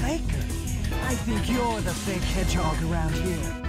faker. I think you're the fake hedgehog around here.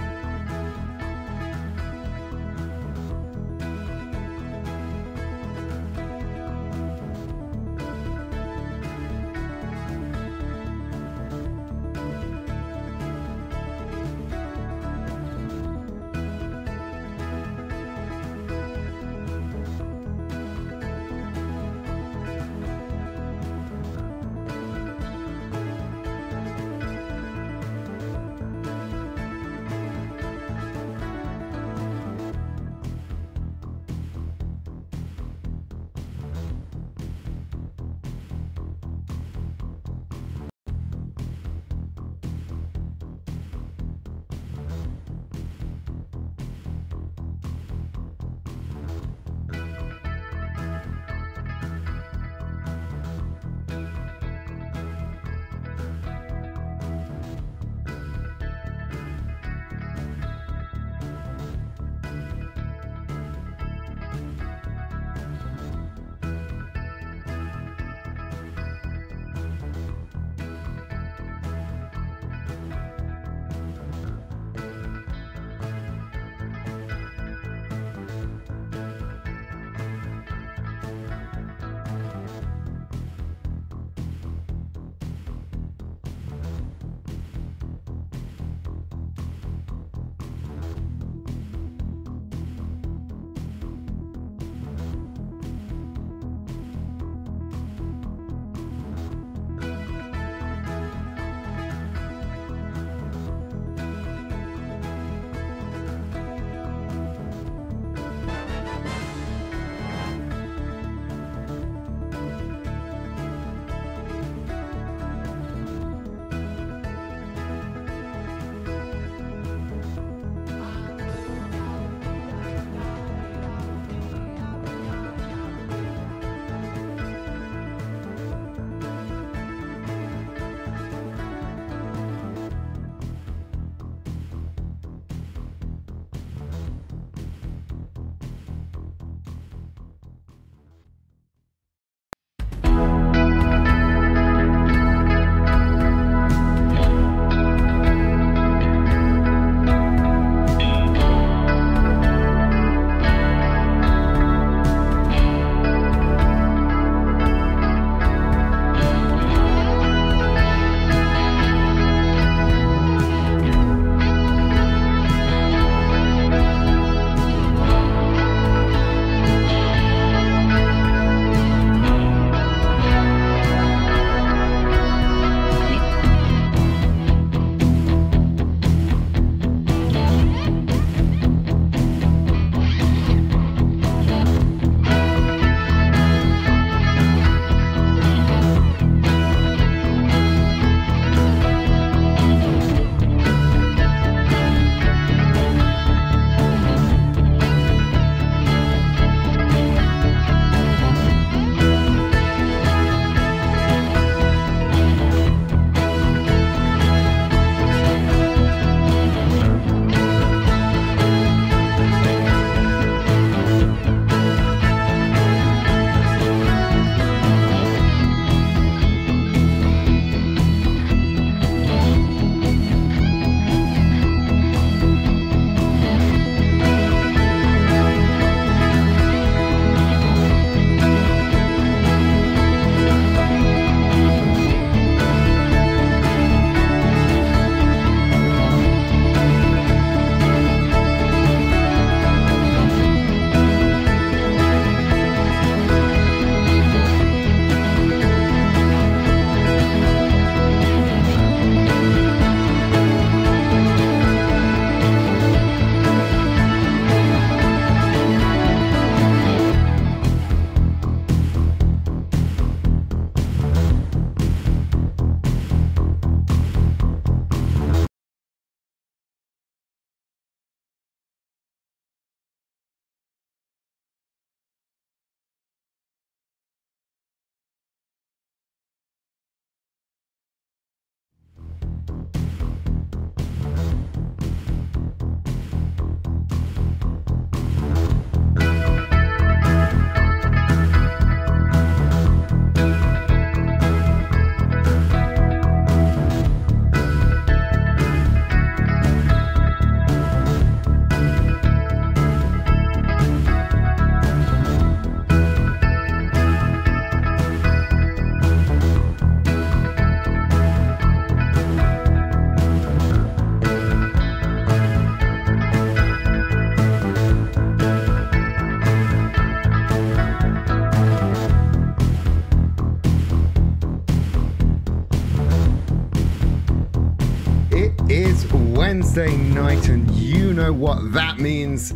Wednesday night, and you know what that means.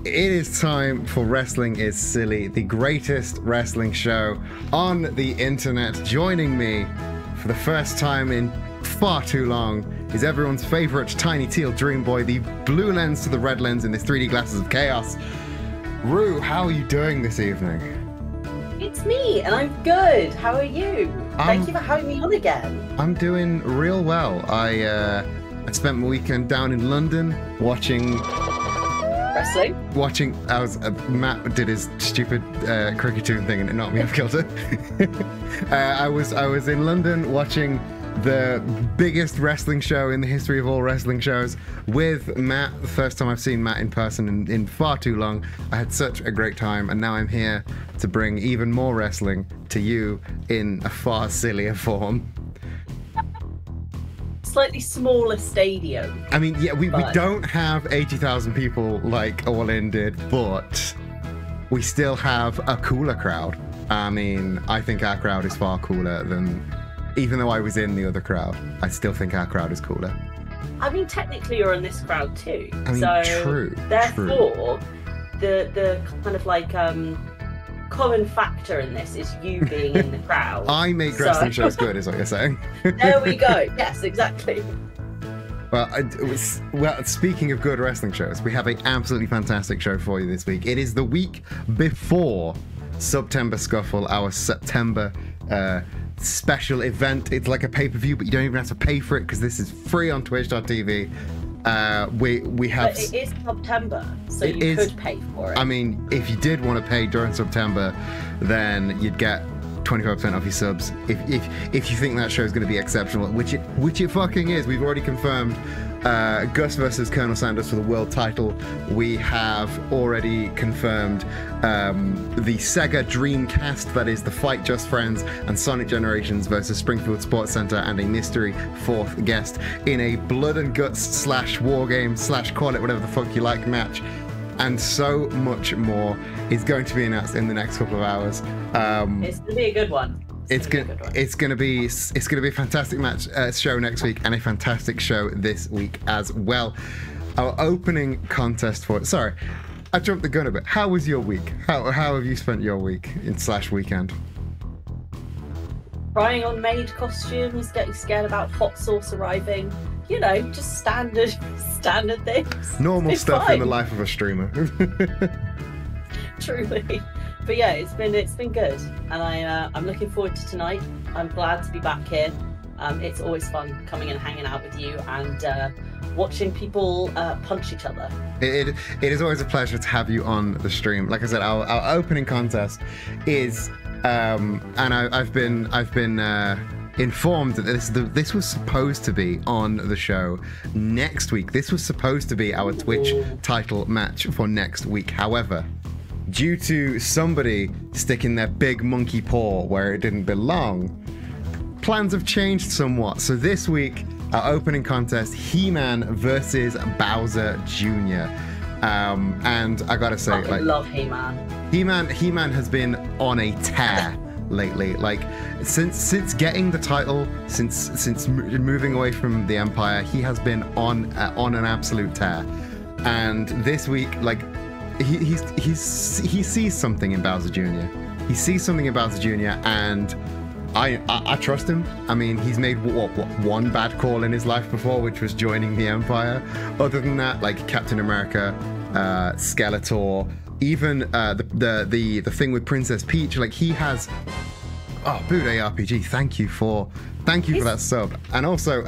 It is time for Wrestling is Silly, the greatest wrestling show on the internet. Joining me for the first time in far too long is everyone's favorite tiny teal dream boy, the blue lens to the red lens in this 3D glasses of chaos. Rue, how are you doing this evening? It's me, and I'm good. How are you? Thank you for having me on again. I'm doing real well. I spent my weekend down in London watching Wrestling? Matt did his stupid cricketune thing and it knocked me off kilter. I was in London watching the biggest wrestling show in the history of all wrestling shows with Matt. The first time I've seen Matt in person in far too long. I had such a great time, and now I'm here to bring even more wrestling to you in a far sillier form. Slightly smaller stadium. I mean, yeah, we don't have 80,000 people like All In did, but we still have a cooler crowd. I mean, I think our crowd is far cooler than... Even though I was in the other crowd, I still think our crowd is cooler. I mean, technically you're in this crowd too. I mean, so true. Therefore, the kind of like common factor in this is you being in the crowd. I make wrestling shows good, is what you're saying. There we go. Yes, exactly. Well, speaking of good wrestling shows, we have an absolutely fantastic show for you this week. It is the week before September Scuffle, our September special event. It's like a pay-per-view, but you don't even have to pay for it because this is free on twitch.tv. We have... But it is September, so you could pay for it. I mean, if you did want to pay during September, then you'd get 25% off your subs. If you think that show is going to be exceptional, which it fucking is. We've already confirmed Gus versus Colonel Sanders for the world title. We have already confirmed the Sega Dreamcast, that is the Fight Just Friends and Sonic Generations versus Springfield Sports Center, and a mystery fourth guest in a blood and guts / war game / call it whatever the fuck you like match. And so much more is going to be announced in the next couple of hours. It's going to be a good one. It's gonna be a fantastic show next week, and a fantastic show this week as well. Our opening contest for it. Sorry, I jumped the gun a bit. How was your week? How have you spent your week / weekend? Trying on maid costumes, getting scared about hot sauce arriving. You know, just standard things. Normal stuff in the life of a streamer. Truly. But yeah, it's been good, and I'm looking forward to tonight. I'm glad to be back here. It's always fun coming and hanging out with you and watching people punch each other. It is always a pleasure to have you on the stream. Like I said, our opening contest is, and I've been informed that this was supposed to be on the show next week. This was supposed to be our Twitch title match for next week. However, due to somebody sticking their big monkey paw where it didn't belong, plans have changed somewhat. So this week, our opening contest, He-Man versus Bowser Jr. And I gotta say, I love He-Man. He-Man has been on a tear lately. Like since getting the title, since moving away from the Empire, he has been on an absolute tear. And this week, like, he sees something in Bowser Jr. He sees something in Bowser Jr. and I trust him. I mean, he's made what one bad call in his life before, which was joining the Empire. Other than that, like Captain America, Skeletor, even the thing with Princess Peach, like he has. Oh, Boudet RPG, thank you for that sub. And also,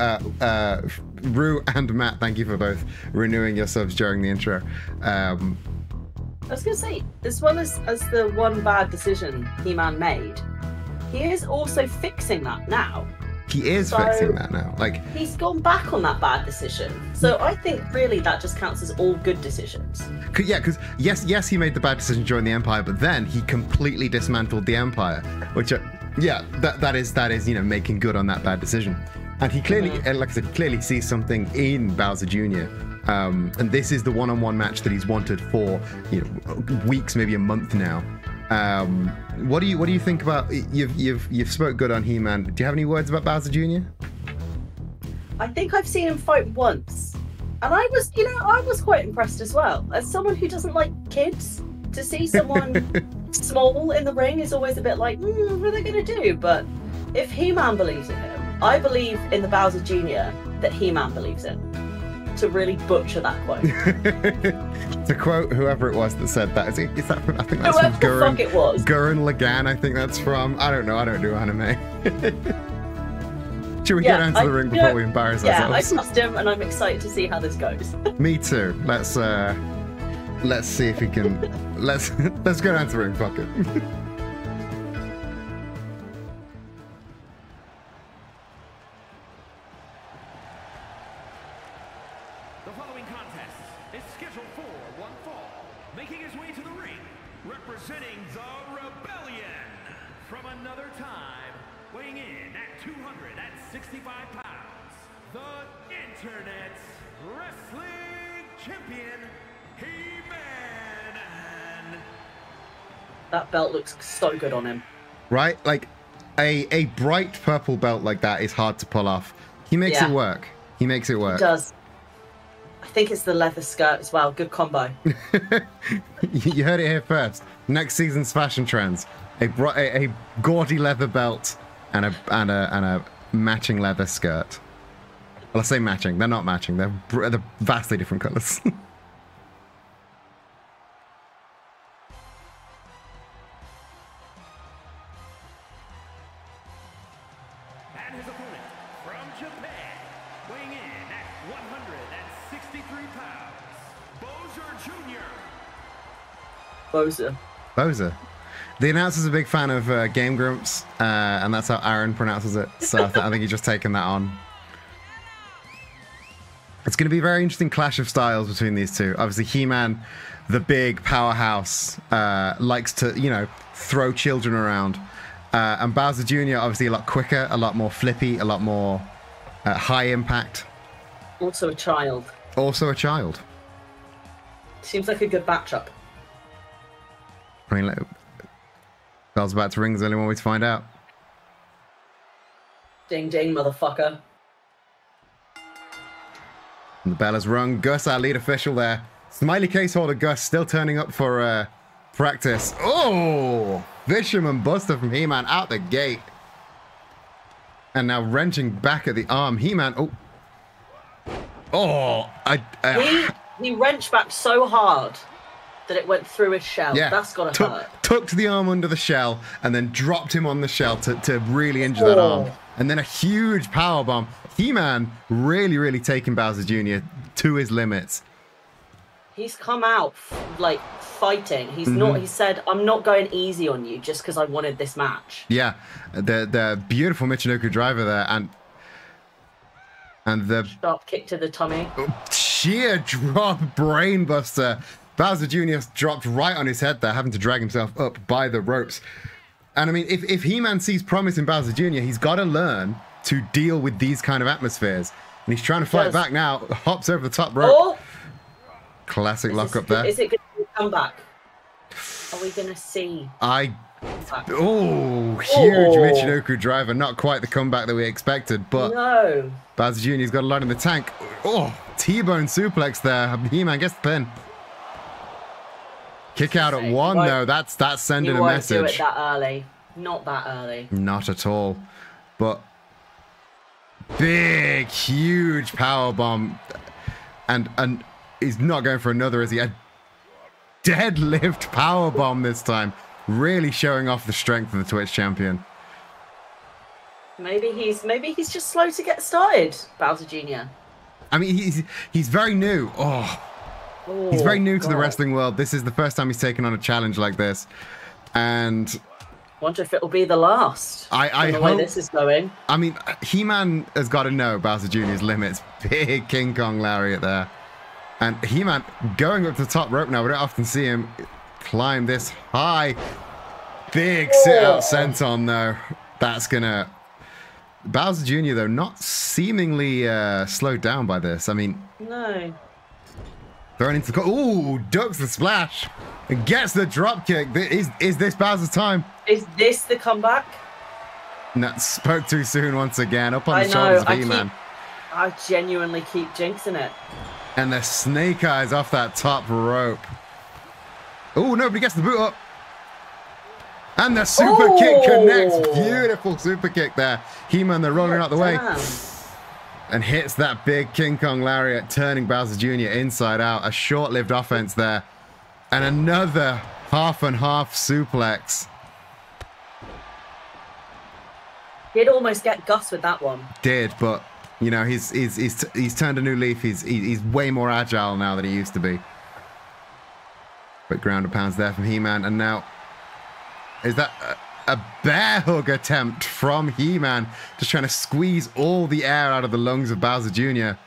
Rue and Matt, thank you for both renewing your subs during the intro. I was going to say, as well as the one bad decision He-Man made, he is also fixing that now. He is fixing that now. Like, he's gone back on that bad decision. So I think really that just counts as all good decisions. Yeah, because yes, he made the bad decision during the Empire, but then he completely dismantled the Empire, which, that is making good on that bad decision. And he clearly, like I said, he clearly sees something in Bowser Jr. And this is the one-on-one match that he's wanted for weeks, maybe a month now. What do you think about? You've spoke good on He-Man. Do you have any words about Bowser Jr.? I think I've seen him fight once, And I was, I was quite impressed as well. As someone who doesn't like kids, to see someone small in the ring is always a bit like, what are they going to do? But if He-Man believes in him, I believe in the Bowser Jr. that He-Man believes in. To really butcher that quote. To quote whoever it was that said that, is that from, I think that's Whoever from Gurren, the fuck it was. Gurren Lagann, I think that's from. I don't know, I don't do anime. Should we get down to the ring before we embarrass ourselves? Yeah, I trust him and I'm excited to see how this goes. Me too. Let's see if we can, let's go down to the ring, fuck it. The following contest is scheduled for one fall. Making his way to the ring, representing the Rebellion from another time, weighing in at 265 pounds, the Internet's Wrestling Champion, He-Man. That belt looks so good on him. Right? Like, a bright purple belt like that is hard to pull off. He makes it work. He makes it work. He does. I think it's the leather skirt as well. Good combo. You heard it here first. Next season's fashion trends: a gaudy leather belt and a matching leather skirt. Well, I say matching. They're not matching. They're vastly different colors. And his opponent from Japan, weighing in at 163 pounds, Bowser Jr. Bowser. The announcer's a big fan of Game Grumps, and that's how Aaron pronounces it. So I think he's just taken that on. It's going to be a very interesting clash of styles between these two. Obviously, He-Man, the big powerhouse, likes to, throw children around. And Bowser Jr., obviously a lot quicker, a lot more flippy, a lot more high impact. Also a child. Also a child. Seems like a good matchup. I mean, bell's about to ring. There's only one way to find out. Ding ding, motherfucker. And the bell has rung. Gus, our lead official there. Smiley case holder Gus still turning up for practice. Oh! Fisherman Buster from He-Man out the gate. And now wrenching back at the arm. He-Man, He wrenched back so hard that it went through his shell. Yeah, that's gotta hurt. Tucked the arm under the shell and then dropped him on the shell to really injure that arm. And then a huge power bomb. He-Man really, really taking Bowser Jr. to his limits. He's come out like fighting. He's not. He said, "I'm not going easy on you just because I wanted this match." Yeah, the beautiful Michinoku driver there, and the sharp kick to the tummy. Sheer drop brainbuster. Bowser Jr. dropped right on his head there, having to drag himself up by the ropes. And I mean, if He-Man sees promise in Bowser Jr., he's got to learn to deal with these kind of atmospheres. And he's trying to fight back now. Hops over the top rope. Oh! Classic lock up there. Is it going to come back? Are we going to see? Huge Michinoku driver. Not quite the comeback that we expected, but no. Bowser Jr.'s got a lot in the tank. Oh, T-bone suplex there. He-Man gets the pin. Kick out at one, though. That's sending a message. You won't do it that early. Not that early. Not at all. But big, huge power bomb, and he's not going for another, is he? A deadlift power bomb this time, really showing off the strength of the Twitch champion. Maybe he's just slow to get started, Bowser Jr. I mean, he's very new. He's very new to the wrestling world. This is the first time he's taken on a challenge like this, and wonder if it will be the last. I the hope way this is going. I mean, He-Man has got to know Bowser Jr.'s limits. Big King Kong lariat there, and He-Man going up to the top rope now. We don't often see him climb this high. Big sit-out senton though. That's gonna. Bowser Jr. though not seemingly slowed down by this. I mean, no. Thrown into the ooh, ducks the splash and gets the drop kick. Is this Bowser's time? Is this the comeback? No, spoke too soon once again. Up on the shoulders of He-Man. I genuinely keep jinxing it. And the snake eyes off that top rope. Oh, nobody gets the boot up. And the super kick connects. Beautiful super kick there. He-Man, they're rolling out the way. And hits that big King Kong lariat, turning Bowser Jr. inside out. A short-lived offense there. And another half and half suplex. Did almost get Gus with that one. Did, but you know he's turned a new leaf. He's way more agile now than he used to be. But ground and pounds there from He-Man, and now is that a bear hug attempt from He-Man, just trying to squeeze all the air out of the lungs of Bowser Jr.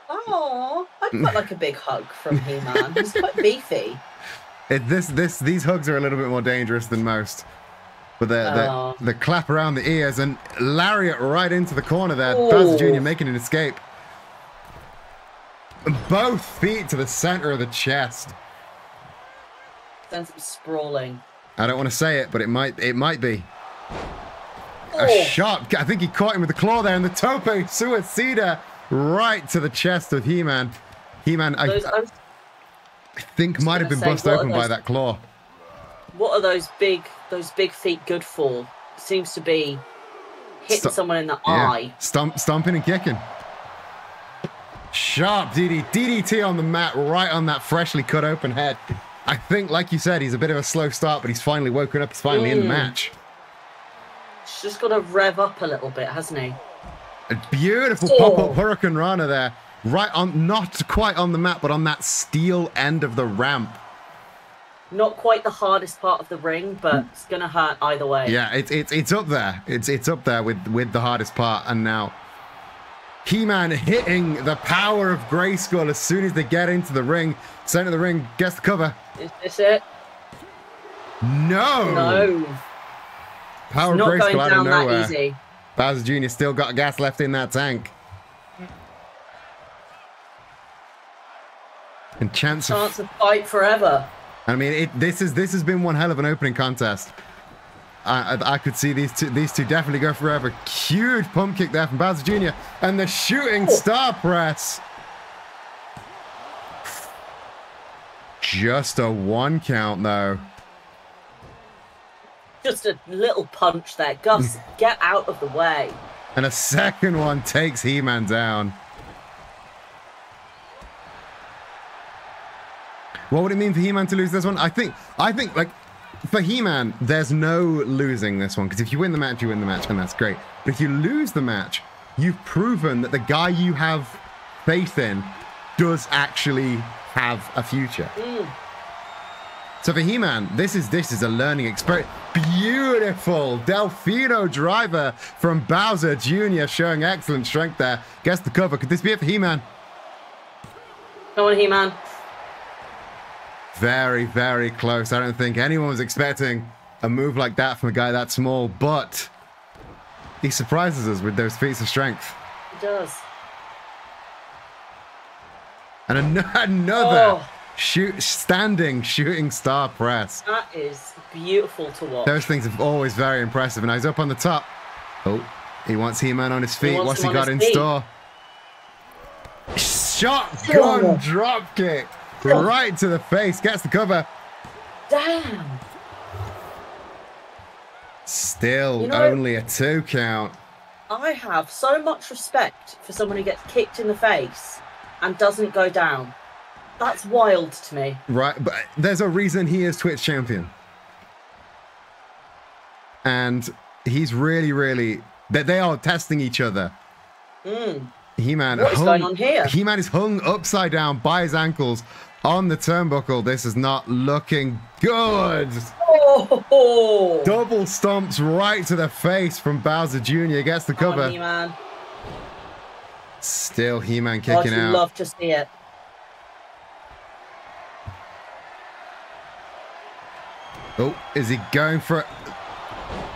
Oh, I'd quite like a big hug from He-Man. He's quite beefy. These hugs are a little bit more dangerous than most. But the clap around the ears and lariat right into the corner there. Ooh. Bowser Jr. making an escape. Both feet to the center of the chest. Sends him sprawling. I don't want to say it, but it might be. A shot. I think he caught him with the claw there, and the tope suicida right to the chest of He-Man. He-Man, I think might have been bust open by that claw. What are those big feet good for? Seems to be hitting someone in the eye. Stomping and kicking. Sharp DDT on the mat, right on that freshly cut open head. I think, like you said, he's a bit of a slow start, but he's finally woken up. He's finally in the match. He's just got to rev up a little bit, hasn't he? A beautiful pop-up Hurricane Rana there. Right on, not quite on the mat, but on that steel end of the ramp. Not quite the hardest part of the ring, but it's gonna hurt either way. Yeah, it's up there. It's up there with the hardest part. And now He-Man hitting the power of Grayskull as soon as they get into the ring. Center of the ring, gets the cover. Is this it? No. Power of Grayskull out of nowhere. That easy. Bowser Jr. still got gas left in that tank. And chance of fight forever. I mean, this has been one hell of an opening contest. I could see these two definitely go forever. Huge pump kick there from Bowser Jr. And the shooting star press. Just a 1 count though. Just a little punch there. Gus, get out of the way. And a second one takes He-Man down. What would it mean for He-Man to lose this one? I think like for He-Man, there's no losing this one, because if you win the match, you win the match, and that's great. But if you lose the match, you've proven that the guy you have faith in does actually have a future. So for He-Man, this is a learning experience. Beautiful Delfino driver from Bowser Jr. showing excellent strength there. Gets the cover. Could this be it for He-Man? Come on, He-Man. Very, very close. I don't think anyone was expecting a move like that from a guy that small, but he surprises us with those feats of strength. He does. And another standing shooting star press. That is beautiful to watch. Those things are always very impressive. And now he's up on the top. Oh, he wants He-Man on his feet. What's he got in store? Shotgun drop kick. Right to the face, gets the cover. Damn. Still only a 2 count. I have so much respect for someone who gets kicked in the face and doesn't go down. That's wild to me. Right, but there's a reason he is Twitch champion. And he's really... They are testing each other. He-Man, what is going on here? He-Man is hung upside down by his ankles on the turnbuckle. This is not looking good. Oh. Double stomps right to the face from Bowser Jr. Gets the cover. On, He-Man. Still He-Man kicking out. I'd love to see it. Oh, is he going for it?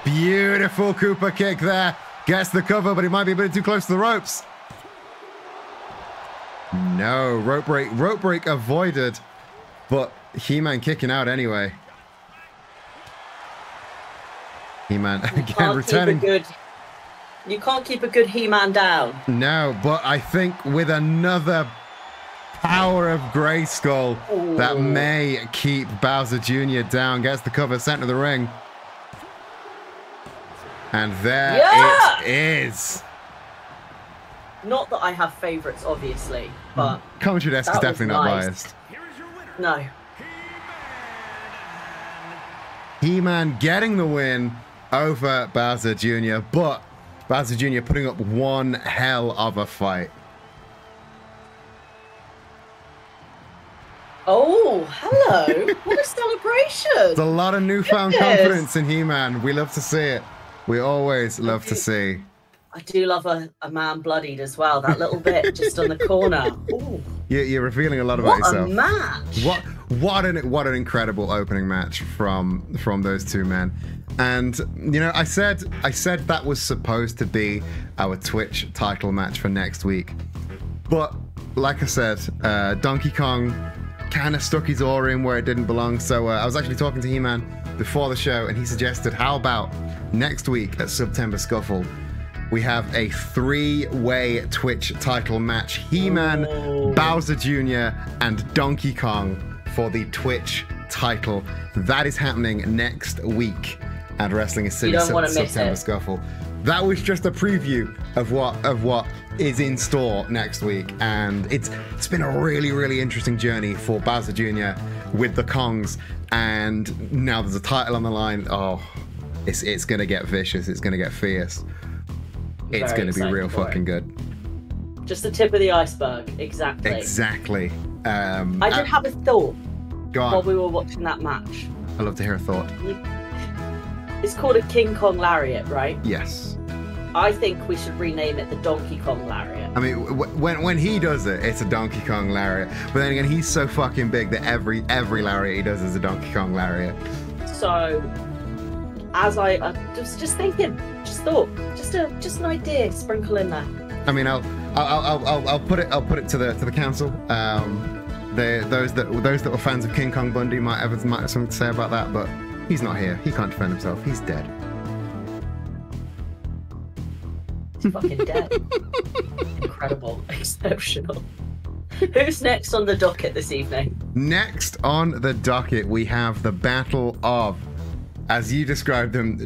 Beautiful Cooper kick there. Gets the cover, but he might be a bit too close to the ropes. No, rope break avoided, but He-Man kicking out anyway. He-Man again returning. You can't keep a good He-Man down. No, but I think with another power of Grayskull that may keep Bowser Jr. down, gets the cover, center of the ring. And there it is. Not that I have favourites, obviously, but Commentary desk is definitely not biased. No. He-Man getting the win over Bowser Jr., but Bowser Jr. putting up one hell of a fight. Oh, hello. What a celebration. There's a lot of newfound confidence in He-Man. We love to see it. We always love to see. I do love a man bloodied as well. That little bit just on the corner. Ooh. You're revealing a lot about yourself. What a match! What an incredible opening match from those two men. And you know, I said that was supposed to be our Twitch title match for next week. But like I said, Donkey Kong kind of stuck his oar in where it didn't belong. So I was actually talking to He-Man before the show, and he suggested, how about next week at September Scuffle, we have a three-way Twitch title match. He-Man, Bowser Jr., and Donkey Kong for the Twitch title. That is happening next week at Wrestling is Silly September Scuffle. That was just a preview of what is in store next week, and it's been a really interesting journey for Bowser Jr. with the Kongs, and now there's a title on the line. Oh, it's gonna get vicious. It's gonna get fierce. It's going to be real fucking good. Just the tip of the iceberg, exactly. Exactly. I did have a thought while we were watching that match. I'd love to hear a thought. It's called a King Kong Lariat, right? Yes. I think we should rename it the Donkey Kong Lariat. I mean, when he does it, it's a Donkey Kong Lariat. But then again, he's so fucking big that every lariat he does is a Donkey Kong Lariat. So, as I just thinking, just thought, just an idea, sprinkle in there. I mean, I'll put it to the council. Those that were fans of King Kong Bundy might have something to say about that, but he's not here. He can't defend himself. He's dead. He's fucking dead. Incredible, exceptional. Who's next on the docket this evening? Next on the docket, we have the Battle of, as you described them,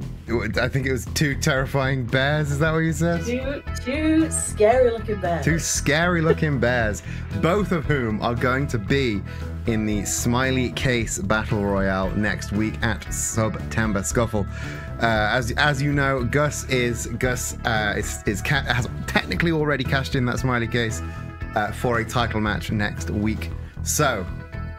I think it was two terrifying bears. Is that what you said? Two scary looking bears. Two scary looking bears, both of whom are going to be in the Smiley Case Battle Royale next week at September Scuffle. As you know, Gus has technically already cashed in that Smiley Case for a title match next week. So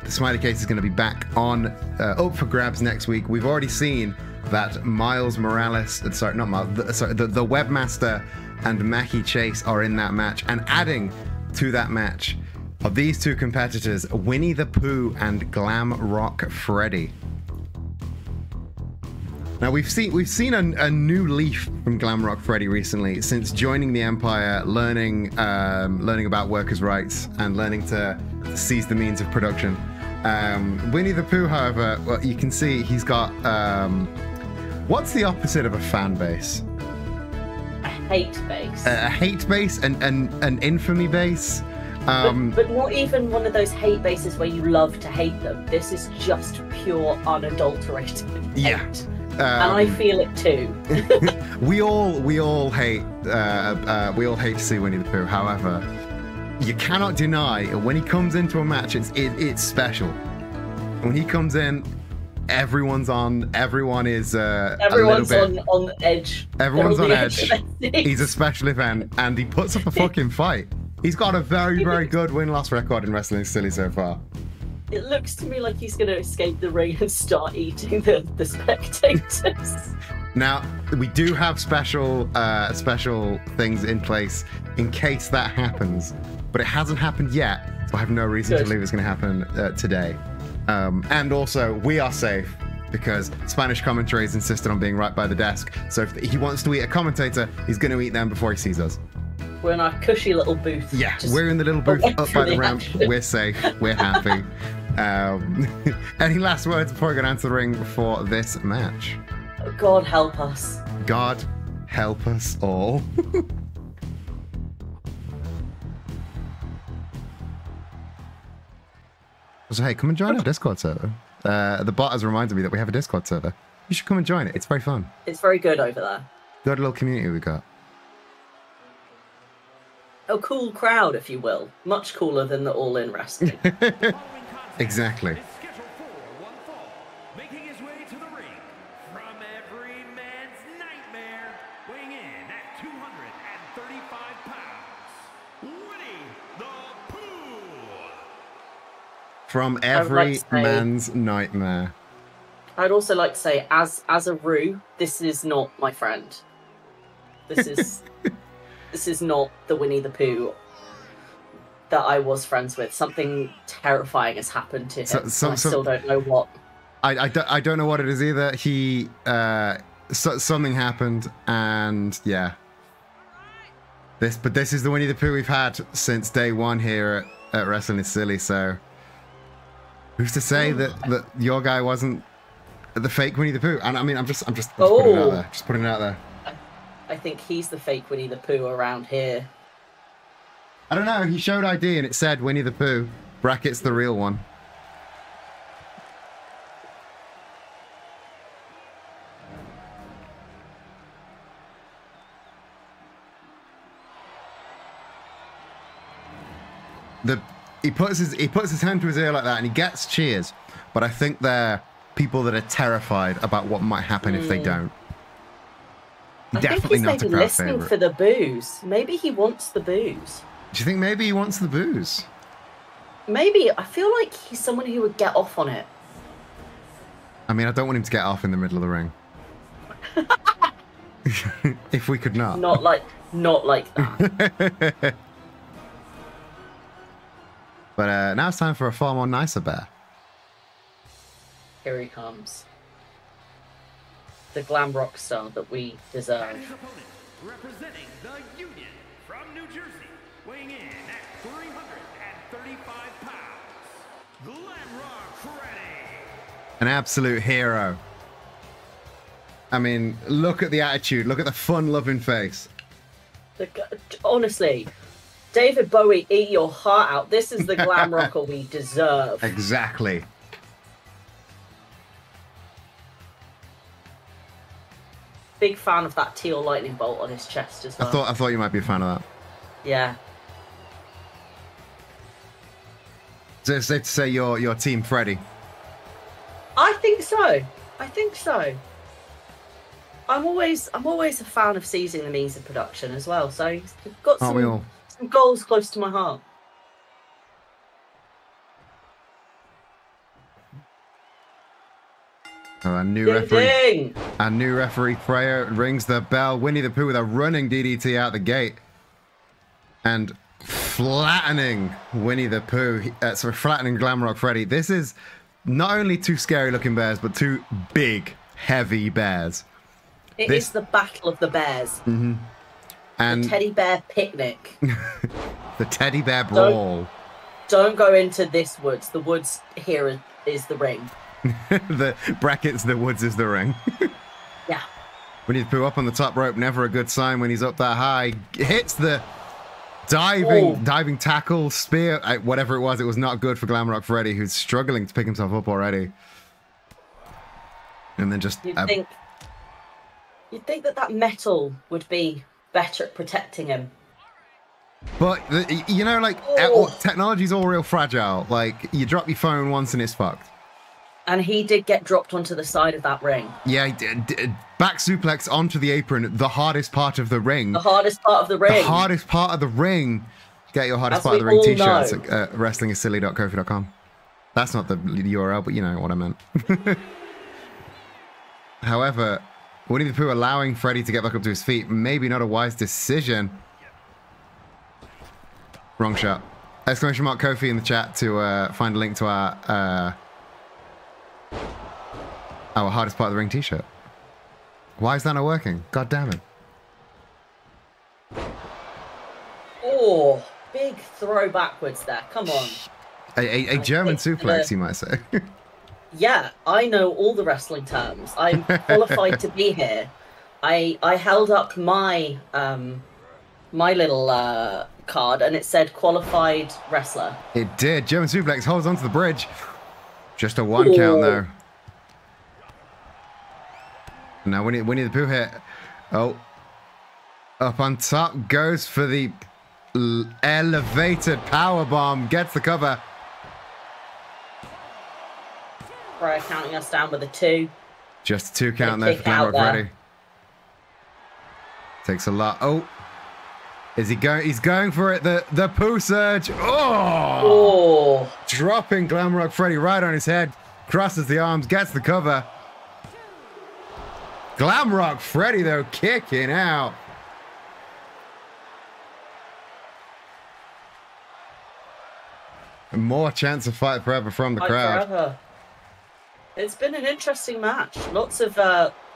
the Smiley Case is going to be back on up for grabs next week. We've already seen that Miles Morales, the Webmaster and Mackie Chase are in that match, and adding to that match are these two competitors, Winnie the Pooh and Glam Rock Freddy. Now we've seen a new leaf from Glam Rock Freddy recently since joining the Empire, learning about workers' rights and learning to seize the means of production. Winnie the Pooh, however, well, you can see he's got what's the opposite of a fan base? A hate base. A hate base, an infamy base. But not even one of those hate bases where you love to hate them. This is just pure, unadulterated hate. And I feel it too. we all hate to see Winnie the Pooh. However, you cannot deny when he comes into a match, it's special. When he comes in, everyone's on edge. Everyone's on edge. He's a special event, and he puts up a fucking fight. He's got a very good win-loss record in Wrestling Silly so far. It looks to me like he's going to escape the ring and start eating the spectators. Now, we do have special things in place in case that happens, but it hasn't happened yet, so I have no reason to believe it's going to happen today. And also, we are safe because Spanish commentary has insisted on being right by the desk, so if he wants to eat a commentator, he's going to eat them before he sees us. We're in our cushy little booth. Yeah, we're in the little booth up by the ramp. We're safe. We're happy. Any last words before we go down to the ring for this match? God help us. God Help us all. So hey, come and join our Discord server. The bot has reminded me that we have a Discord server. You should come and join it. It's very fun. It's very good over there. Good little community we got. A cool crowd, if you will. Much cooler than the All-In Wrestling. Exactly. Is scheduled for one fall, making his way to the ring from every man's nightmare, weighing in at 235 pounds, Winnie the Pooh. From every like to say- man's nightmare. I'd also like to say, as a Roo, this is not my friend. This is this is not the Winnie the Pooh that I was friends with. Something terrifying has happened to him. I still don't know what. I don't know what it is either. He something happened, and yeah. But this is the Winnie the Pooh we've had since day one here at Wrestling is Silly. So who's to say that your guy wasn't the fake Winnie the Pooh? And I mean, I'm just putting it out there. Just putting it out there. I think he's the fake Winnie the Pooh around here. I don't know. He showed ID and it said Winnie the Pooh brackets the real one. He puts his hand to his ear like that and he gets cheers, but I think they're people that are terrified about what might happen if they don't. I Definitely think not he's a maybe crowd listening favorite. for the booze. Maybe he wants the booze. Do you think maybe he wants the booze? Maybe. I feel like he's someone who would get off on it. I mean, I don't want him to get off in the middle of the ring. If we could not. Not like that. But now it's time for a far more nicer bear. Here he comes. The glam rock star that we deserve. And his opponent, representing the Union from New Jersey, weighing in at 335 pounds, Glamrock Freddy. An absolute hero. I mean, look at the attitude. Look at the fun-loving face. Honestly, David Bowie, eat your heart out. This is the glam rocker we deserve. Exactly. Big fan of that teal lightning bolt on his chest as well. I thought you might be a fan of that. Yeah. So it's safe to say you're Team Freddy. I think so. I think so. I'm always a fan of seizing the means of production as well. So he's got Aren't we all? some goals close to my heart. Oh, our new Ding, referee Freya rings the bell. Winnie the Pooh with a running DDT out the gate. And flattening Winnie the Pooh. Flattening Glamrock Freddy. This is not only two scary looking bears, but two big, heavy bears. It is the battle of the bears. Mm-hmm. And the teddy bear picnic. the teddy bear brawl. Don't go into this woods. The woods here is the ring. The brackets, the woods is the ring. Yeah. Winnie the Pooh up on the top rope, never a good sign when he's up that high. Hits the diving tackle, spear, whatever it was not good for Glamrock Freddy, who's struggling to pick himself up already. And then just... You'd think that metal would be better at protecting him. But, technology's all real fragile. Like, you drop your phone once and it's fucked. And he did get dropped onto the side of that ring. Yeah, he did. Back suplex onto the apron, the hardest part of the ring. The hardest part of the ring. The hardest part of the ring. Get your hardest part of the ring t-shirts at wrestlingissilly.kofi.com. That's not the URL, but you know what I meant. However, Winnie the Pooh allowing Freddy to get back up to his feet, maybe not a wise decision. Wrong shot. Exclamation mark Kofi in the chat to find a link to our hardest part of the ring t-shirt. Why is that not working? God damn it. Oh, big throw backwards there. Come on. A German suplex, you might say. Yeah, I know all the wrestling terms. I'm qualified to be here. I held up my my little card and it said qualified wrestler. It did. German suplex holds onto the bridge. Just a 1 count though. Now Winnie the Pooh hit. Oh. Up on top goes for the elevated power bomb. Gets the cover. Freya counting us down with a 2. Just a 2 count there for Glamrock Freddy. Takes a lot. Oh. Is he going? He's going for it. The Pooh surge. Oh. Dropping Glamrock Freddy right on his head. Crosses the arms. Gets the cover. Glamrock Freddy though kicking out. And more chance of fight forever from the crowd. Forever. It's been an interesting match. Lots of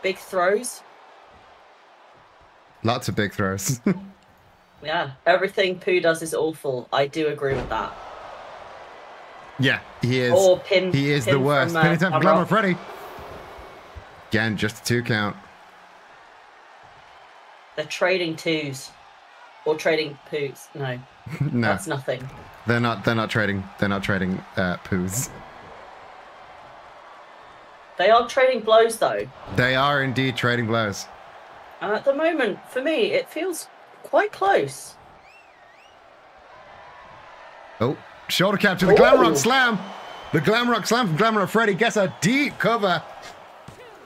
big throws. Lots of big throws. Yeah, everything Pooh does is awful. I do agree with that. Yeah, he is. Or pin. He is the worst. Pin attempt for Glamrock Freddy. Again, just a 2 count. They're trading 2s. Or trading Poohs. No. No. That's nothing. They're not trading Poohs. They are trading blows though. They are indeed trading blows. And at the moment, for me, it feels quite close. Oh, shoulder capture, the Glamrock slam. The Glamrock slam from Glamrock Freddy gets a deep cover.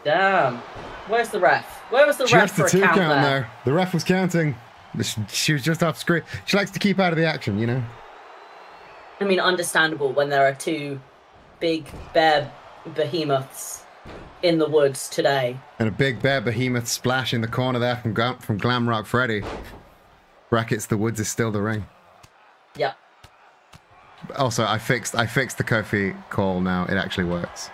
Damn. Where's the ref? Where was the ref for a Just a 2 count count there? there. The ref was counting. She was just off screen. She likes to keep out of the action, you know? I mean, understandable when there are 2 big bear behemoths in the woods today. And a big bear behemoth splash in the corner there from Glamrock Freddy. Brackets, the woods is still the ring. Yeah. Also, I fixed the Kofi call now. It actually works.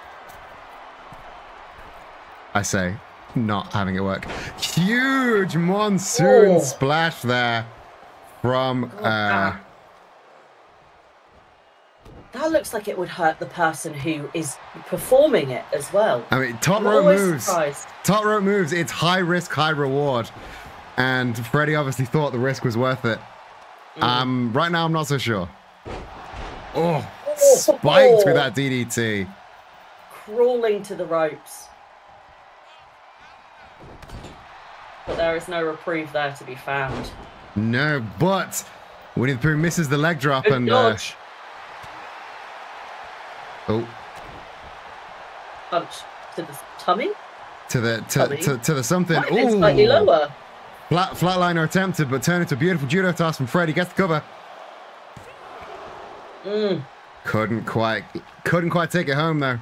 I say, not having it work. Huge monsoon splash there from... That looks like it would hurt the person who is performing it as well. I mean, top rope moves. Top rope moves. It's high risk, high reward. And Freddy obviously thought the risk was worth it. Right now, I'm not so sure. Oh, spiked with that DDT. Crawling to the ropes. But there is no reprieve there to be found. No, but Winnie the Pooh misses the leg drop Good and... dodge. Oh. Punch to the tummy? To the something. Might have been slightly lower. Flatliner attempted, but turned into a beautiful judo toss from Freddy. Gets the cover. Couldn't quite take it home though.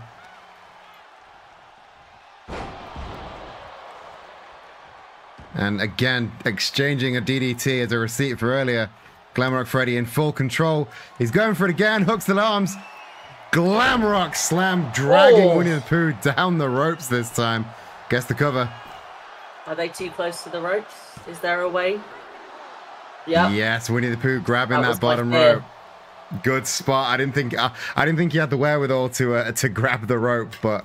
And again, exchanging a DDT as a receipt for earlier. Glamrock Freddy in full control. He's going for it again. Hooks the arms. Glamrock slam, dragging Winnie the Pooh down the ropes this time. Gets the cover. Are they too close to the ropes? Is there a way? Yeah. Yes, Winnie the Pooh grabbing that bottom rope. Good spot. I didn't think he had the wherewithal to grab the rope, but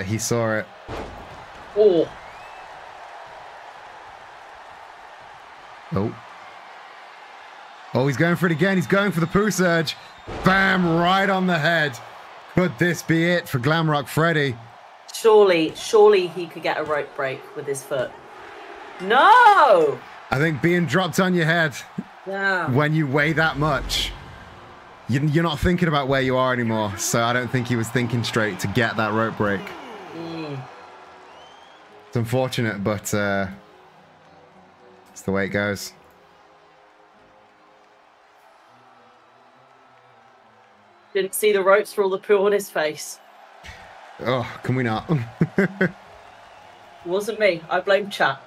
he saw it. Oh. Oh, he's going for it again. He's going for the Pooh surge. Bam, right on the head. Could this be it for Glamrock Freddy? Surely he could get a rope break with his foot. No! I think being dropped on your head when you weigh that much, you're not thinking about where you are anymore. So I don't think he was thinking straight to get that rope break. It's unfortunate, but it's the way it goes. Didn't see the ropes for all the poo on his face. Oh, can we not? It wasn't me. I blame chat.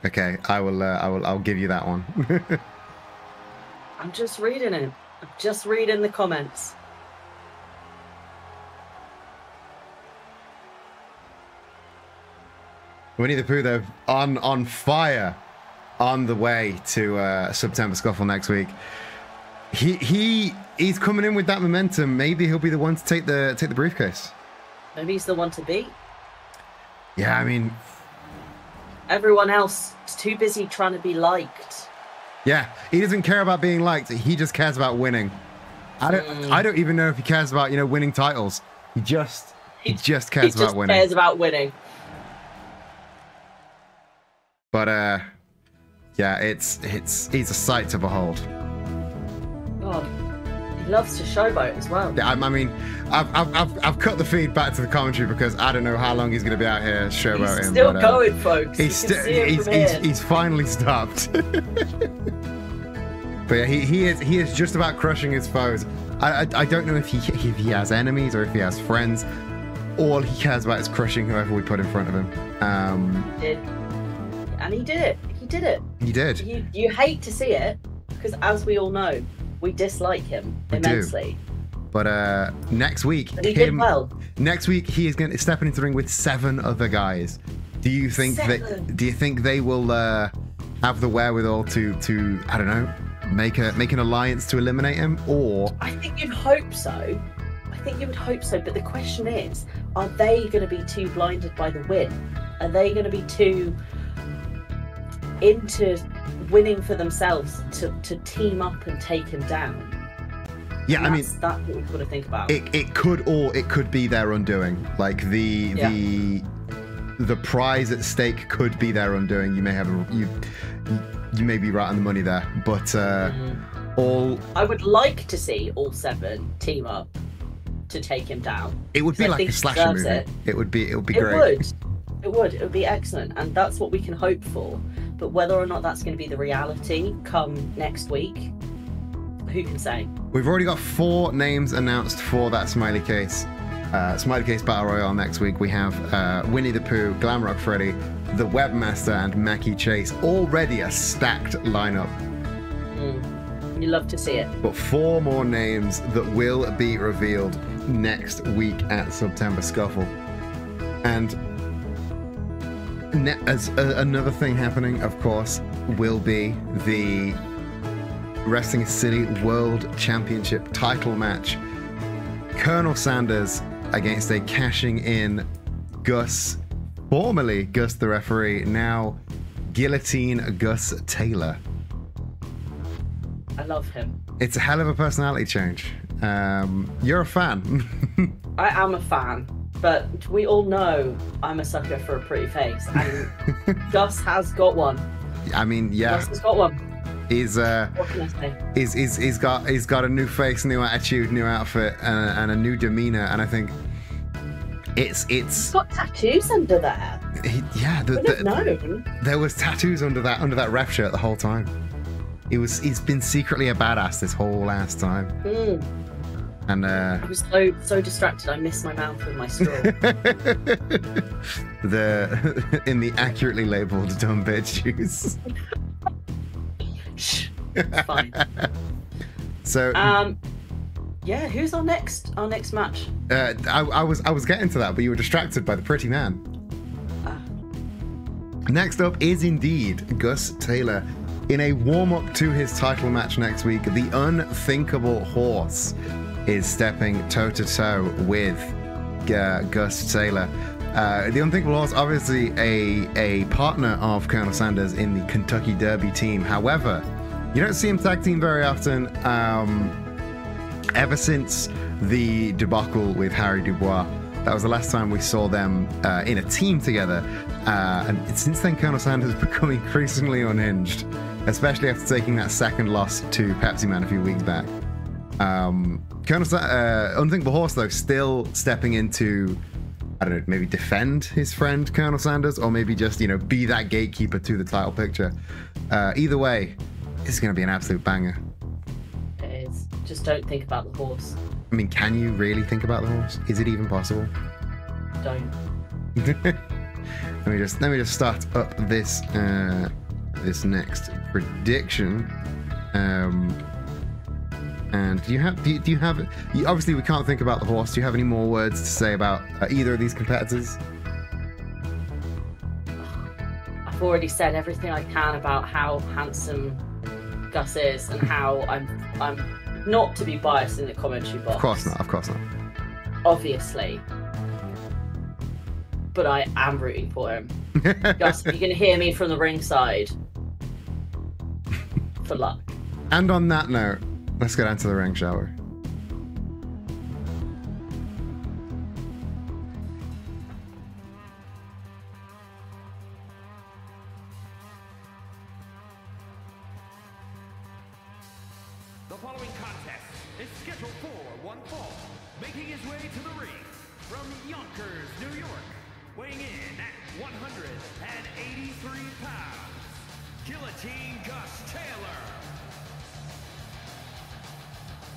Okay, I'll give you that one. I'm just reading it. I'm just reading the comments. Winnie the Pooh, though, on fire on the way to September Scuffle next week. He's coming in with that momentum. Maybe he'll be the one to take the briefcase. Maybe he's the one to beat. Yeah, I mean, everyone else is too busy trying to be liked. Yeah, he doesn't care about being liked. He just cares about winning. I don't even know if he cares about, you know, winning titles. He just cares about winning. Cares about winning. But yeah, he's a sight to behold. God, he loves to showboat as well. Yeah, I mean, I've cut the feed back to the commentary because I don't know how long he's going to be out here showboating. He's still going, folks. He's finally stopped. But yeah, he is just about crushing his foes. I don't know if he has enemies or if he has friends. All he cares about is crushing whoever we put in front of him. And he did it. He did it. He did. You hate to see it because, as we all know, we dislike him immensely. But next week, he did well. Next week he is going to step into the ring with 7 other guys. Do you think they will have the wherewithal to I don't know, make an alliance to eliminate him? Or I think you'd hope so. I think you would hope so. But the question is, are they going to be too blinded by the win? Are they going to be too into winning for themselves to team up and take him down? Yeah, I mean, that's what we've got to think about. It could be their undoing. Like the prize at stake could be their undoing. You may have you may be right on the money there, but I would like to see all 7 team up to take him down. It would be like a slasher movie. It would be great. It would be excellent, and that's what we can hope for. But whether or not that's going to be the reality come next week, who can say? We've already got 4 names announced for that Smiley Case. Smiley Case Battle Royale next week. We have Winnie the Pooh, Glamrock Freddy, the Webmaster, and Mackie Chase. Already a stacked lineup. You love to see it. But 4 more names that will be revealed next week at September Scuffle. And as another thing happening, of course, will be the Wrestling City World Championship title match. Colonel Sanders against a cashing in Gus, formerly Gus the referee, now Guillotine Gus Taylor. I love him. It's a hell of a personality change. You're a fan. I am a fan, but we all know I'm a sucker for a pretty face, and Gus has got one. I mean, yeah. Gus has got one. He's what can I say? He's got a new face, new attitude, new outfit, and a new demeanor. And I think it's He's got tattoos under there. There was tattoos under that ref shirt the whole time. He's been secretly a badass this whole last time. And I was so distracted I missed my mouth with my straw. in the accurately labeled dumb bitch juice. Shh, it's fine. So yeah, who's our next match? I was getting to that, but you were distracted by the pretty man. Next up is indeed Gus Taylor. In a warm-up to his title match next week, the Unthinkable Horse is stepping toe-to-toe with Gus Taylor. The Unthinkable Horse, obviously a partner of Colonel Sanders in the Kentucky Derby team. However, you don't see him tag team very often. Ever since the debacle with Harry Dubois, that was the last time we saw them in a team together. And since then, Colonel Sanders has become increasingly unhinged, especially after taking that second loss to Pepsi Man a few weeks back. Unthinkable Horse, though, still stepping into, I don't know, maybe defend his friend Colonel Sanders, or maybe just, you know, be that gatekeeper to the title picture. Either way, this is going to be an absolute banger. It is. Just don't think about the horse. I mean, can you really think about the horse? Is it even possible? Don't. Let me just start up this this next prediction. And do you have obviously we can't think about the horse. Do you have any more words to say about either of these competitors? I've already said everything I can about how handsome Gus is and how I'm not to be biased in the commentary box. Of course not. Of course not. Obviously. But I am rooting for him. Gus, you can hear me from the ringside. For luck. And on that note, let's go down to the ring, shall we? The following contest is scheduled for one fall. Making his way to the ring from Yonkers, New York, weighing in at 183 pounds, Guillotine Gus Taylor.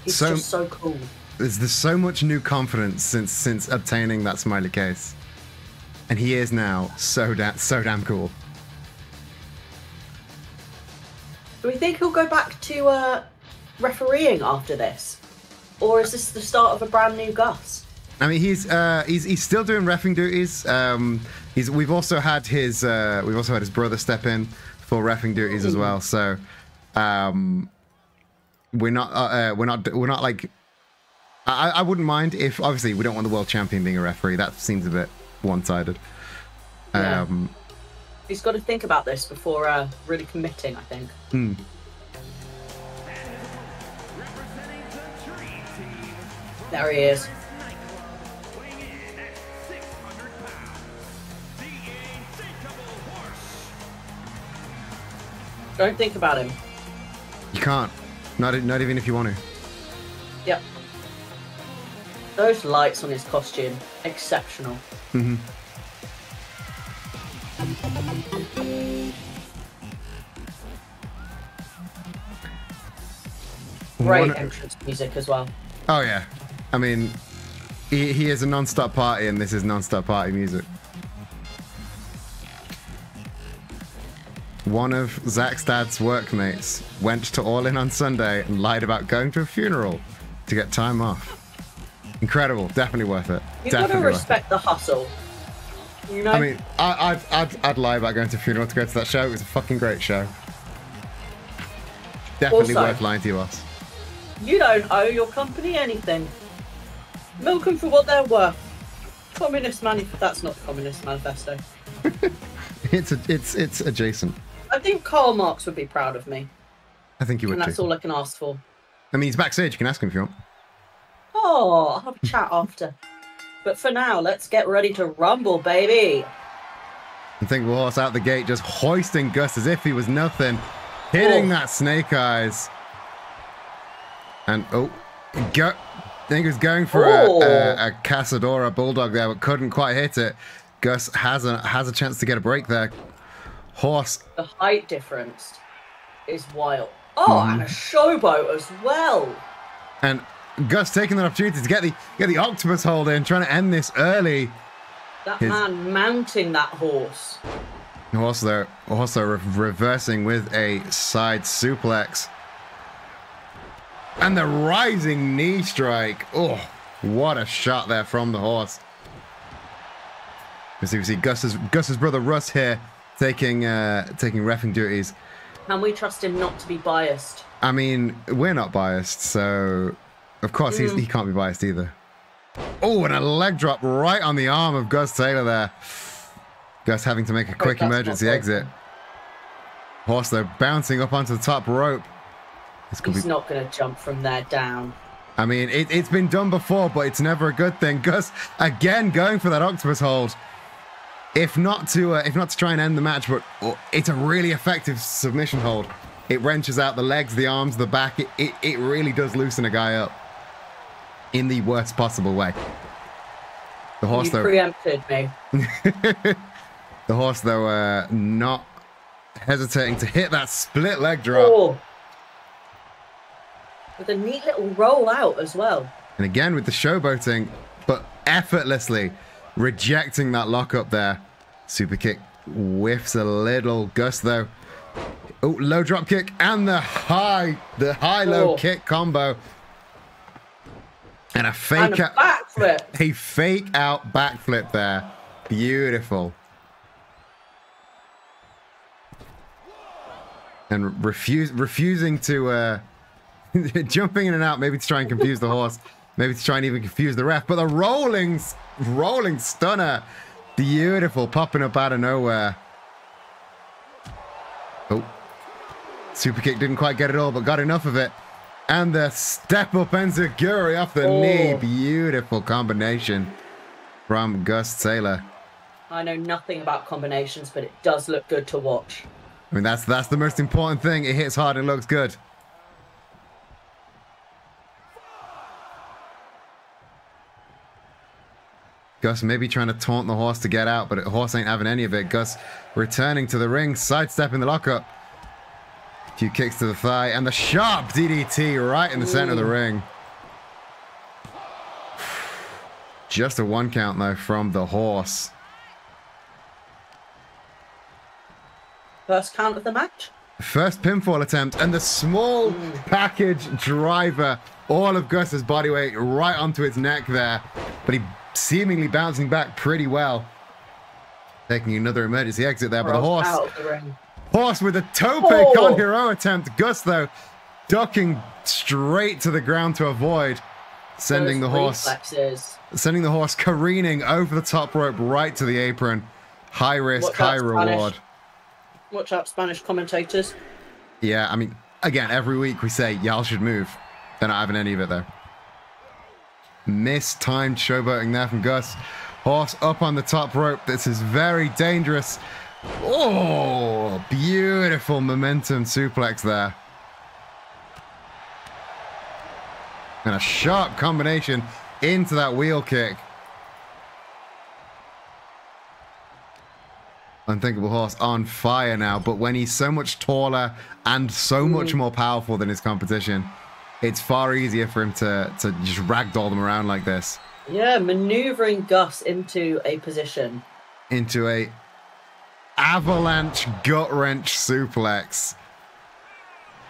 He's just so cool. There's so much new confidence since obtaining that smiley case, and he is now so damn cool. Do we think he'll go back to refereeing after this, or is this the start of a brand new Gus? I mean, he's still doing reffing duties. We've also had his brother step in for reffing duties as well. So we're not like. I wouldn't mind if, obviously, we don't want the world champion being a referee. That seems a bit one-sided. Yeah. He's got to think about this before really committing, I think. There he is. Don't think about him. You can't. Not even if you want to. Yep. Those lights on his costume, exceptional. Mm-hmm. Great entrance music as well. Oh yeah, I mean, he is a non-stop party, and this is non-stop party music. One of Zach's dad's workmates went to All In on Sunday and lied about going to a funeral to get time off. Incredible, definitely worth it. You gotta respect the hustle. You know? I mean, I'd lie about going to a funeral to go to that show. It was a fucking great show. Definitely Also, worth lying to you, boss. You don't owe your company anything. Milk them for what they're worth. That's not the Communist Manifesto. It's adjacent. I think Karl Marx would be proud of me. I think you would And that's too. all I can ask for. I mean, he's backstage. You can ask him if you want. Oh, I'll have a chat after. But for now, let's get ready to rumble, baby. I think we'll horse out the gate, just hoisting Gus as if he was nothing. Hitting that snake eyes. And, I think he was going for a Cazadora Bulldog there, but couldn't quite hit it. Gus has a chance to get a break there. Horse. The height difference is wild. Oh, and a showboat as well. And Gus taking that opportunity to get the octopus hold in, trying to end this early. That man mounting that horse. Also reversing with a side suplex. And the rising knee strike. Oh, what a shot there from the horse. We see Gus's brother Russ here taking reffing duties. And we trust him not to be biased. I mean, we're not biased, so of course he can't be biased either. Oh, and a leg drop right on the arm of Gus Taylor there. Gus having to make a quick emergency exit. Horse though bouncing up onto the top rope. He's not going to jump from there down. I mean, it's been done before, but it's never a good thing. Gus again going for that octopus hold. If not to try and end the match, but it's a really effective submission hold. It wrenches out the legs, the arms, the back. It really does loosen a guy up in the worst possible way. The horse, though, preempted me. The horse, though, not hesitating to hit that split leg drop. Oh. With a neat little roll out as well. And again with the showboating, but effortlessly rejecting that lockup there. Super kick whiffs a little. Gus, though. Oh, low drop kick and the high-low kick combo. And a fake out backflip. A fake out backflip there. Beautiful. And refusing to jumping in and out, maybe to try and confuse the horse, maybe to try and even confuse the ref. But the rolling stunner, beautiful, popping up out of nowhere. Oh, super kick didn't quite get it all, but got enough of it. And the step up enziguri off the knee, beautiful combination from Gus Taylor. I know nothing about combinations, but it does look good to watch. I mean, that's the most important thing. It hits hard and looks good. Gus maybe trying to taunt the horse to get out, but the horse ain't having any of it. Gus returning to the ring, sidestepping the lockup. A few kicks to the thigh, and the sharp DDT right in the center of the ring. Just a 1 count, though, from the horse. First count of the match. First pinfall attempt, and the small package driver. All of Gus's body weight right onto its neck there. But he seemingly bouncing back pretty well. Taking another emergency exit there, but the horse... Out of the ring. Horse with a tope con hero attempt. Gus, though, ducking straight to the ground to avoid. Sending the horse careening over the top rope right to the apron. High risk, high reward. Watch out, Spanish commentators. Yeah, I mean, again, every week we say, y'all should move. They're not having any of it, though. Mistimed showboating there from Gus. Horse up on the top rope. This is very dangerous. Oh, beautiful momentum suplex there. And a sharp combination into that wheel kick. Unthinkable Horse on fire now, but when he's so much taller and so much more powerful than his competition, it's far easier for him to just ragdoll them around like this. Yeah, maneuvering Gus into a position. Into a avalanche gut-wrench suplex.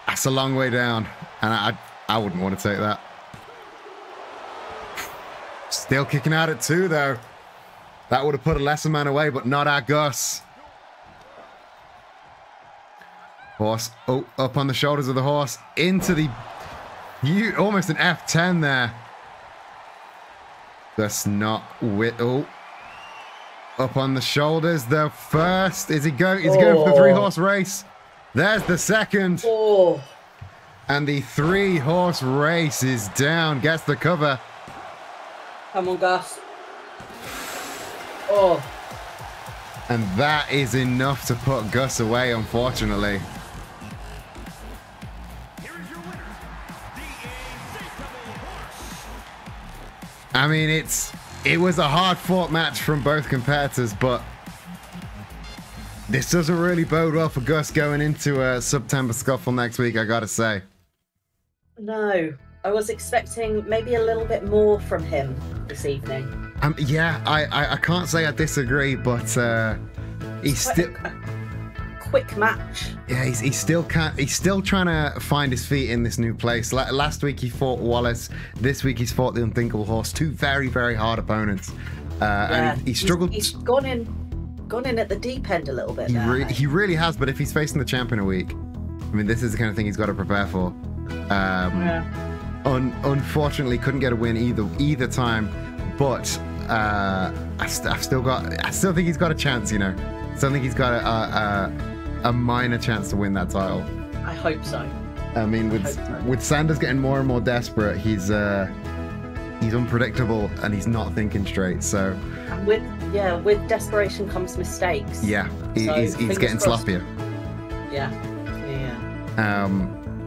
That's a long way down, and I wouldn't want to take that. Still kicking out at 2, though. That would have put a lesser man away, but not our Gus. Horse, up on the shoulders of the horse, into the, almost an F10 there. Gus not with, up on the shoulders. The first, is he going for the 3-horse race? There's the second. And the 3-horse race is down, gets the cover. Come on, Gus. And that is enough to put Gus away, unfortunately. I mean, it was a hard-fought match from both competitors, but this doesn't really bode well for Gus going into a September scuffle next week, I gotta say. No, I was expecting maybe a little bit more from him this evening. Yeah, I can't say I disagree, but he's still quick match. Yeah, he's still trying to find his feet in this new place. Last week he fought Wallace. This week he's fought the Unthinkable Horse. 2 very, very hard opponents. And he struggled. He's gone in at the deep end a little bit. He really has. But if he's facing the champion a week, I mean, this is the kind of thing he's got to prepare for. Unfortunately, couldn't get a win either time. But I still think he's got a chance. You know, I still think he's got a minor chance to win that title. I hope so. I mean, with Sanders getting more and more desperate, he's unpredictable and he's not thinking straight. So with desperation comes mistakes. Yeah, he's getting sloppier. Yeah.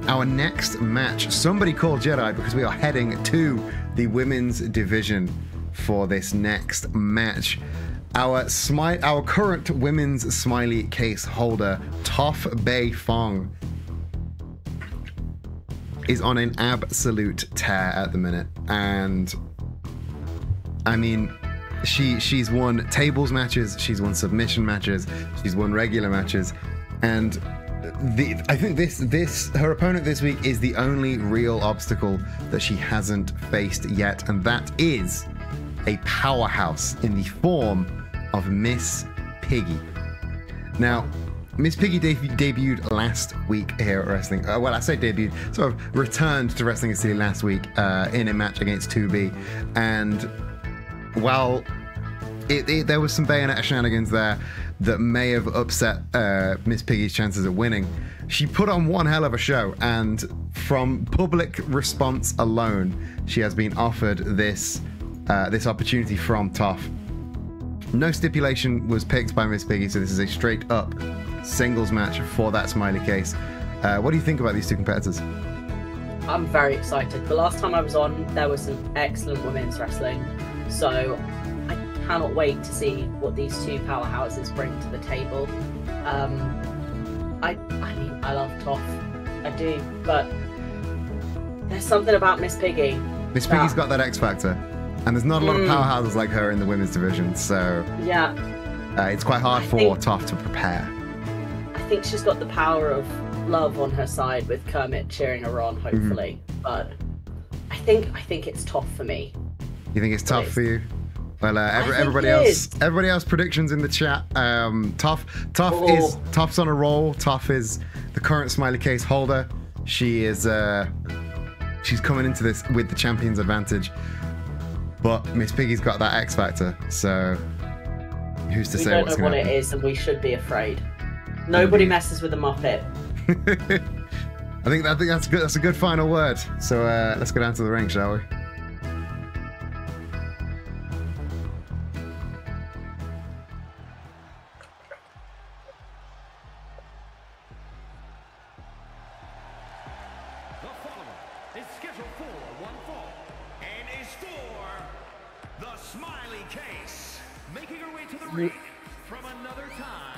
Our next match, somebody called Jedi, because we are heading to the women's division for this next match. Our current women's smiley case holder, Toph Bei Fong, is on an absolute tear at the minute, and I mean, she's won tables matches, she's won submission matches, she's won regular matches, and I think her opponent this week is the only real obstacle that she hasn't faced yet, and that is a powerhouse in the form of Miss Piggy. Now, Miss Piggy debuted last week here at Wrestling. Well, I say debuted, sort of returned to Wrestling City last week in a match against 2B. And while there was some Bayonetta shenanigans there that may have upset Miss Piggy's chances of winning, she put on one hell of a show. And from public response alone, she has been offered this opportunity from Toph. No stipulation was picked by Miss Piggy, so this is a straight up singles match for that smiley case. What do you think about these two competitors? I'm very excited. The last time I was on, there was some excellent women's wrestling, so I cannot wait to see what these two powerhouses bring to the table. I mean, I love Toph, I do, but there's something about Miss Piggy. Miss Piggy's got that X factor, and there's not a lot of powerhouses like her in the women's division, so yeah, it's quite hard for Toph to prepare. I think she's got the power of love on her side with Kermit cheering her on, hopefully. But I think it's Toph for me. You think it's Toph for you? Well, everybody else predictions in the chat. Toph's on a roll. Toph is the current smiley case holder. She is she's coming into this with the champion's advantage. But Miss Piggy's got that X factor, so who's to say what's going to happen? We don't know what it is, and we should be afraid. Nobody messes with a Muppet. I think that's good. That's a good final word. So let's go down to the ring, shall we? The following is scheduled for one fall and is for the smiley case. Making her way to the ring from another time.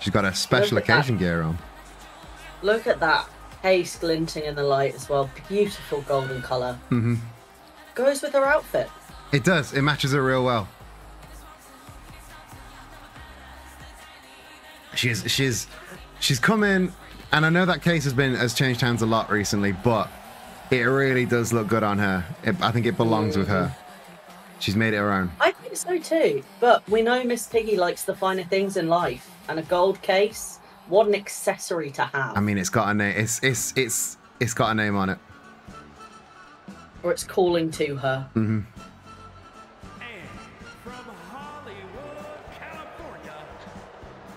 She's got a special occasion gear on. Look at that case glinting in the light as well. Beautiful golden colour. Goes with her outfit. It does. It matches her real well. She's come in, and I know that case has changed hands a lot recently, but it really does look good on her. I think it belongs with her. She's made it her own. I think so too. But we know Miss Piggy likes the finer things in life, and a gold case, what an accessory to have. I mean, it's got a name. It's got a name on it. Or it's calling to her. And from Hollywood, California,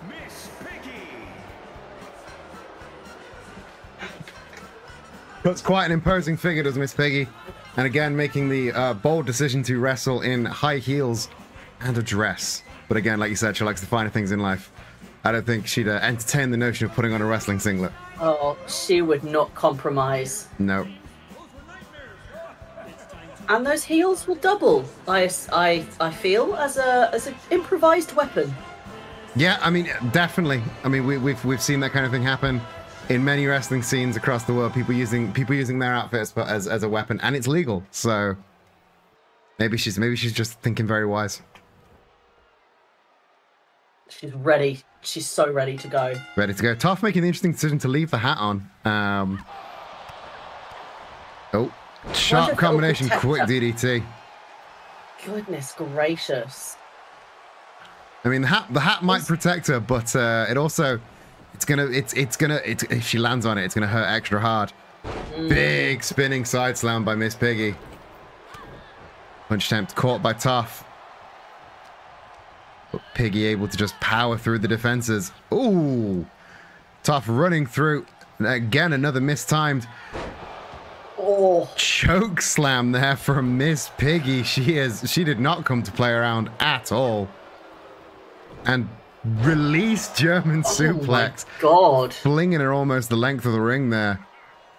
Miss Piggy. That's quite an imposing figure, does Miss Piggy. And again, making the bold decision to wrestle in high heels and a dress. But again, like you said, she likes the finer things in life. I don't think she'd entertain the notion of putting on a wrestling singlet. Oh, she would not compromise. No. And those heels will double, I feel, as an improvised weapon. Yeah, I mean, definitely. I mean, we've seen that kind of thing happen in many wrestling scenes across the world. People using their outfits as a weapon, and it's legal. So maybe she's just thinking very wise. She's ready. She's so ready to go. Ready to go. Toph making the interesting decision to leave the hat on. Oh, sharp combination, quick DDT. Goodness gracious. I mean, the hat might protect her, but it also, it's gonna if she lands on it, it's gonna hurt extra hard. Big spinning side slam by Miss Piggy. Punch attempt caught by Toph. But Piggy able to just power through the defenses. Ooh, Toph running through. Again, another mistimed choke slam there from Miss Piggy. She did not come to play around at all. And release German suplex. My God. Flinging her almost the length of the ring there.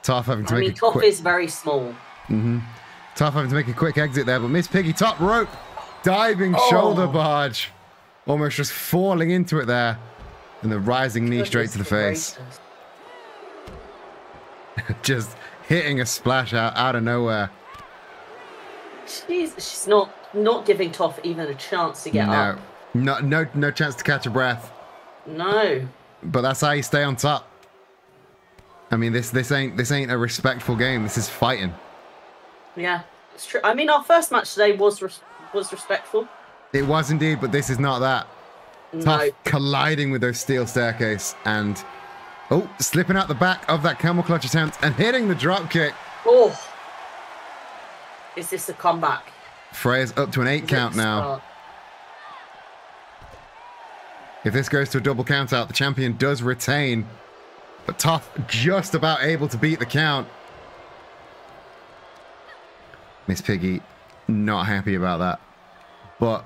Toph having to make a quick... Toph is very small. Toph having to make a quick exit there, but Miss Piggy top rope. Diving shoulder barge. Almost just falling into it there. And the rising knee straight to the face. Just hitting a splash out of nowhere. She's not giving Toph even a chance to get up. No chance to catch a breath. No. But that's how you stay on top. I mean, this ain't a respectful game. This is fighting. Yeah, it's true. I mean, our first match today was respectful. It was indeed, but this is not that. Tough No. colliding with those steel staircase and slipping out the back of that camel clutch attempt and hitting the drop kick. Oh. Is this a comeback? Freya's up to an 8 count now. If this goes to a double count out, the champion does retain. But Tough just about able to beat the count. Miss Piggy not happy about that. But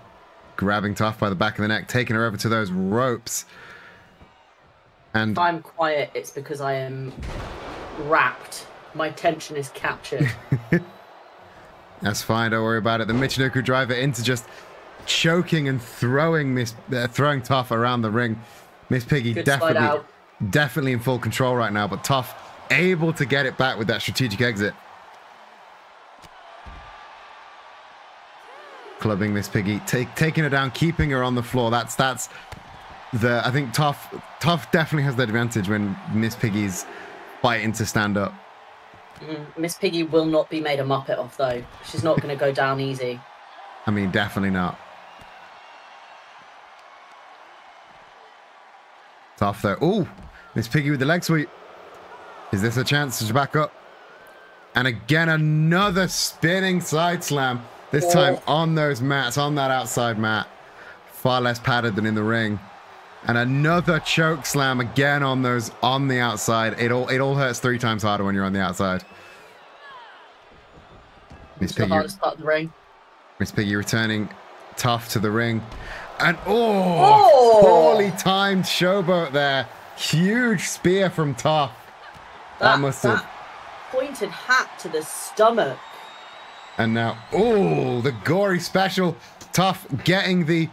grabbing Tough by the back of the neck, taking her over to those ropes. And If I'm quiet, it's because I am wrapped. My tension is captured. that's fine, don't worry about it. The Michinoku driver into just choking and throwing throwing Tough around the ring. Miss Piggy Good slide out. definitely in full control right now, but Tough able to get it back with that strategic exit. Clubbing Miss Piggy, taking her down, keeping her on the floor. I think Tough definitely has the advantage when Miss Piggy's fighting to stand up. Miss Piggy will not be made a muppet of, though. She's not going to go down easy. I mean, definitely not. Tough though. Ooh, Miss Piggy with the leg sweep. Is this a chance to back up? And again, another spinning side slam. This time on those mats, on that outside mat. Far less padded than in the ring. And another choke slam again on the outside. It all hurts 3 times harder when you're on the outside. Miss It's the hardest part of the ring. Miss Piggy returning Tough to the ring. And poorly timed showboat there. Huge spear from Tough. That must have... pointed hat to the stomach. And now, the gory special. Tough getting the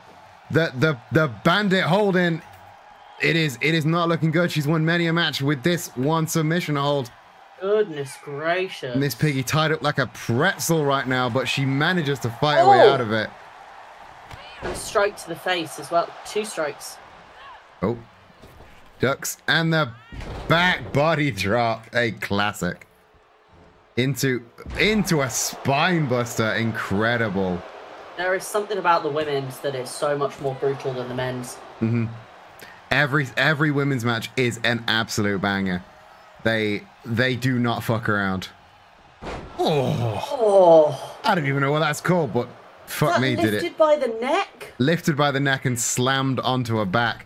bandit hold in. It is not looking good. She's won many a match with this one submission hold. Goodness gracious. Miss Piggy tied up like a pretzel right now, but she manages to fight her way out of it. And a strike to the face as well. 2 strikes. Oh. Ducks and the back body drop. A classic. Into a spine buster. Incredible. There is something about the women's that is so much more brutal than the men's. Mm-hmm. Every women's match is an absolute banger. They do not fuck around. Oh. I don't even know what that's called, but fuck me, did it. Lifted by the neck? Lifted by the neck and slammed onto her back.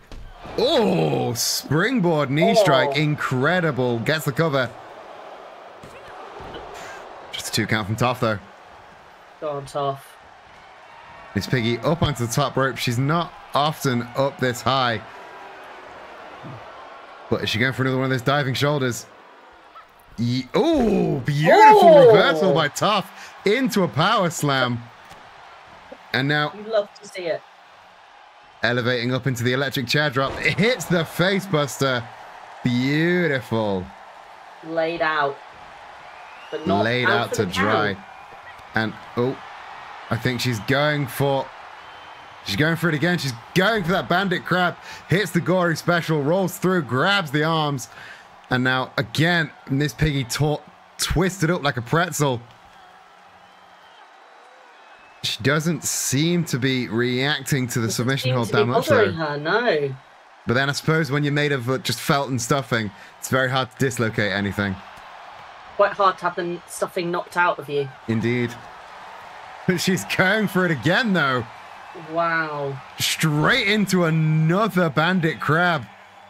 Oh, springboard knee strike. Incredible. Gets the cover. Just a 2 count from Tough, though. Go on, Tough. Miss Piggy up onto the top rope. She's not often up this high. But is she going for another one of those diving shoulders? Beautiful reversal by Tough into a power slam. And now... You love to see it. Elevating up into the electric chair drop. It hits the face buster. Beautiful. Laid out. But not laid out to dry. And I think she's going for it again. She's going for that bandit crab. Hits the gory special, rolls through, grabs the arms. And now again, Miss Piggy twisted up like a pretzel. She doesn't seem to be reacting to the submission hold that much though. Her, no. But then I suppose when you're made of just felt and stuffing, it's very hard to dislocate anything. Quite hard to have the stuffing knocked out of you. Indeed. She's going for it again though. Wow. Straight into another bandit crab.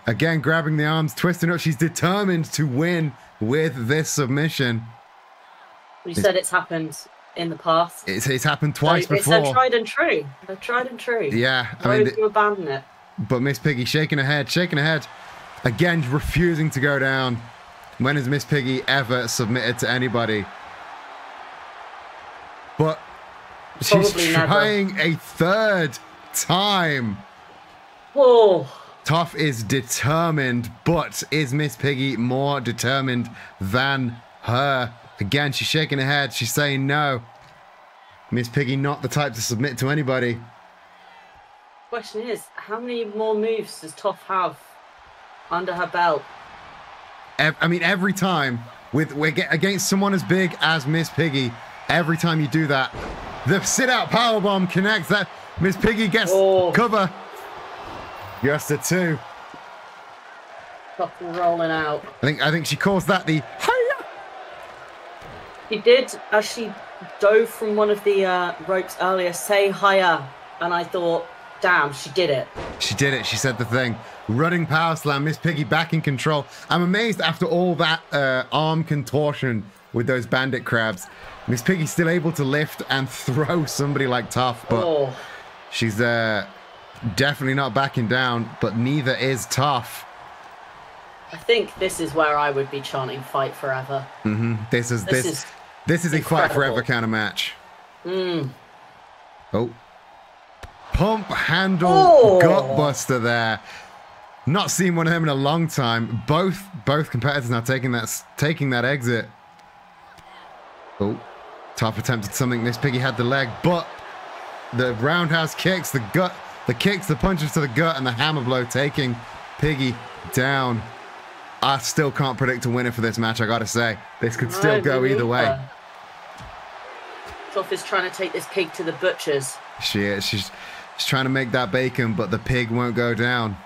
Again, grabbing the arms, twisting up. She's determined to win with this submission. You said it's happened in the past. It's happened twice before. It's tried and true. They're tried and true. Yeah. I mean, you abandon it. But Miss Piggy shaking her head. Again, refusing to go down. When has Miss Piggy ever submitted to anybody? But she's trying a 3rd time. Oh. Tough is determined, but is Miss Piggy more determined than her? Again, she's shaking her head. She's saying no. Miss Piggy not the type to submit to anybody. Question is, how many more moves does Tough have under her belt? I mean, every time against someone as big as Miss Piggy, every time you do that, the sit-out powerbomb connects. Miss Piggy gets cover. Just the 2. Stop rolling out. I think she calls that the hiya. She did, as she dove from one of the ropes earlier, say hiya. And I thought, damn, she did it. She did it. She said the thing. Running power slam. Miss Piggy back in control. I'm amazed after all that arm contortion with those bandit crabs. Miss Piggy's still able to lift and throw somebody like Tough, but she's definitely not backing down, but neither is Tough. I think this is where I would be chanting "Fight Forever." This is a fight forever kind of match. Oh, pump handle gutbuster there. Not seen one of them in a long time. Both competitors now taking that exit. Oh, Tough attempted something. Miss Piggy had the leg, but the roundhouse kicks, the kicks, the punches to the gut, and the hammer blow taking Piggy down. I still can't predict a winner for this match, I gotta say. This could still go either way. Tough is trying to take this pig to the butcher's. She is. She's trying to make that bacon, but the pig won't go down.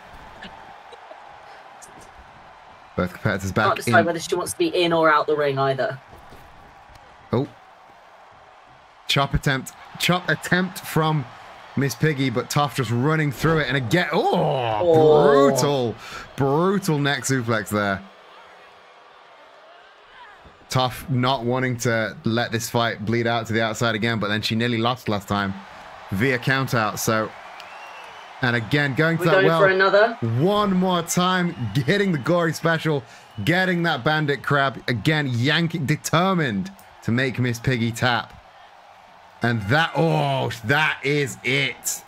Both competitors back in. Can't decide whether she wants to be in or out the ring either. Oh. Chop attempt from Miss Piggy, but Tough just running through it, and again, brutal neck suplex there. Tough not wanting to let this fight bleed out to the outside again, but then she nearly lost last time via count out. So, and again, going to that well for another one more time, hitting the gory special, getting that bandit crab again, yanking, determined to make Miss Piggy tap. And that is it.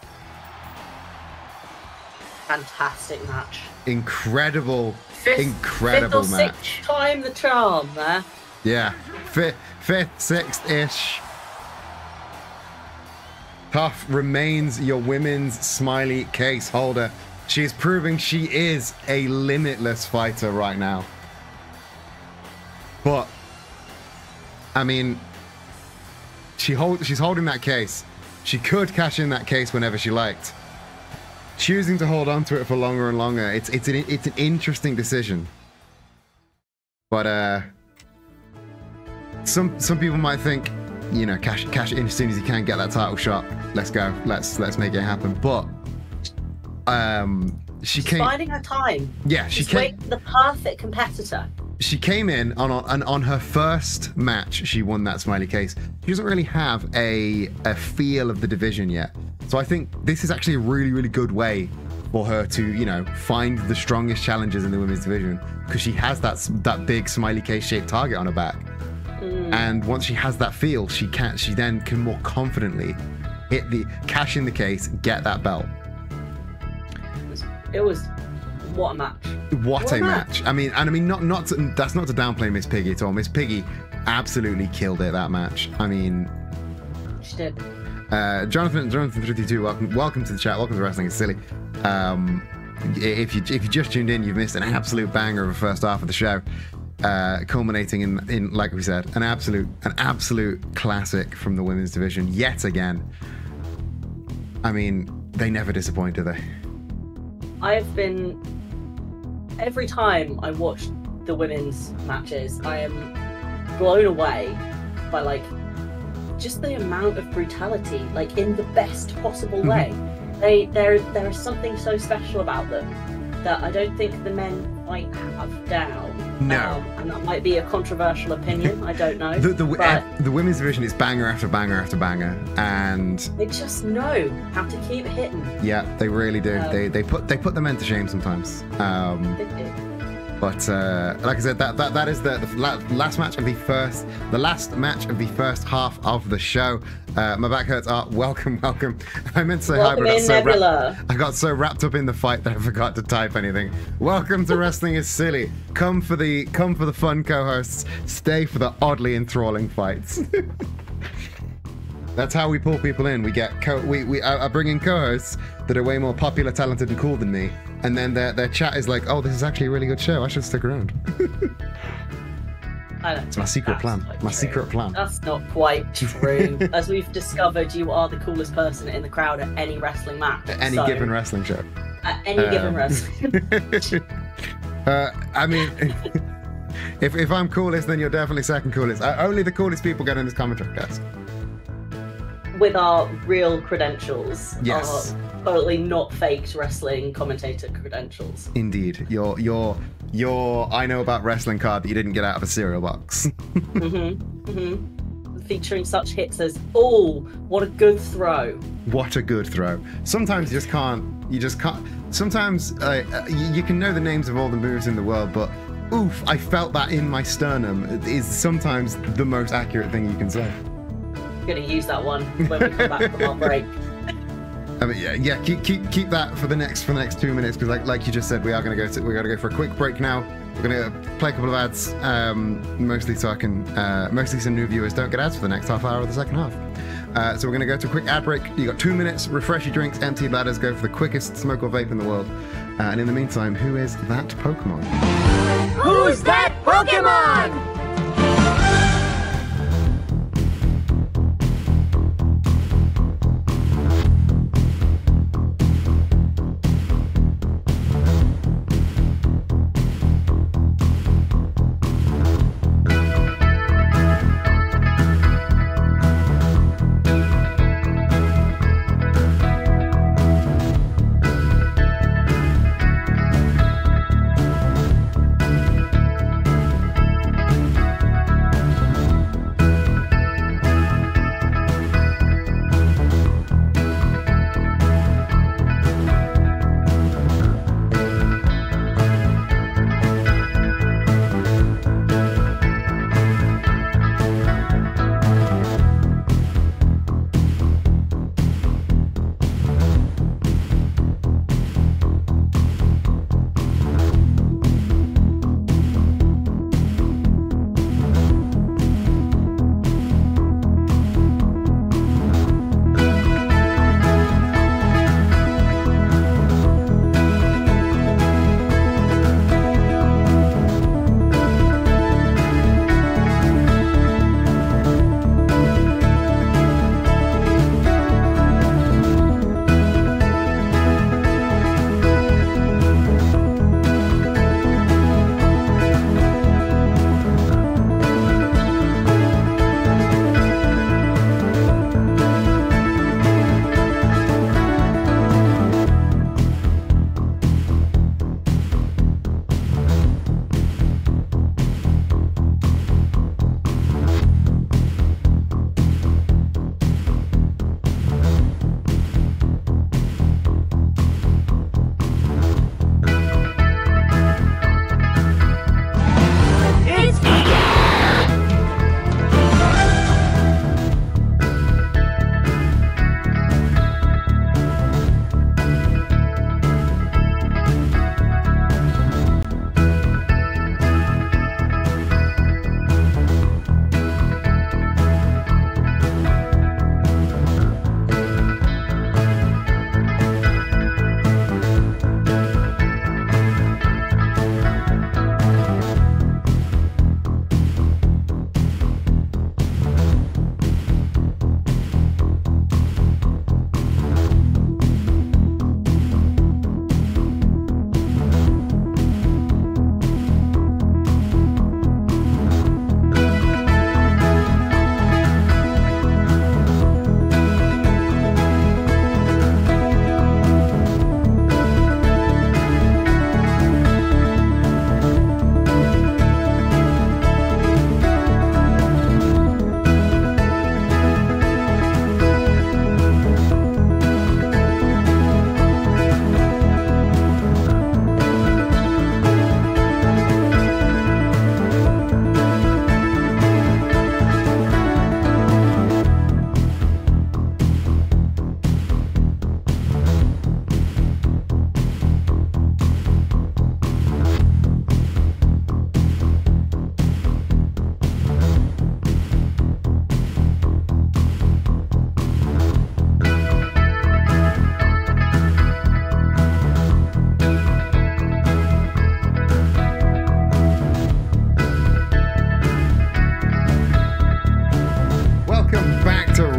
Fantastic match. Incredible Fifth or match. Sixth time the charm there. Yeah, fifth, sixth-ish. Tough remains your women's smiley case holder. She is proving she is a limitless fighter right now. But, I mean, she's holding that case. She could cash in that case whenever she liked. Choosing to hold on to it for longer and longer, it's an interesting decision. But some people might think, you know, cash in as soon as you can, get that title shot. Let's go. Let's make it happen. But she's finding her time. Yeah, she's waiting for the perfect competitor. She came in on her first match. She won that smiley case. She doesn't really have a feel of the division yet. So I think this is actually a really, really good way for her to, you know, find the strongest challengers in the women's division, because she has that big smiley case shaped target on her back. And once she has that feel, she then can more confidently hit the cash in the case, get that belt. It was what a match. What a match. I mean, that's not to downplay Miss Piggy at all. Miss Piggy absolutely killed it that match. I mean, she did. Jonathan 52, welcome to the chat. Welcome to Wrestling Is Silly. If you just tuned in, you've missed an absolute banger of the first half of the show, culminating in like we said, an absolute classic from the women's division yet again. I mean, they never disappoint, do they? Every time I watch the women's matches, I am blown away by like just the amount of brutality, like in the best possible way. There is something so special about them that I don't think the men quite have down. No. And that might be a controversial opinion, I don't know. The women's division is banger after banger after banger, and they just know how to keep hitting. Yeah, they really do. They put the men to shame sometimes. They do. But like I said, that is the last match of the first half of the show. My back hurts. Welcome. I meant to say hi, but I got so wrapped up in the fight that I forgot to type anything. Welcome to Wrestling Is Silly. Come for the fun co-hosts. Stay for the oddly enthralling fights. That's how we pull people in. I bring in co-hosts that are way more popular, talented, and cool than me, and then their chat is like, "Oh, this is actually a really good show. I should stick around." I don't It's my think secret that's plan. quite My true. secret plan. That's not quite true. As we've discovered, you are the coolest person in the crowd at any wrestling match. At any given wrestling show. At any given wrestling. I mean, if I'm coolest, then you're definitely second coolest. Only the coolest people get in this commentary, guys. With our real credentials. Yes. Our totally not faked wrestling commentator credentials. Indeed. Your I know about wrestling card that you didn't get out of a cereal box. Featuring such hits as, oh, what a good throw. What a good throw. Sometimes you just can't. Sometimes you can know the names of all the moves in the world, but oof, I felt that in my sternum is sometimes the most accurate thing you can say. I'm going to use that one when we come back from our break. I mean, yeah. Keep that for the next 2 minutes, because like you just said, we're gonna go for a quick break now. We're gonna play a couple of ads, mostly so new viewers don't get ads for the next half hour of the second half. So we're gonna go to a quick ad break. You got 2 minutes. Refresh your drinks, empty bladders, go for the quickest smoke or vape in the world. And in the meantime, who is that Pokemon? Who's that Pokemon?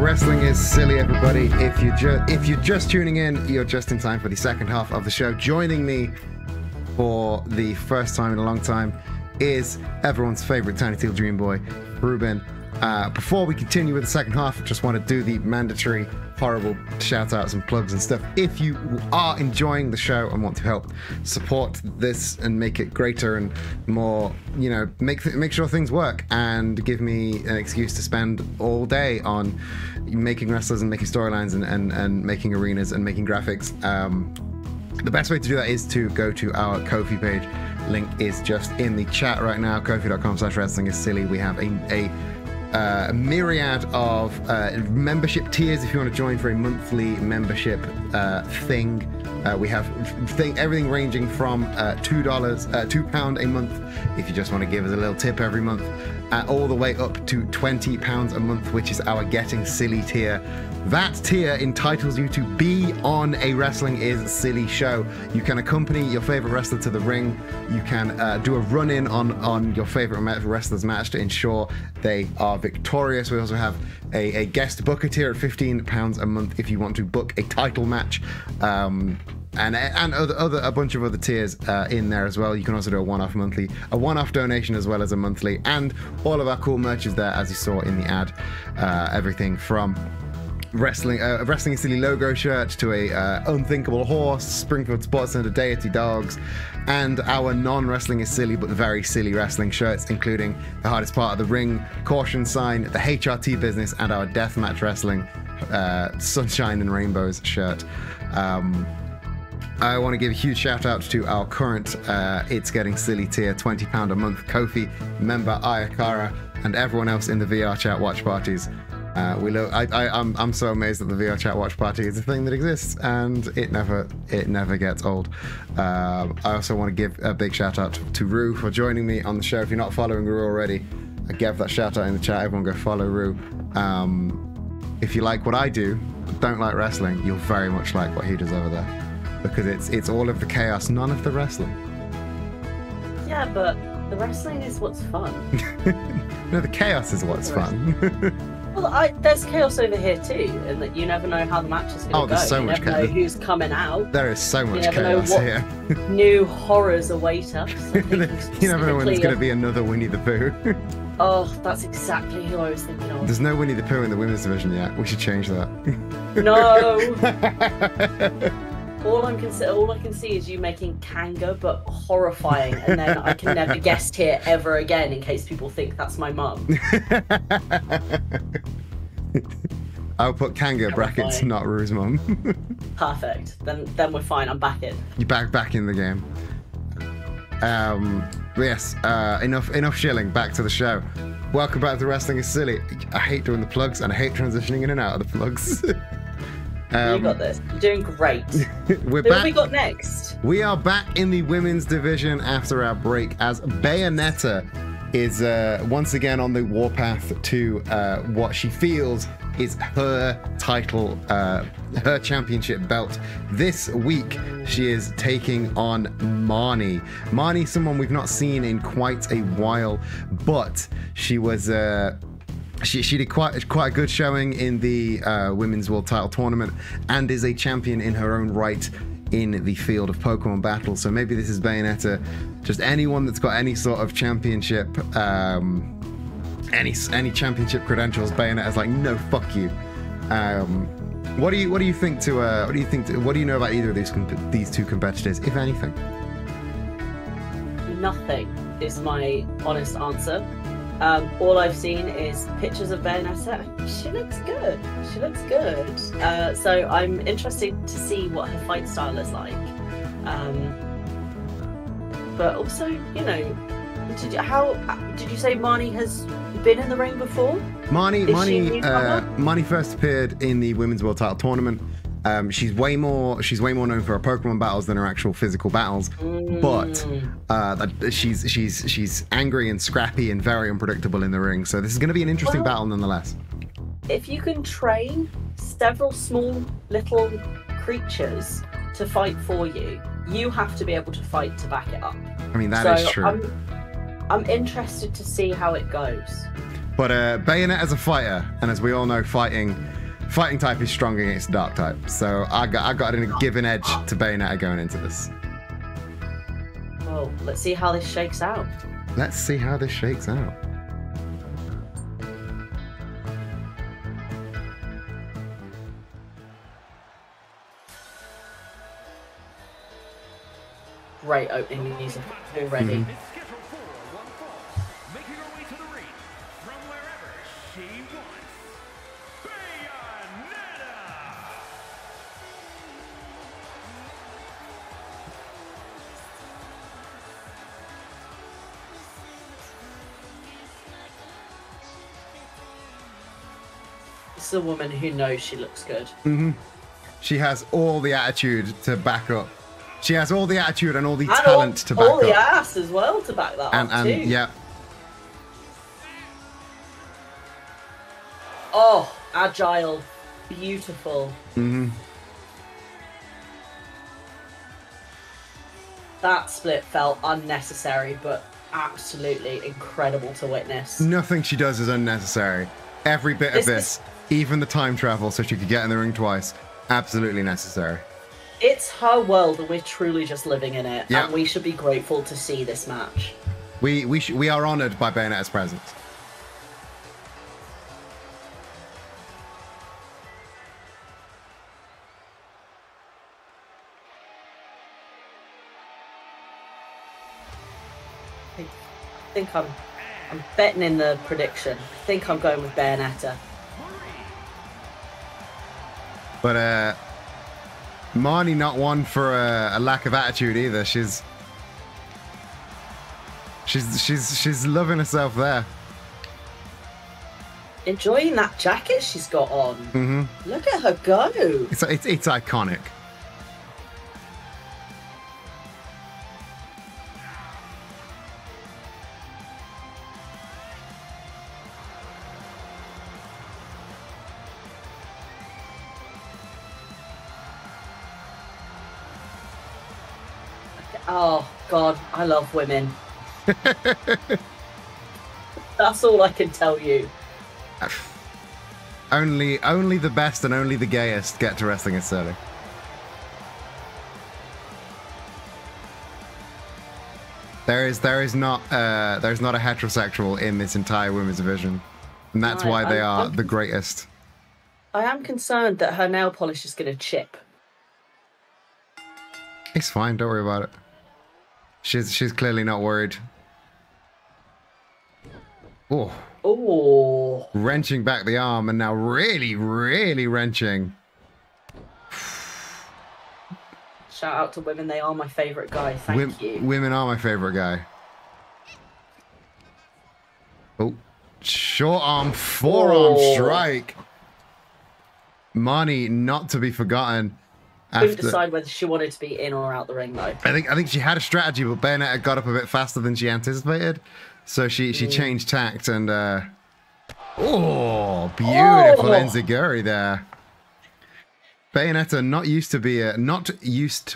Wrestling is silly, everybody. If you're just tuning in, you're just in time for the second half of the show. Joining me for the first time in a long time is everyone's favorite Tiny Teal Dream Boy, Phroobin. Before we continue with the second half, I just want to do the mandatory horrible shout outs and plugs and stuff. If you are enjoying the show and want to help support this and make it greater and more, you know, make sure things work and give me an excuse to spend all day on making wrestlers and making storylines and making arenas and making graphics, the best way to do that is to go to our Ko-fi page. Link is just in the chat right now. Ko-fi.com/wrestling is silly. We have a myriad of membership tiers if you want to join for a monthly membership thing. We have everything ranging from £2 a month if you just want to give us a little tip every month, all the way up to £20 a month, which is our Getting Silly tier. That tier entitles you to be on a Wrestling is Silly show. You can accompany your favorite wrestler to the ring. You can do a run-in on your favorite wrestler's match to ensure they are victorious. We also have a guest booker tier at £15 a month if you want to book a title match. And a bunch of other tiers in there as well. You can also do a one-off donation as well as a monthly, and all of our cool merch is there, as you saw in the ad. Everything from Wrestling is Silly logo shirt to a Unthinkable Horse, Springfield Sports Center Deity dogs, and our non-Wrestling is Silly but very silly wrestling shirts, including the Hardest Part of the Ring caution sign, the HRT business, and our Deathmatch Wrestling Sunshine and Rainbows shirt. I want to give a huge shout out to our current It's Getting Silly tier, £20 a month Ko-fi member Ayakara, and everyone else in the VR chat watch parties. I'm so amazed that the VR chat watch party is a thing that exists, and it never gets old. I also want to give a big shout out to Rue for joining me on the show. If you're not following Rue already, I gave that shout out in the chat. Everyone go follow Rue. If you like what I do but don't like wrestling, you'll very much like what he does over there, because it's all of the chaos, none of the wrestling. Yeah, but the wrestling is what's fun. No, the chaos is what's fun. Well, there's chaos over here too, and that you never know how the match is going to go. Oh, there's so much chaos. You never know who's coming out. There is so much chaos here. New horrors await us. You never know when there's going to be another Winnie the Pooh. Oh, that's exactly who I was thinking of. There's no Winnie the Pooh in the women's division yet. We should change that. No. All I can see is you making Kanga, but horrifying, and then I can never guest here ever again in case people think that's my mum. I'll put Kanga brackets, not Rue's mum. Perfect. Then we're fine. I'm back in. You're back in the game. Yes. Enough shilling. Back to the show. Welcome back to Wrestling is Silly. I hate doing the plugs, and I hate transitioning in and out of the plugs. You got this. You're doing great. Who have we got next? We are back in the women's division after our break, as Bayonetta is once again on the warpath to what she feels is her title, her championship belt. This week, she is taking on Marnie. Marnie, someone we've not seen in quite a while, but she was... She did quite a good showing in the Women's World Title Tournament and is a champion in her own right in the field of Pokemon Battle. So maybe this is Bayonetta. Just anyone that's got any sort of championship, any championship credentials, Bayonetta's like, no, fuck you. What do you think? What do you know about either of these two competitors, if anything? Nothing is my honest answer. All I've seen is pictures of Bayonetta. She looks good. So I'm interested to see what her fight style is like. But also, you know, did you say Marnie has been in the ring before? Marnie first appeared in the Women's World Title Tournament. She's way more known for her Pokemon battles than her actual physical battles, but she's angry and scrappy and very unpredictable in the ring. So this is going to be an interesting battle nonetheless. If you can train several small little creatures to fight for you, you have to be able to fight to back it up. I mean, that is true. I'm interested to see how it goes. But Bayonetta as a fighter, and as we all know, fighting fighting type is strong against dark type. So I got a given edge to Bayonetta going into this. Well, let's see how this shakes out. Let's see how this shakes out. Great opening music. We're ready. It's scheduled for one fall, making her way to the ring from wherever she wants. Bayonetta! This is a woman who knows she looks good. She has all the attitude to back up. She has all the attitude and all the talent to back up. All the ass as well to back that up too. Yeah. Oh, agile, beautiful. That split felt unnecessary, but absolutely incredible to witness. Nothing she does is unnecessary. Every bit of this, even the time travel so she could get in the ring twice, absolutely necessary. It's her world and we're truly just living in it. Yeah. And we should be grateful to see this match. We are honoured by Bayonetta's presence. I think I'm betting in the prediction. I think I'm going with Bayonetta. But Marnie not one for a lack of attitude either. She's loving herself there. Enjoying that jacket she's got on. Look at her go. It's iconic. Oh God, I love women. That's all I can tell you. Only the best and only the gayest get to wrestling as Silly. There's not a heterosexual in this entire women's division, and that's why they are the greatest. I am concerned that her nail polish is going to chip. It's fine, don't worry about it. She's clearly not worried. Oh. Oh. Wrenching back the arm and now really wrenching. Shout out to women, they are my favourite guy. Thank you. Women are my favourite guy. Oh. Short arm, forearm strike. Marnie not to be forgotten. Couldn't decide whether she wanted to be in or out the ring though. I think she had a strategy, but Bayonetta got up a bit faster than she anticipated. So she changed tact and oh, beautiful enziguri there. Bayonetta not used to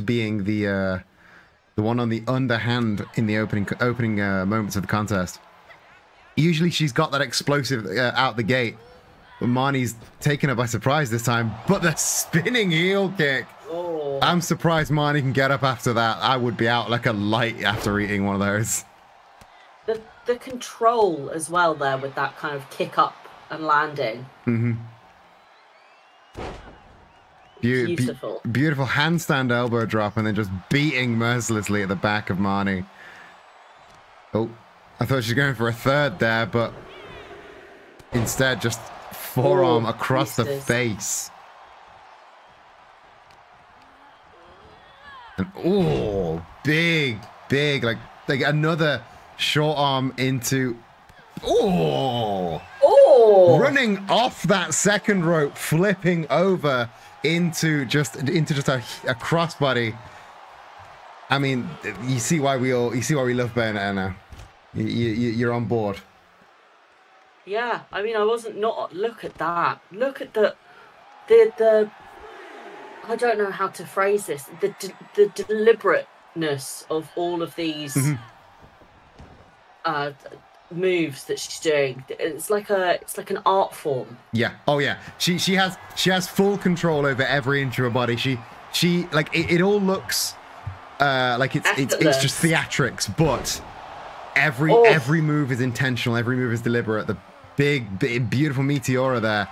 being the one on the underhand in the opening moments of the contest. Usually she's got that explosive out the gate. But Marnie's taken her by surprise this time. But the spinning heel kick. Oh. I'm surprised Marnie can get up after that. I would be out like a light after eating one of those. The control as well there with that kind of kick up and landing. Beautiful. Beautiful handstand elbow drop and then just beating mercilessly at the back of Marnie. Oh, I thought she was going for a third there, but instead just forearm across the face. And oh, big, like another short arm into running off that second rope, flipping over into just a crossbody. I mean, you see why we love Bayonetta now. You're on board. Yeah, I mean, I wasn't not. Look at that. Look at the. I don't know how to phrase this. The deliberateness of all of these moves that she's doing. It's like an art form. Yeah. Oh yeah. She has full control over every inch of her body. She like it all looks like it's just theatrics, but every move is intentional. Every move is deliberate. The big beautiful meteora there,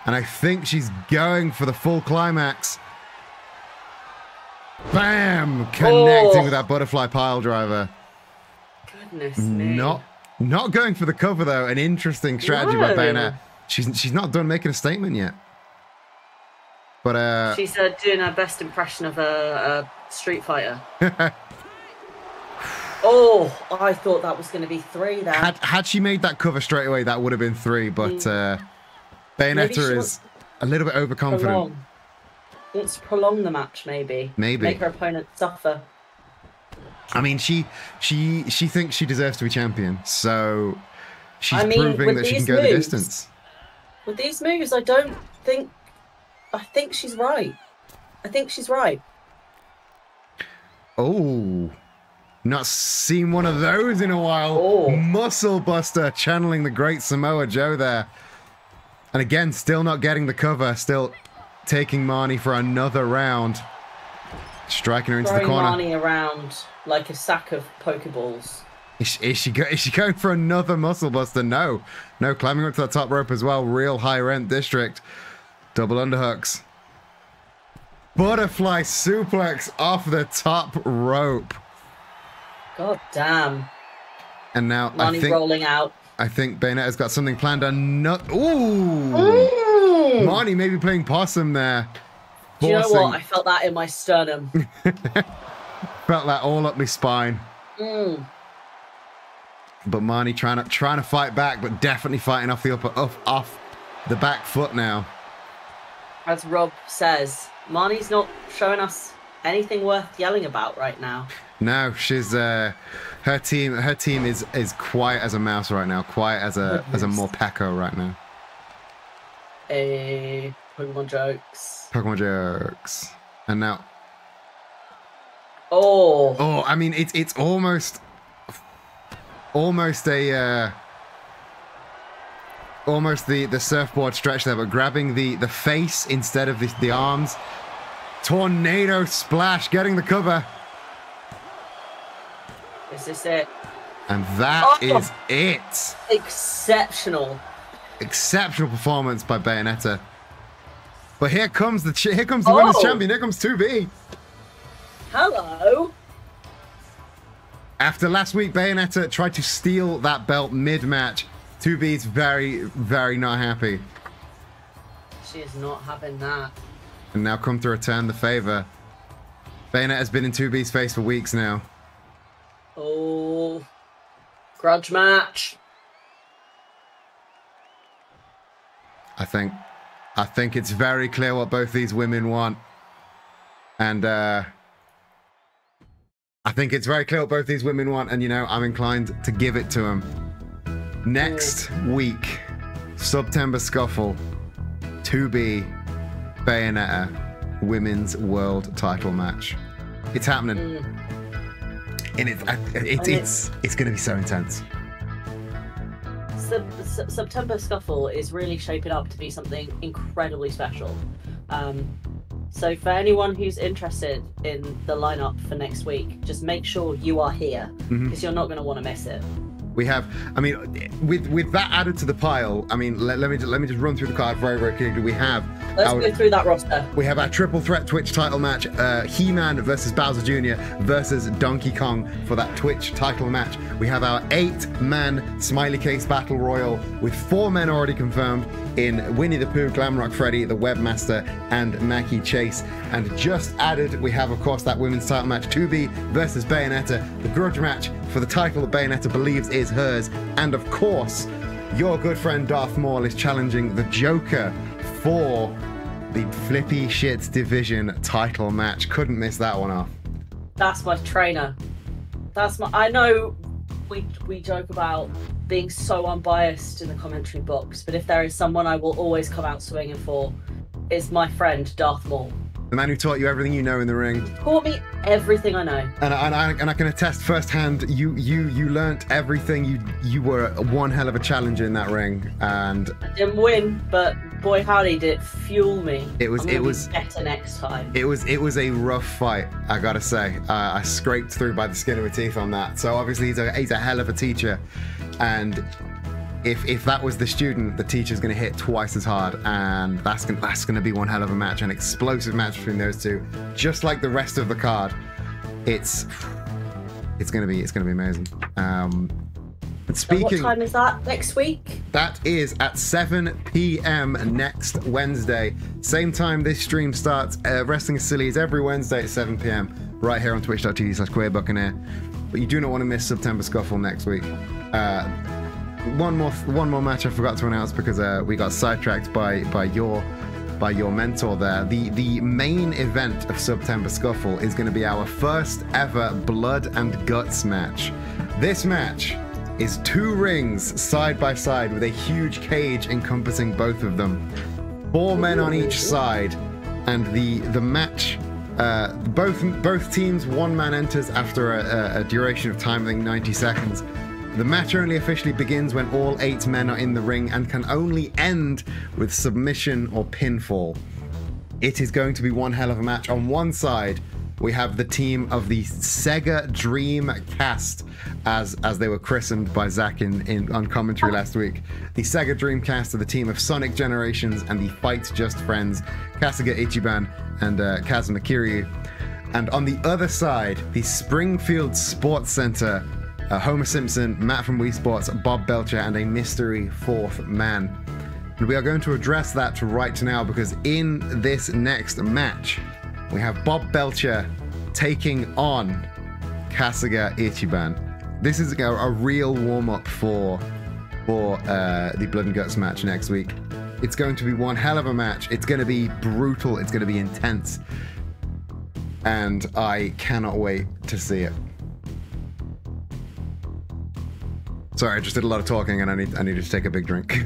and I think she's going for the full climax. Bam! Connecting with that butterfly pile driver. Goodness me. Not going for the cover though. An interesting strategy by Bayonetta. She's not done making a statement yet. But she's doing her best impression of a Street Fighter. Oh, I thought that was going to be 3 there. Had she made that cover straight away, that would have been 3. But Bayonetta is a little bit overconfident. Wants to prolong the match, maybe. Make her opponent suffer. I mean, she thinks she deserves to be champion, so she's proving that she can go the distance. With these moves, I think she's right. I think she's right. Oh, not seen one of those in a while. Oh. Muscle Buster channeling the great Samoa Joe there. And again, still not getting the cover, still taking Marnie for another round. Striking her into the corner. Throwing Marnie around like a sack of Pokeballs. Is she going for another Muscle Buster? No. No, climbing up to the top rope as well. Real high rent district. Double underhooks. Butterfly suplex off the top rope. God damn. And now Marnie rolling out. I think Bayonetta's got something planned on. Ooh! Marnie maybe playing possum there. Do you know what? I felt that in my sternum. Felt that all up my spine. Mm. But Marnie trying to fight back, but definitely fighting off the back foot now. As Rob says, Marnie's not showing us anything worth yelling about right now. No, she's her team is quiet as a mouse right now, quiet as a Morpeko right now. Pokemon jokes. Pokemon jokes. And now. Oh, I mean it's almost a almost the surfboard stretch there, but grabbing the face instead of the arms. Tornado splash, getting the cover. Is this it? And that is it. Exceptional. Exceptional performance by Bayonetta. But here comes the women's champion. Here comes 2B. Hello. After last week, Bayonetta tried to steal that belt mid-match. 2B's very, very not happy. She is not having that. And now come to return the favor. Bayonetta's been in 2B's face for weeks now. Oh, grudge match. I think it's very clear what both these women want. And I think it's very clear what both these women want, and you know, I'm inclined to give it to them. Next week, September Scuffle, 2B, Bayonetta, Women's World Title match. It's happening. And it's going to be so intense. September Scuffle is really shaping up to be something incredibly special. So for anyone who's interested in the lineup for next week, just make sure you are here, because you're not going to want to miss it. We have, I mean, with that added to the pile, I mean, let me just run through the card very, very quickly. We have Let's go through that roster. We have our triple threat Twitch title match, He-Man versus Bowser Jr. versus Donkey Kong for that Twitch title match. We have our 8-man Smiley Case Battle Royal with 4 men already confirmed in Winnie the Pooh, Glamrock Freddy, the Webmaster, and Mackie Chase. And just added, we have, of course, that women's title match, 2B versus Bayonetta, the grudge match for the title that Bayonetta believes is hers. And of course, your good friend Darth Maul is challenging the Joker for the Flippy Shits Division title match. Couldn't miss that one off. That's my trainer. I know we joke about being so unbiased in the commentary box, but if there is someone I will always come out swinging for, is my friend Darth Maul. The man who taught you everything you know in the ring. Taught me everything I know. And I can attest firsthand, you learnt everything. You were one hell of a challenger in that ring, and I didn't win, but boy howdy did it fuel me. It was be better next time. It was a rough fight, I gotta say. I scraped through by the skin of my teeth on that. So obviously he's a hell of a teacher, and if that was the student, the teacher's going to hit twice as hard, and that's going to be one hell of a match, an explosive match between those two, just like the rest of the card. It's going to be amazing. And speaking, so what time is that next week? That is at 7 p.m. next Wednesday. Same time this stream starts. Wrestling is Silly is every Wednesday at 7 p.m. right here on twitch.tv/QueerBuccaneer. But you do not want to miss September Scuffle next week. One more match I forgot to announce because we got sidetracked by your mentor there. The main event of September Scuffle is going to be our first ever Blood and Guts match. This match is 2 rings side by side with a huge cage encompassing both of them. 4 men on each side, and the match. Both teams, 1 man enters after a duration of time, I think 90 seconds. The match only officially begins when all 8 men are in the ring and can only end with submission or pinfall. It is going to be one hell of a match. On one side, we have the team of the Sega Dream Cast, as they were christened by Zach on commentary last week. The Sega Dream Cast are the team of Sonic Generations and the Fight Just Friends, Kasuga Ichiban and Kazuma Kiryu. And on the other side, the Springfield Sports Center, Homer Simpson, Matt from Wii Sports, Bob Belcher, and a mystery 4th man. And we are going to address that right now, because in this next match, we have Bob Belcher taking on Kasuga Ichiban. This is a real warm-up for the Blood and Guts match next week. It's going to be one hell of a match. It's going to be brutal. It's going to be intense. And I cannot wait to see it. Sorry, I just did a lot of talking, and I needed to take a big drink.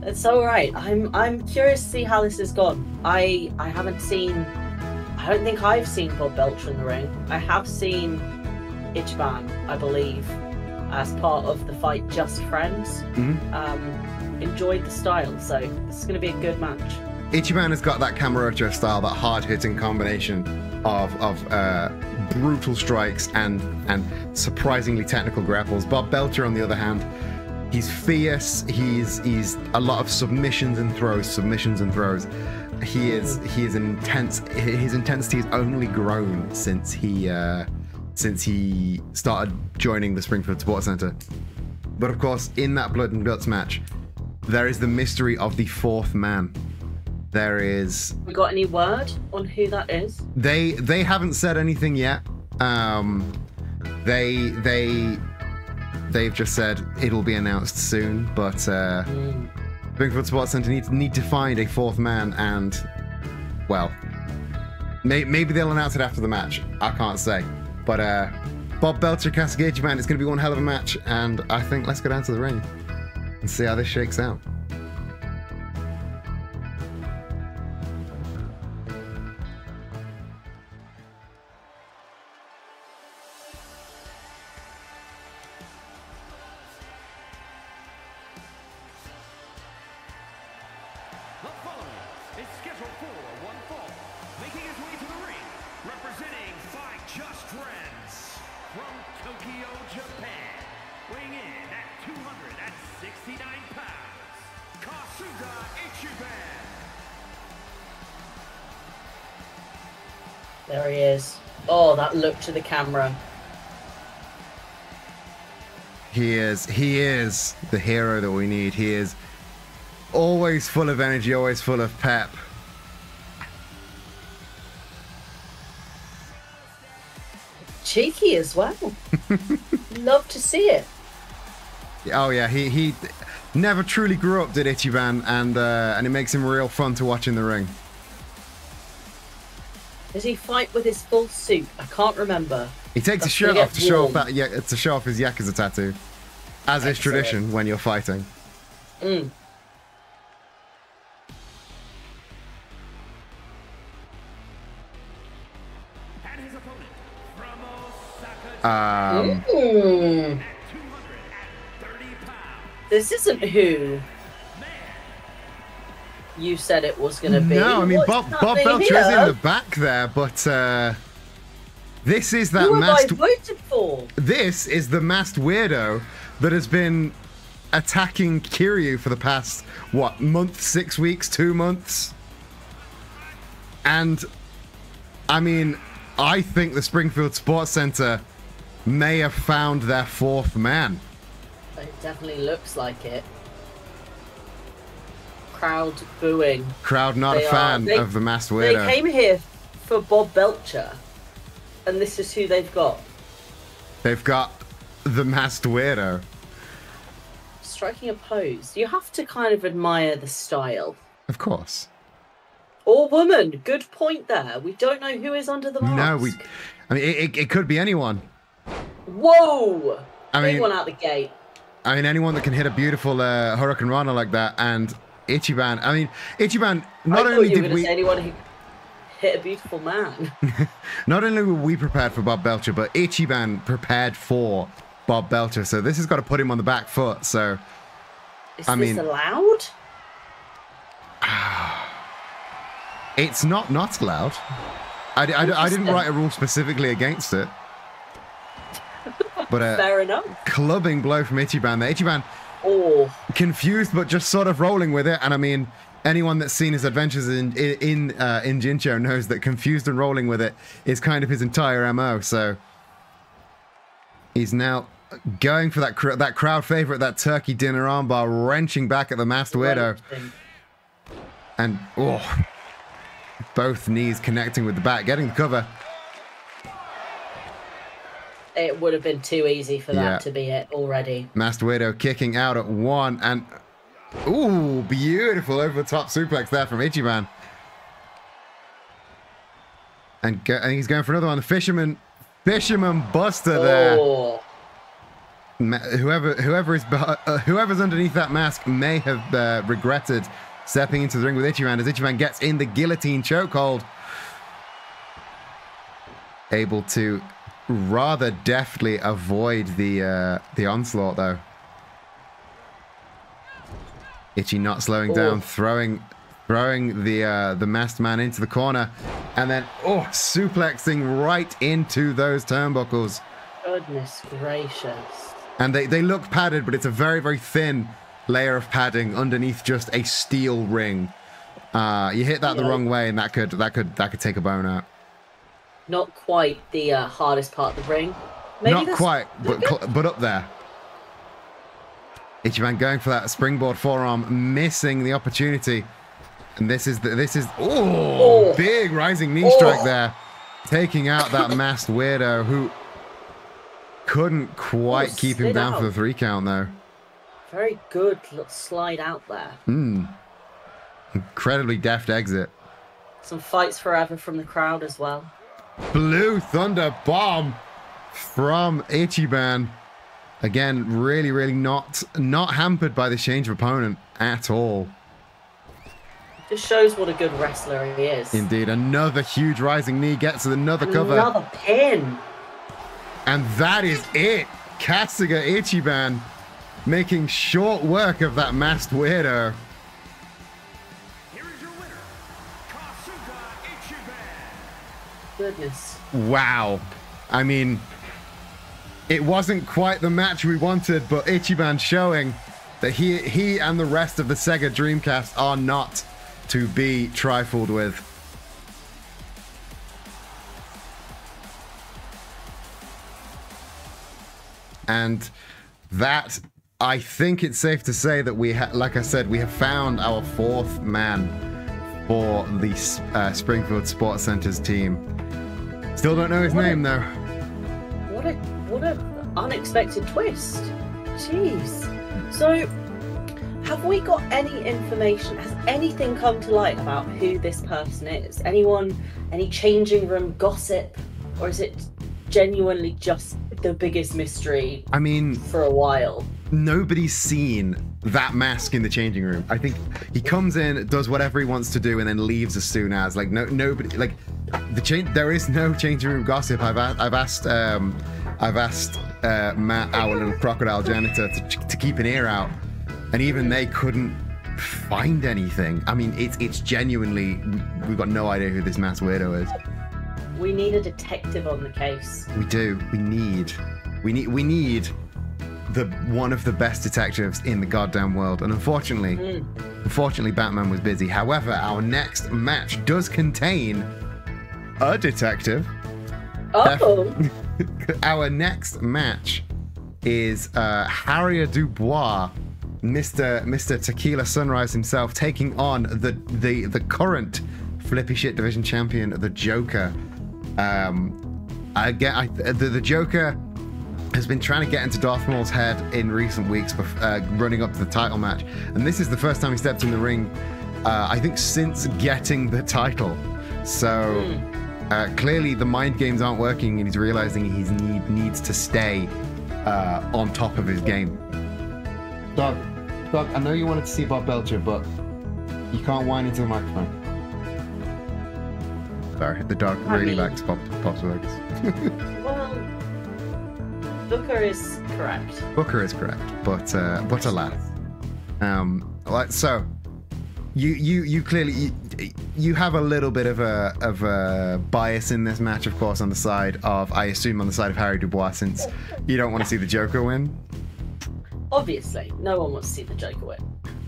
It's all right. I'm curious to see how this has gone. I haven't seen. I don't think I've seen Bob Belcher in the ring. I have seen Ichiban, I believe, as part of the Fight Just Friends. Mm-hmm. Enjoyed the style, so this is going to be a good match. Ichiban has got that Kamurocho style, that hard-hitting combination of brutal strikes and surprisingly technical grapples. Bob Belcher, on the other hand, he's fierce. He's a lot of submissions and throws. He is intense. His intensity has only grown since he started joining the Springfield Sports Center. But of course, in that Blood and Guts match, there is the mystery of the 4th man. There is. We got any word on who that is? They haven't said anything yet. They've just said it'll be announced soon. But Springfield Sports Center need to find a 4th man, and well, maybe they'll announce it after the match. I can't say. But Bob Belcher, Kasuga Ichiban, it's going to be one hell of a match, and I think let's go down to the ring and see how this shakes out. There he is. Oh, that look to the camera. He is the hero that we need. He is always full of energy, always full of pep. Cheeky as well. Love to see it. Oh yeah, he never truly grew up, did Ichiban, and it makes him real fun to watch in the ring. Does he fight with his full suit? I can't remember. He takes his shirt off to show off to show off his Yakuza tattoo, as is tradition when you're fighting. This isn't who you said it was going to be. No, I mean, What's Bob Belcher here? is in the back there, but this is that Who masked... have I voted for? This is the masked weirdo that has been attacking Kiryu for the past, what, month, 6 weeks, 2 months? And, I mean, I think the Springfield Sports Center may have found their fourth man. It definitely looks like it. Crowd booing. Crowd not They a fan are. of the masked weirdo. They came here for Bob Belcher, and this is who they've got. They've got the masked weirdo. Striking a pose. You have to kind of admire the style. Of course. Or woman. Good point there. We don't know who is under the mask. No, I mean, it could be anyone. Whoa! I Big mean, one out the gate. I mean, anyone that can hit a beautiful Hurricane Rana like that, and Ichiban. I mean, Ichiban. Not only did we, say anyone who hit a beautiful man. not only were we prepared for Bob Belcher, but Ichiban prepared for Bob Belcher. So this has got to put him on the back foot. So, Is I this mean, allowed? it's not allowed. I didn't write a rule specifically against it. But Fair enough. clubbing blow from Ichiban there. Ichiban Oh, confused, but just sort of rolling with it. And I mean, anyone that's seen his adventures in Jincho knows that confused and rolling with it is kind of his entire MO. So he's now going for that crowd favorite, that turkey dinner armbar, wrenching back at the masked weirdo. And both knees connecting with the back, getting the cover. it would have been too easy for that Yeah. to be it already. Masked Widow kicking out at one, and ooh, beautiful over the top suplex there from Ichiban. And he's going for another one. The Fisherman Buster there. Oh, Whoever's underneath that mask may have regretted stepping into the ring with Ichiban as Ichiban gets in the guillotine chokehold. Able to rather deftly avoid the onslaught though. Ichi not slowing down, throwing the masked man into the corner, and then suplexing right into those turnbuckles. goodness gracious. And they look padded, but it's a very, very thin layer of padding underneath just a steel ring. You hit that the wrong way, and that could take a bone out. Not quite the hardest part of the ring. Maybe Not quite, but up there. Ichiban going for that springboard forearm, missing the opportunity. And this is big rising knee strike there, taking out that masked weirdo who couldn't quite keep him down for the 3 count though. Very good little slide out there. Incredibly deft exit. Some fights forever from the crowd as well. Blue Thunder Bomb from Ichiban. Again, really, really not hampered by the change of opponent at all. Just shows what a good wrestler he is. Indeed, another huge rising knee gets another cover. Another pin. And that is it. Kasuga Ichiban making short work of that masked weirdo. Here is your winner, Kasuga Ichiban. Goodness. Wow. I mean, it wasn't quite the match we wanted, but Ichiban showing that he and the rest of the Sega Dreamcast are not to be trifled with. And that, I think it's safe to say that like I said, we have found our 4th man for the Springfield Sports Center's team. Still don't know his name though. What a unexpected twist. Jeez. So, have we got any information? Has anything come to light about who this person is? Anyone, any changing room gossip? Or is it genuinely just the biggest mystery for a while? Nobody's seen that mask in the changing room. I think he comes in, does whatever he wants to do, and then leaves as soon as. Like nobody. Like there is no changing room gossip. I've asked I've asked Matt Owl and Crocodile Janitor to keep an ear out, and even they couldn't find anything. I mean, it's genuinely, we've got no idea who this mass weirdo is. We need a detective on the case. We do. We need the one of the best detectives in the goddamn world. And unfortunately, Batman was busy. However, our next match does contain a detective. Oh. Our next match is Harrier Dubois, Mr. Tequila Sunrise himself, taking on the current Flippy Shit Division champion, the Joker. The Joker has been trying to get into Darth Maul's head in recent weeks, running up to the title match, and this is the first time he stepped in the ring, I think, since getting the title. So clearly the mind games aren't working, and he's realizing he needs to stay on top of his game. Doug, I know you wanted to see Bob Belcher, but you can't whine into the microphone. Sorry, the dog really likes Pop's words. Well, Booker is correct. Booker is correct, but alas. So you clearly you have a little bit of a bias in this match, of course, on the side of, I assume, on the side of Harry Dubois, since you don't want to see the Joker win. Obviously, no one wants to see the Joker win.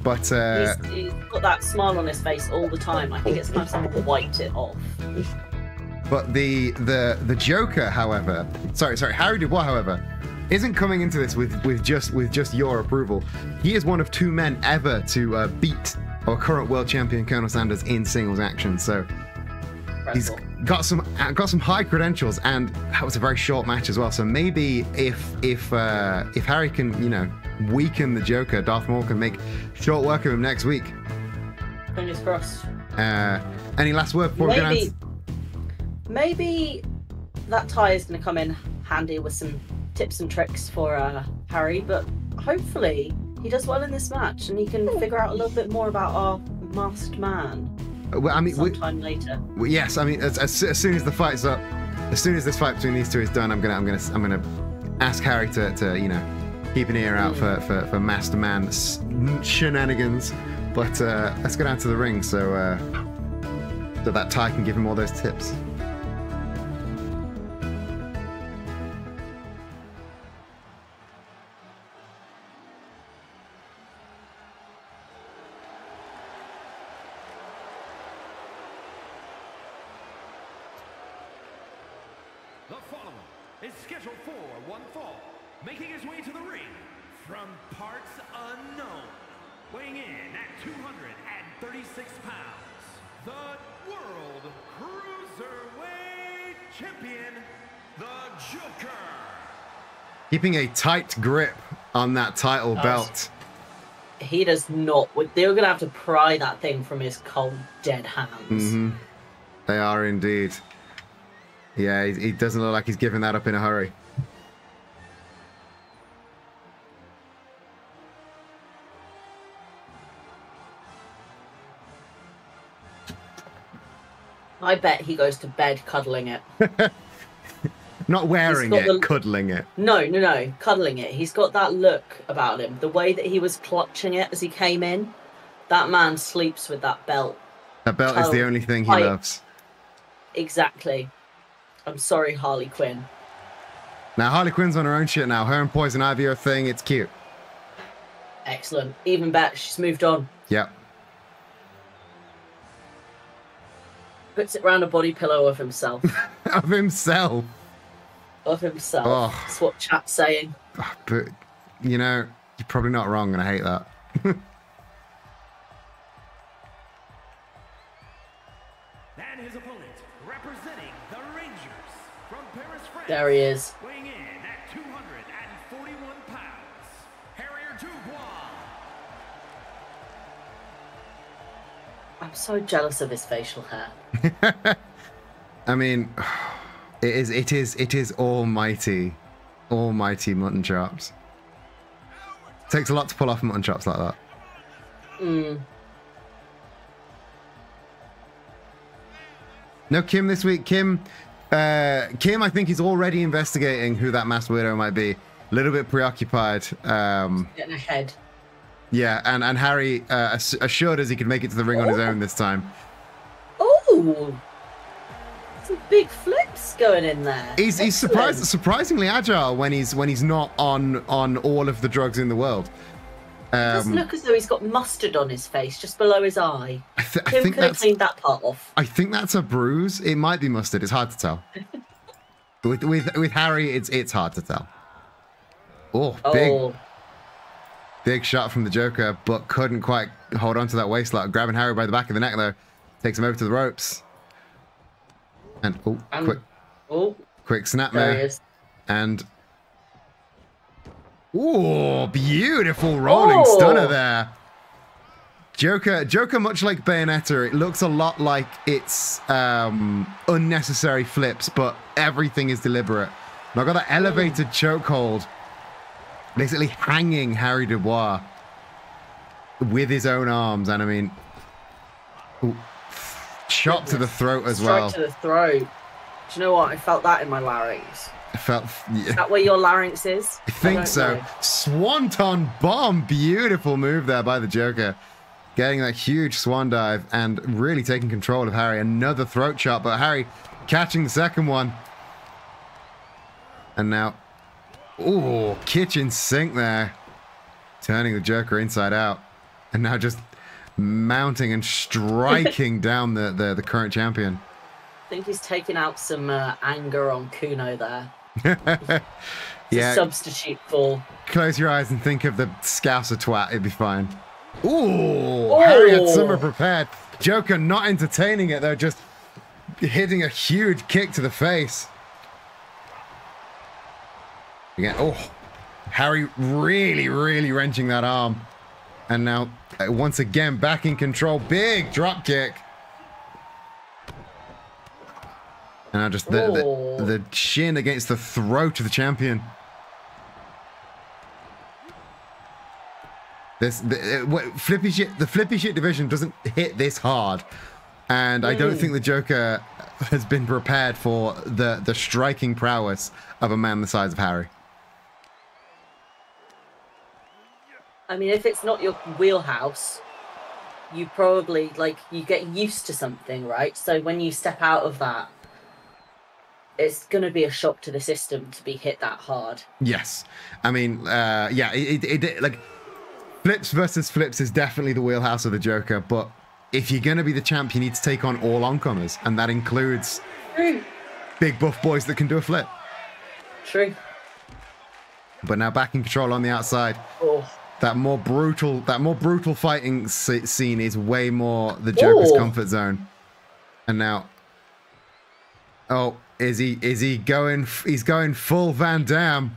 But he's got that smile on his face all the time. I think it's time someone wiped it off. But the Joker, however, sorry, Harry Dubois, however, isn't coming into this with just your approval. He is one of 2 men ever to beat our current world champion Colonel Sanders in singles action. So he's got some high credentials, and that was a very short match as well. So maybe if Harry can, you know, weaken the Joker, Darth Maul can make short work of him next week. Fingers crossed. Any last word before we go on? Maybe that tie is going to come in handy with some tips and tricks for Harry, but hopefully he does well in this match and he can figure out a little bit more about our masked man. Well, I mean, sometime later. Yes, I mean, as soon as the fight's up, as soon as this fight between these two is done, I'm gonna ask Harry to you know, keep an ear out for masked man shenanigans. But let's go down to the ring so that tie can give him all those tips. The following is scheduled for one fall, making his way to the ring from parts unknown, weighing in at 236 pounds, the World Cruiserweight Champion, the Joker. Keeping a tight grip on that title belt. He does not. They're going to have to pry that thing from his cold, dead hands. Mm-hmm. They are indeed. Yeah, he doesn't look like he's giving that up in a hurry. I bet he goes to bed cuddling it. Not wearing it, cuddling it. No, cuddling it. He's got that look about him. The way that he was clutching it as he came in. That man sleeps with that belt. That belt is the only thing he loves. Exactly. I'm sorry, Harley Quinn. Now, Harley Quinn's on her own shit now. Her and Poison Ivy are a thing. It's cute. Excellent. Even better, she's moved on. Yep. Puts it round a body pillow of himself. Of himself. Of himself. Oh. That's what chat's saying. But, you know, you're probably not wrong, and I hate that. And his opponent, representing the Rangers from Paris, France. There he is. Weighing in at 241 pounds, Harrier Dubois. I'm so jealous of his facial hair. I mean, it is almighty mutton chops. Takes a lot to pull off mutton chops like that. No Kim this week. Kim Kim, I think, is already investigating who that masked widow might be. A little bit preoccupied. Getting ahead. Yeah, and Harry assured us he could make it to the ring on his own this time. Oh, some big flips going in there. He's surprisingly agile when he's not on all of the drugs in the world. It doesn't look as though he's got mustard on his face, just below his eye. I Kim think could have cleaned that part off. I think that's a bruise. It might be mustard. It's hard to tell. with Harry, it's hard to tell. Oh, big shot from the Joker, but couldn't quite hold on to that waistlock. Grabbing Harry by the back of the neck though, takes him over to the ropes. And quick snap there. And beautiful rolling stunner there. Joker, much like Bayonetta, it looks a lot like it's unnecessary flips, but everything is deliberate. And I've got that elevated chokehold, basically hanging Harry Dubois with his own arms, and I mean, chop to the throat as well. Strike to the throat. Do you know what? I felt that in my larynx. Yeah. Is that where your larynx is? I think so. Know. Swanton bomb. Beautiful move there by the Joker. Getting that huge swan dive and really taking control of Harry. Another throat chop, but Harry catching the second one. And now, kitchen sink there. Turning the Joker inside out. And now just mounting and striking down the current champion. I think he's taking out some anger on Kuno there. Yeah. Substitute for. Close your eyes and think of the Scouser twat. It'd be fine. Harry had summer prepared. Joker not entertaining it though, just hitting a huge kick to the face. Again, Harry really wrenching that arm. And now, once again, back in control. Big drop kick. And now just the shin against the throat of the champion. The flippy shit division doesn't hit this hard. And I don't think the Joker has been prepared for the striking prowess of a man the size of Harry. I mean, if it's not your wheelhouse, you probably, you get used to something, right? So when you step out of that, it's going to be a shock to the system to be hit that hard. Yes. I mean, yeah, flips versus flips is definitely the wheelhouse of the Joker, but if you're going to be the champ, you need to take on all oncomers, and that includes big buff boys that can do a flip. True. But now back in control on the outside. That more brutal fighting scene is way more the Joker's comfort zone. And now, is he going? He's going full Van Damme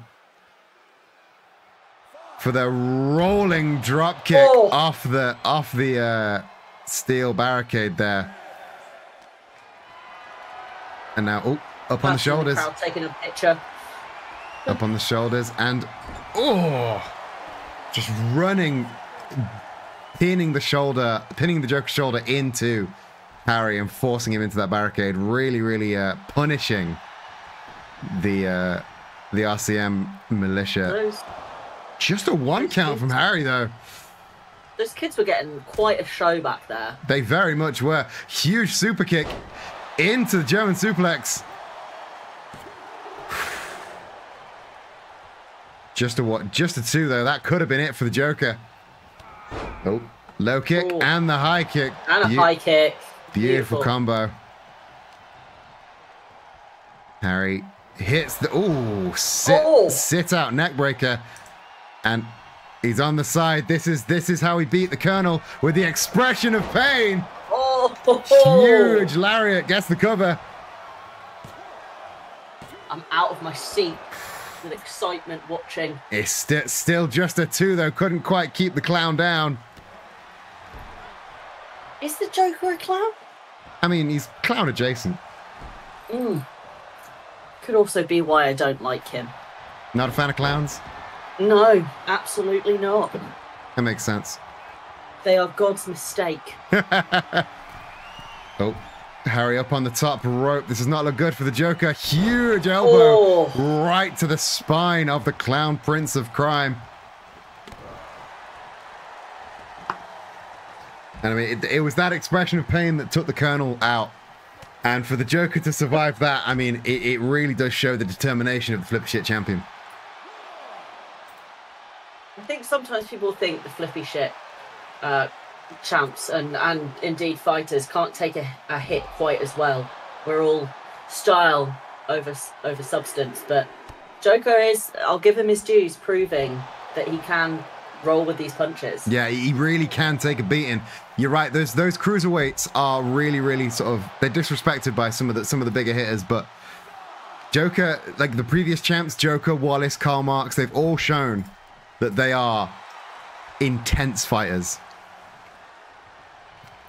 for the rolling drop kick off the steel barricade there. And now, up on the shoulders. The crowd taking a picture. Up on the shoulders and just running, pinning the Joker's shoulder into Harry and forcing him into that barricade. Really punishing the RCM militia. Just a one count from Harry though. Those kids were getting quite a show back there. They very much were. Huge super kick into the German suplex. Just a two though. That could have been it for the Joker. Low kick and the high kick. And a high kick. Beautiful combo. Harry hits the sit out neck breaker, and he's on the side. This is how he beat the Colonel, with the expression of pain. Huge lariat gets the cover. I'm out of my seat with excitement watching. It's still just a two though. Couldn't quite keep the clown down. Is the Joker a clown? I mean, he's clown adjacent. Could also be why I don't like him. Not a fan of clowns? No, absolutely not. That makes sense. They are God's mistake. Harry up on the top rope. This does not look good for the Joker. Huge elbow right to the spine of the Clown Prince of Crime. And I mean, it was that expression of pain that took the Colonel out. And for the Joker to survive that, I mean, it really does show the determination of the Flippy Shit champion. I think sometimes people think the Flippy Shit champs and indeed fighters can't take a hit quite as well. We're all style over substance, but Joker is, I'll give him his dues, proving that he can roll with these punches. Yeah, he really can take a beating. You're right. Those cruiserweights are really sort of, they're disrespected by some of the bigger hitters, but Joker, like the previous champs, Joker, Wallace, Karl Marx, they've all shown that they are intense fighters.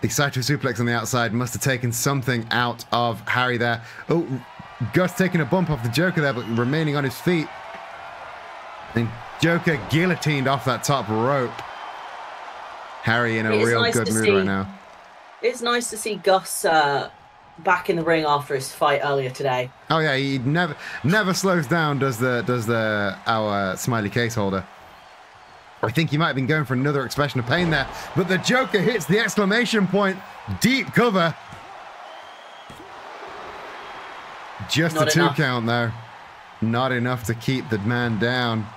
The Saito suplex on the outside must have taken something out of Harry there. Oh, Gus taking a bump off the Joker there, but remaining on his feet. And Joker guillotined off that top rope. Harry in a real good mood right now. It's nice to see Gus back in the ring after his fight earlier today. Oh yeah, he never slows down, does our smiley case holder. I think he might have been going for another expression of pain there, but the Joker hits the exclamation point. Deep cover. Just a 2 count though. Not enough to keep the man down.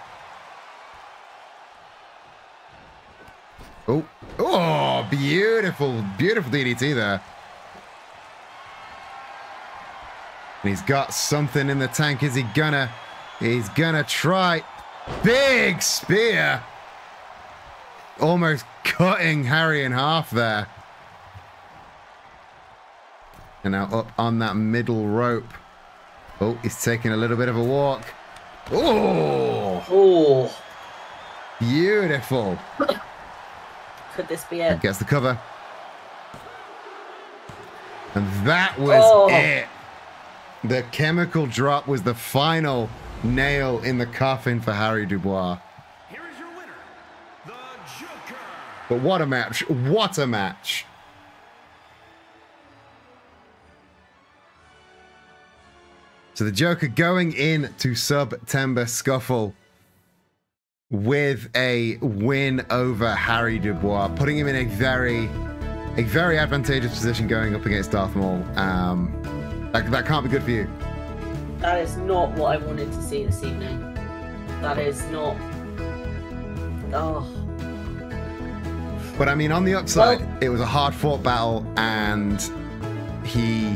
Oh, beautiful DDT there. And he's got something in the tank. Is he gonna? He's gonna try. Big spear. Almost cutting Harry in half there. And now up on that middle rope. Oh, he's taking a little bit of a walk. Oh! Beautiful. Could this be it? Gets the cover. And that was it. The chemical drop was the final nail in the coffin for Harry Dubois. Here is your winner, the Joker. But what a match. What a match. So the Joker going into September Scuffle with a win over Harry Dubois, putting him in a very advantageous position going up against Darth Maul. That can't be good for you. That is not what I wanted to see this evening. That is not. Oh. But I mean, on the upside, it was a hard-fought battle, and he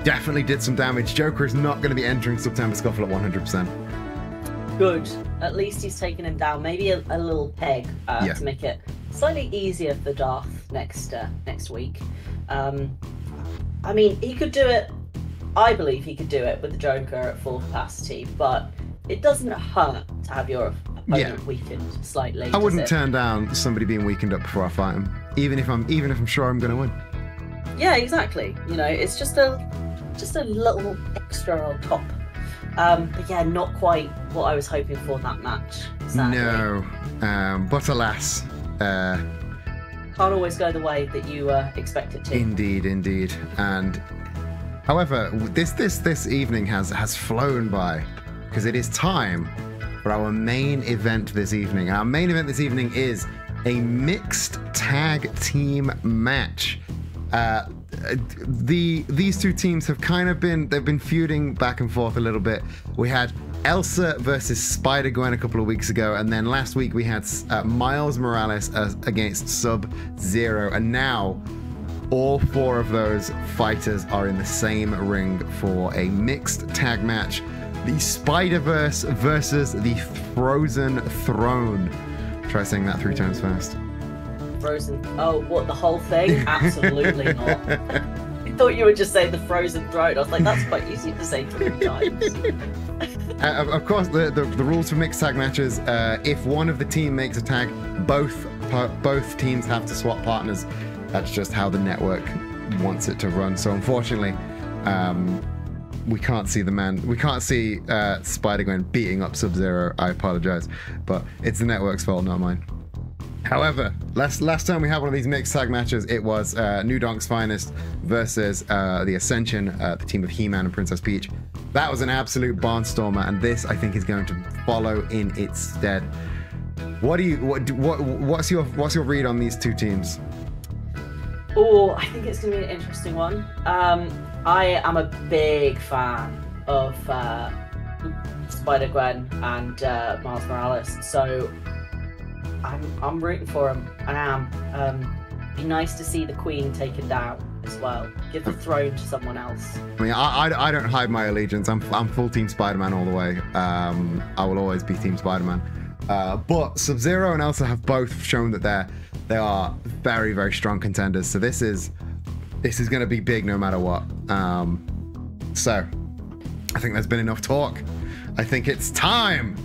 definitely did some damage. Joker is not going to be entering September Scuffle at 100%. Good. At least he's taken him down. Maybe a little peg to make it slightly easier for Darth next week. I mean, he could do it. I believe he could do it with the Joker at full capacity, but it doesn't hurt to have your opponent weakened slightly. I wouldn't turn down somebody being weakened up before I fight him, even if I'm sure I'm going to win. Yeah, exactly. You know, it's just a little extra on top. But yeah, not quite what I was hoping for in that match. Sadly. No, but alas, can't always go the way that you expect it to. Indeed. And however, this evening has flown by, because it is time for our main event this evening. Our main event this evening is a mixed tag team match. These two teams have they've been feuding back and forth a little bit. We had Elsa versus Spider-Gwen a couple of weeks ago, and then last week we had Miles Morales against Sub-Zero, and now all 4 of those fighters are in the same ring for a mixed tag match. The Spider-Verse versus the Frozen Throne. Try saying that 3 times fast. Frozen. Oh, what, the whole thing? Absolutely not. I thought you would just say the Frozen Throne. I was like, that's quite easy to say 3 times. Of course, the rules for mixed tag matches, if one of the team makes a tag, both teams have to swap partners. That's just how the network wants it to run. So unfortunately, we can't see Spider-Gwen beating up Sub-Zero. I apologize, but it's the network's fault, not mine. However, last time we had one of these mixed tag matches, it was New Donk's Finest versus the Ascension, the team of He-Man and Princess Peach. That was an absolute barnstormer, and this I think is going to follow in its stead. What's your read on these two teams? Oh, I think it's going to be an interesting one. I am a big fan of Spider-Gwen and Miles Morales, so I'm rooting for him. I am. Be nice to see the Queen taken down as well. Give the throne to someone else. I mean, I don't hide my allegiance. I'm full Team Spider-Man all the way. I will always be Team Spider-Man. But Sub-Zero and Elsa have both shown that they are very, very strong contenders. So this is going to be big no matter what. So I think there's been enough talk. I think it's time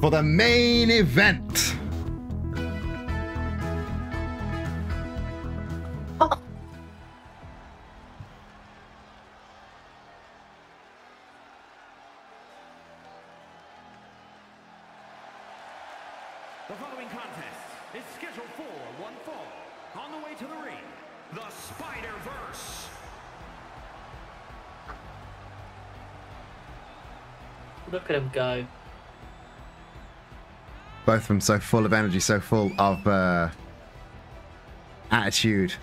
for the main event. The following contest is scheduled for one fall. On the way to the ring, the Spider-Verse. Look at him go. Both of them so full of energy, so full of attitude.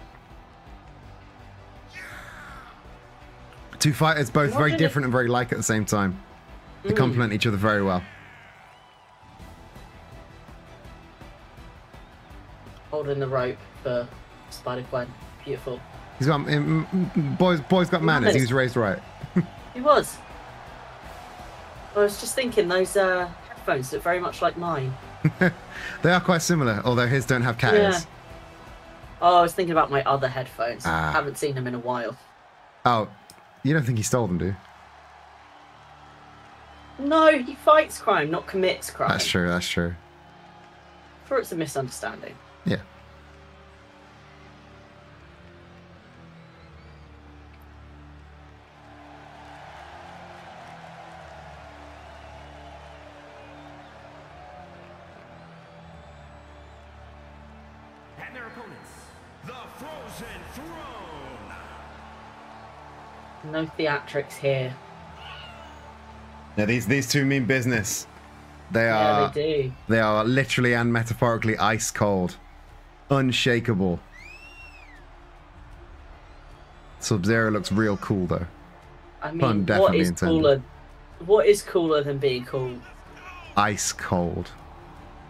Two fighters, both very different and very like at the same time. They complement each other very well. Holding the rope for Spider-Gwen. Beautiful. He's got boy's got manners. He was raised right. He was. I was just thinking those headphones look very much like mine. They are quite similar, although his don't have cat ears. Oh, I was thinking about my other headphones. I haven't seen them in a while. Oh, you don't think he stole them, do you? No, he fights crime, not commits crime. That's true. That's true. For it's a misunderstanding. Yeah. And their opponents, the Frozen Throne. No theatrics here. Yeah, these two mean business. They are. Yeah, they do. They are literally and metaphorically ice cold, unshakable. Sub-Zero looks real cool though. I mean, Pun definitely intended. What is cooler than being cool? Ice cold.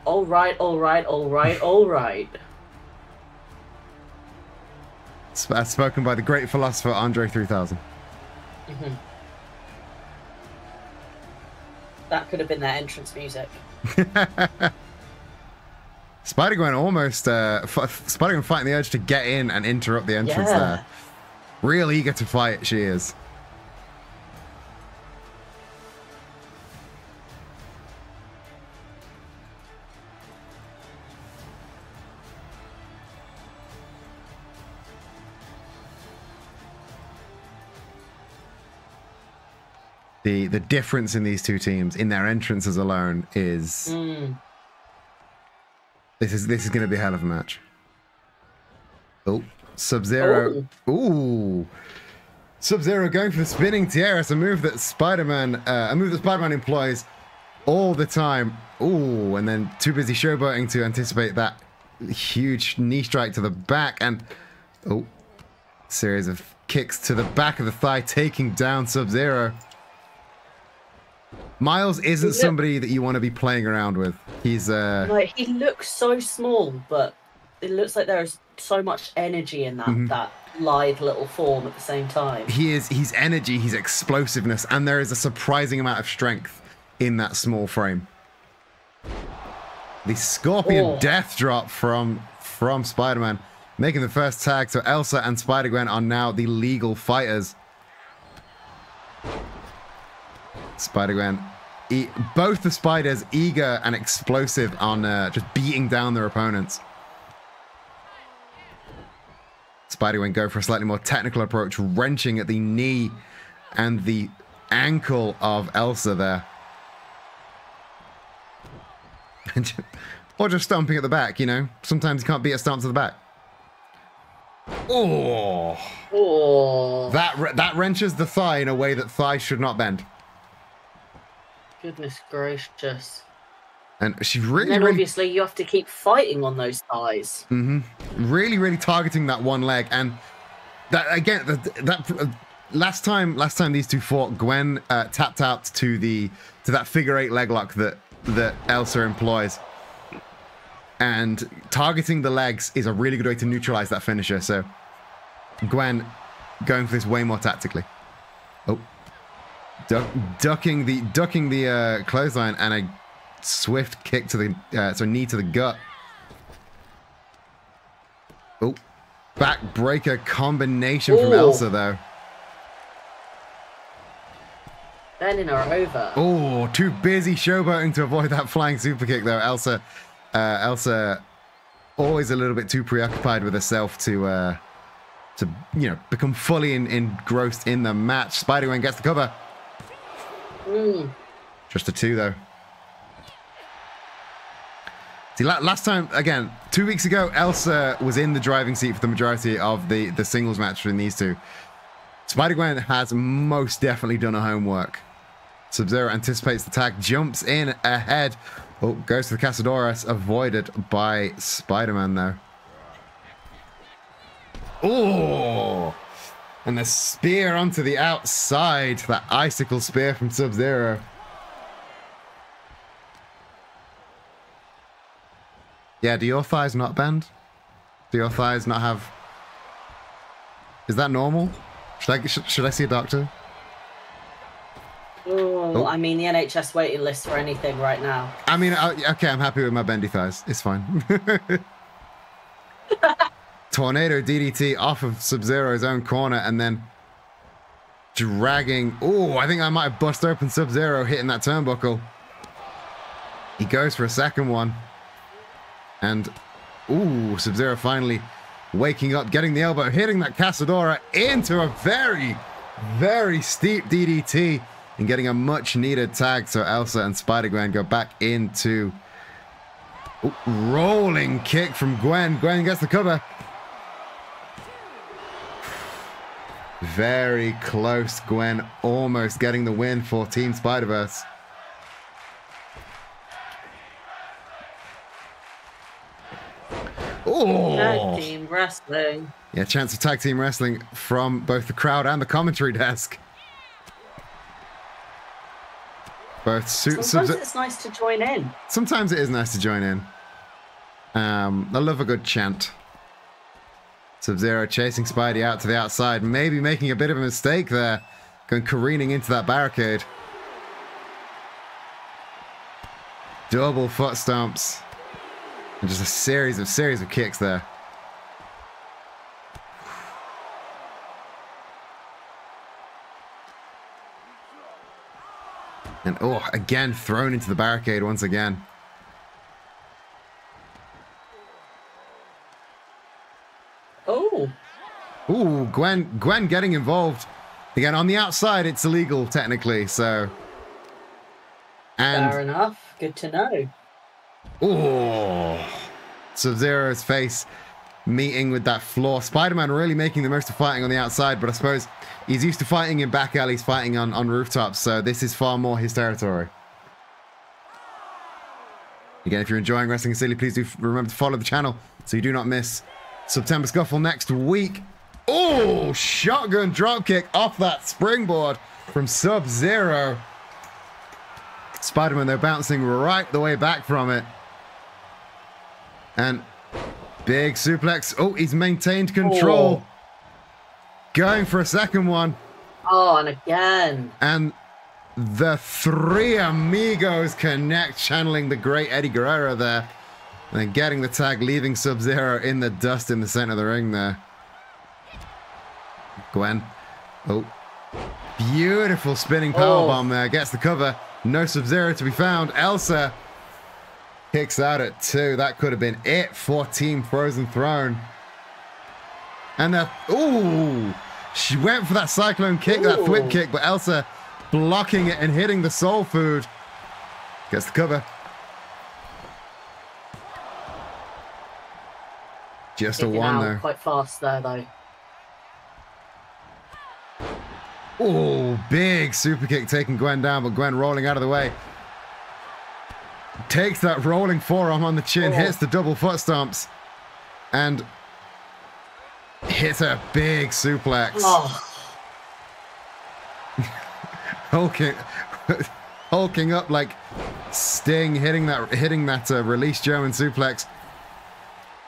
All right, all right, all right, all right. As spoken by the great philosopher Andre 3000. That could have been their entrance music. Spider-Gwen almost Spider-Gwen fighting the urge to get in and interrupt the entrance there. Real eager to fight, she is. The difference in these two teams in their entrances alone is this is going to be a hell of a match. Oh, Sub-Zero. Ooh. Sub-Zero going for the spinning tiara, a move that Spider-Man employs all the time. Ooh, and then too busy showboating to anticipate that huge knee strike to the back, and series of kicks to the back of the thigh, taking down Sub-Zero. Miles isn't somebody that you want to be playing around with. He's like, he looks so small, but it looks like there's so much energy in that lithe little form at the same time. He's energy, he's explosiveness, and there is a surprising amount of strength in that small frame. The Scorpion Death Drop from Spider-Man, making the first tag. So Elsa and Spider-Gwen are now the legal fighters. Spider-Gwen, both the spiders eager and explosive on just beating down their opponents. Spider-Gwen go for a slightly more technical approach, wrenching at the knee and the ankle of Elsa there. Or just stomping at the back, you know? Sometimes you can't beat a stomp to the back. Oh! Oh. That wrenches the thigh in a way that thighs should not bend. Goodness gracious. And she's really, and then really... obviously you have to keep fighting on those thighs. Really, really targeting that one leg. And that, again, last time these two fought, Gwen tapped out to that figure 8 leg lock that Elsa employs. And targeting the legs is a really good way to neutralize that finisher. So Gwen going for this way more tactically. Oh, ducking the clothesline and a swift kick to the knee to the gut. Oh, backbreaker combination from Elsa though. Bending her over. Oh, too busy showboating to avoid that flying super kick though. Elsa always a little bit too preoccupied with herself to you know, become fully engrossed in the match. Spider-Gwen gets the cover. Just a 2 though. See, last time, again, 2 weeks ago, Elsa was in the driving seat for the majority of the singles match between these two. Spider-Gwen has most definitely done her homework. Sub-Zero anticipates the tag, jumps in ahead. Oh, goes to the Casadores, avoided by Spider-Man though. Oh! And the spear onto the outside. That icicle spear from Sub-Zero. Yeah, do your thighs not bend? Do your thighs not have... Is that normal? Should I see a doctor? Oh, I mean, the NHS waiting list for anything right now. I mean, okay, I'm happy with my bendy thighs. It's fine. Tornado DDT off of Sub-Zero's own corner and then dragging... Oh, I think I might have bust open Sub-Zero hitting that turnbuckle. He goes for a second one. And, ooh, Sub-Zero finally waking up, getting the elbow, hitting that Casadora into a very, very steep DDT and getting a much-needed tag. So Elsa and Spider-Gwen go back into... Ooh, rolling kick from Gwen. Gwen gets the cover. Very close. Gwen almost getting the win for Team Spider-Verse. Oh! Tag team wrestling. Yeah, chance of tag team wrestling from both the crowd and the commentary desk. Sometimes it's nice to join in. Sometimes it is nice to join in. I love a good chant. Sub-Zero chasing Spidey out to the outside, maybe making a bit of a mistake there, going careening into that barricade. Double foot stomps. And just a series of kicks there. And oh, again thrown into the barricade once again. Oh. Ooh, Gwen getting involved. Again, on the outside, it's illegal technically, so. And fair enough. Good to know. Oh, Sub-Zero's face meeting with that floor. Spider-Man really making the most of fighting on the outside, but I suppose he's used to fighting in back alleys, fighting on rooftops, so this is far more his territory. Again, if you're enjoying Wrestling Silly, please do remember to follow the channel so you do not miss September Scuffle next week. Oh, shotgun dropkick off that springboard from Sub-Zero. Spider-Man, they're bouncing right the way back from it. And big suplex. Oh, he's maintained control. Oh. Going for a second one. Oh, and again. And the three amigos connect, channeling the great Eddie Guerrero there. And then getting the tag, leaving Sub-Zero in the dust in the center of the ring there. Gwen. Oh. Beautiful spinning powerbomb there. Gets the cover. No Sub-Zero to be found. Elsa kicks out at 2. That could have been it for Team Frozen Throne. And ooh, she went for that cyclone kick, that whip kick, but Elsa blocking it and hitting the soul food. Gets the cover. Just a Kicking one out though. quite fast there, though. Oh, big super kick taking Gwen down, but Gwen rolling out of the way. Takes that rolling forearm on the chin, hits the double foot stomps, and hits a big suplex. Oh. hulking up like Sting, hitting that release German suplex.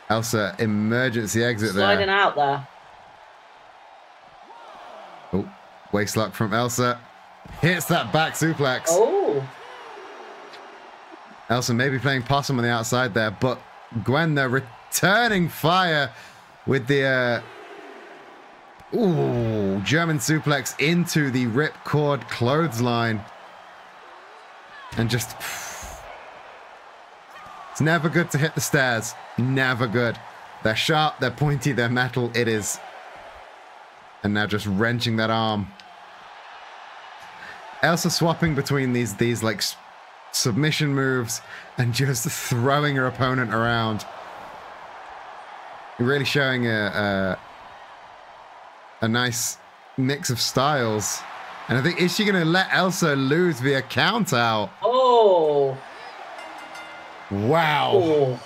Elsa, emergency exit there. Sliding out there. Oh, waist lock from Elsa. Hits that back suplex. Oh. Elsa maybe playing possum on the outside there, but Gwen there returning fire with the German suplex into the ripcord clothesline. And just... It's never good to hit the stairs. Never good. They're sharp, they're pointy, they're metal. It is. And now just wrenching that arm. Elsa swapping between these like submission moves and just throwing her opponent around. Really showing a nice mix of styles. And I think, is she going to let Elsa lose via count out? Oh. Wow. Oh.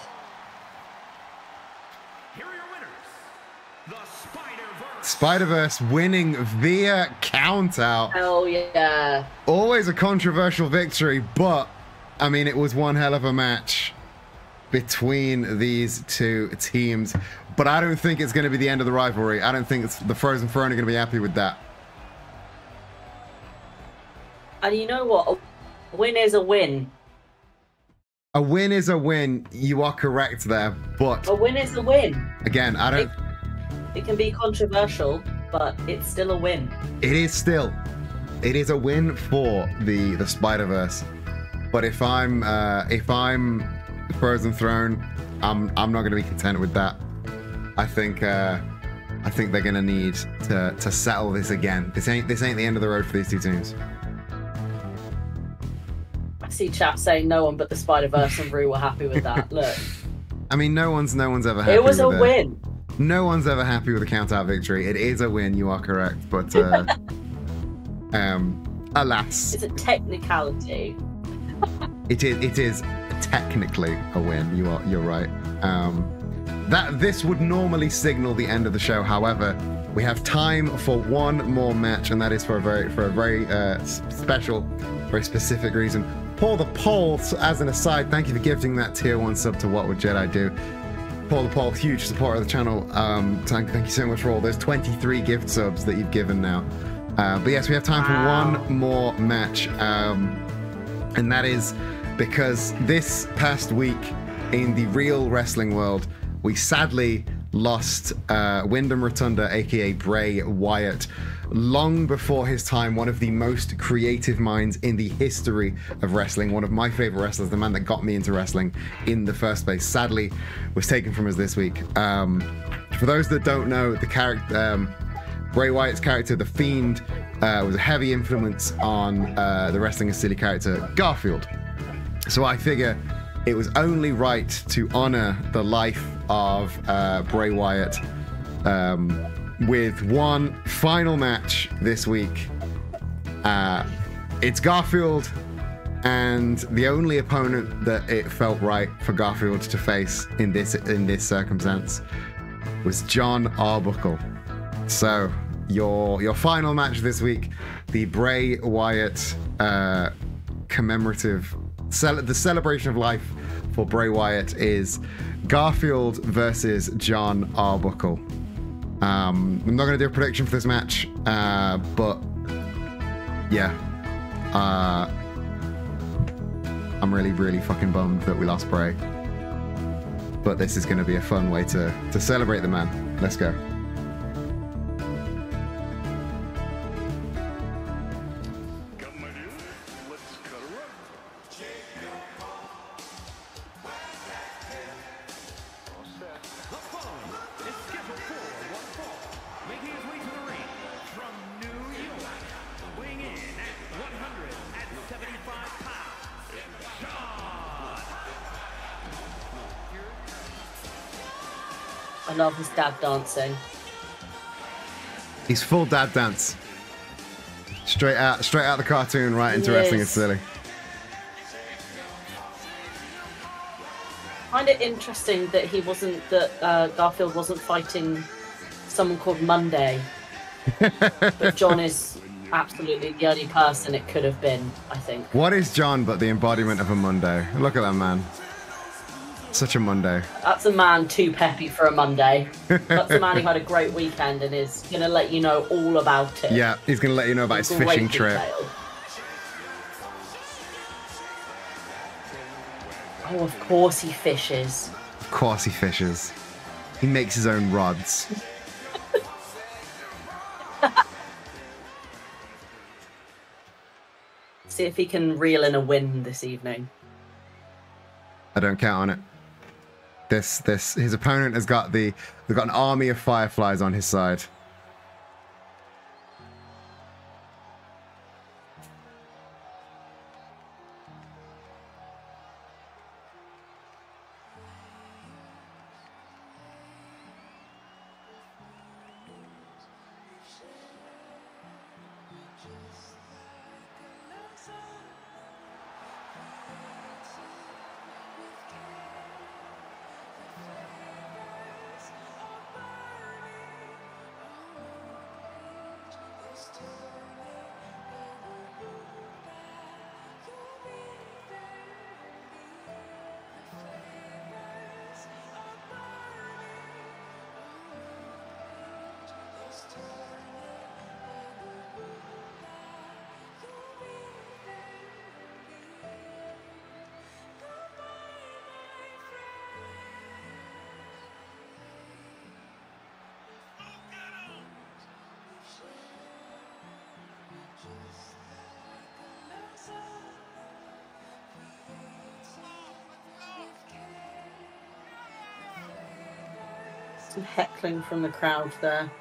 Here are your winners. The Spider-Verse. Spider-Verse winning via count out. Hell yeah. Always a controversial victory, but I mean, it was one hell of a match between these two teams. But I don't think it's going to be the end of the rivalry. I don't think the Frozen Throne are going to be happy with that. And you know what? A win is a win. A win is a win. You are correct there, but A win is a win. again, I don't. It can be controversial, but it's still a win. It is a win for the Spider-Verse. But if I'm Frozen Throne, I'm not going to be content with that. I think they're going to need to settle this again. This ain't the end of the road for these two teams. I see chat saying no one but the Spider-Verse and Rue were happy with that. Look. I mean, no one's ever happy. It was a with win. No one's ever happy with a count-out victory. It is a win. You are correct, but alas, It's a technicality. it is technically a win. You're right. That this would normally signal the end of the show. However, we have time for one more match, and that is for a very special, very specific reason. Paul the Pole, as an aside, thank you for gifting that tier 1 sub to What Would Jedi Do. Paul the Pole, huge supporter of the channel. Thank you so much for all those 23 gift subs that you've given now. But yes, we have time for one more match, and that is because this past week in the real wrestling world, we sadly lost Wyndham Rotunda, aka Bray Wyatt, long before his time. One of the most creative minds in the history of wrestling, one of my favorite wrestlers, the man that got me into wrestling in the first place, sadly was taken from us this week. For those that don't know, the character Bray Wyatt's character, The Fiend, was a heavy influence on the Wrestling is Silly character Garfield. So I figure it was only right to honor the life of Bray Wyatt with one final match this week. It's Garfield, and the only opponent that it felt right for Garfield to face in this circumstance was John Arbuckle. So your final match this week, the Bray Wyatt commemorative the celebration of life for Bray Wyatt is Garfield versus John Arbuckle. I'm not going to do a prediction for this match, but yeah, I'm really fucking bummed that we lost Bray. But this is going to be a fun way to celebrate the man. Let's go. love his dad dancing. He's full dad dance. Straight out the cartoon, right into wrestling is silly. I find it interesting that Garfield wasn't fighting someone called Monday, but John is absolutely the only person it could have been, I think. What is John but the embodiment of a Monday? Look at that man. Such a Monday. That's a man too peppy for a Monday. That's a man who had a great weekend and is going to let you know all about it. Yeah, he's going to let you know about his fishing trip. Oh, of course he fishes. Of course he fishes. He makes his own rods. See if he can reel in a win this evening. I don't count on it. His opponent has got they've got an army of fireflies on his side. Some heckling from the crowd there.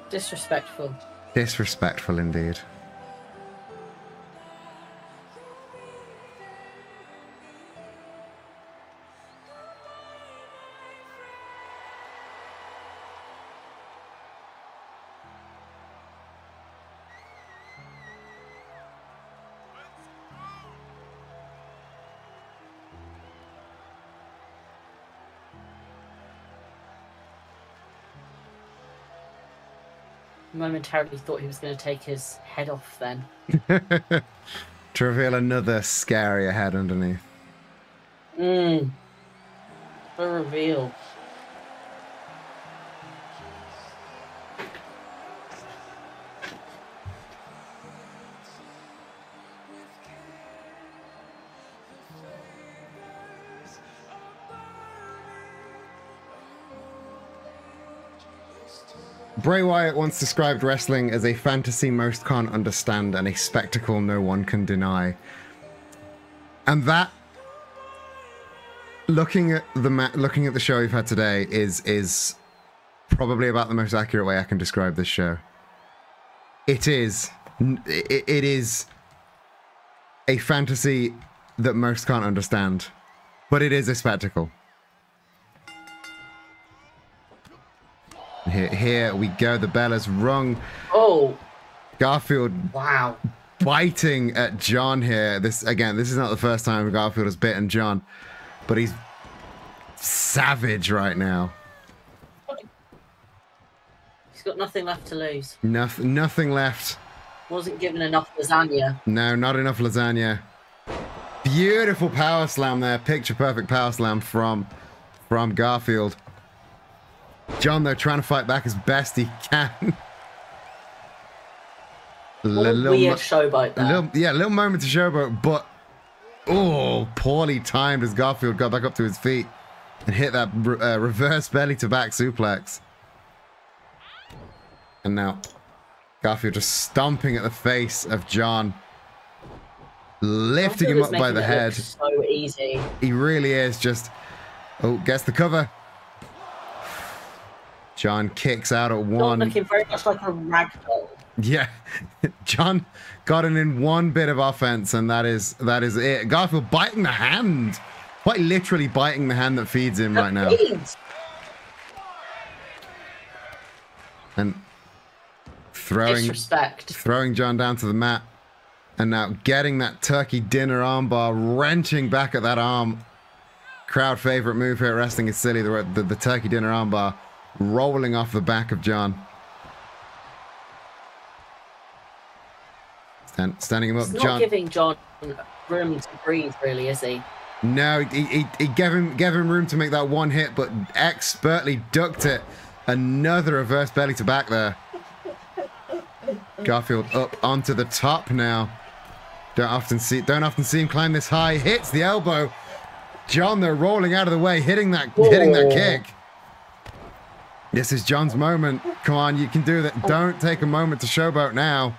Disrespectful. Disrespectful indeed. Momentarily thought he was going to take his head off then. To reveal another scarier head underneath. The reveal. Bray Wyatt once described wrestling as a fantasy most can't understand and a spectacle no one can deny. And that, looking at the show we've had today, is probably about the most accurate way I can describe this show. It is a fantasy that most can't understand, but it is a spectacle. Here we go. The bell has rung. Oh, Garfield! wow! Biting at John here. This is not the first time Garfield has bitten John, but he's savage right now. He's got nothing left to lose. Nothing left. Wasn't given enough lasagna. No, not enough lasagna. Beautiful power slam there. Picture perfect power slam from Garfield. John, though, trying to fight back as best he can. Weird showboat there. Little moment to showboat, but poorly timed as Garfield got back up to his feet and hit that reverse belly to back suplex. And now Garfield just stomping at the face of John, lifting him up by the head. So easy. He really is. Just gets the cover. John kicks out at one. Looking very much like a ragdoll. Yeah, John got in one bit of offense, and that is it. Garfield biting the hand, quite literally biting the hand that feeds him right now. And throwing John down to the mat. And now getting that turkey dinner armbar, wrenching back at that arm. Crowd favorite move here at Wrestling is Silly, the turkey dinner armbar rolling off the back of John. Standing him up, He's John. not giving John room to breathe, really, is he? No, he gave him room to make that one hit, but expertly ducked it. Another reverse belly to back there. Garfield up onto the top now. Don't often see him climb this high. Hits the elbow. John, they're rolling out of the way, hitting that kick. This is John's moment. Come on, you can do that. Don't take a moment to showboat now.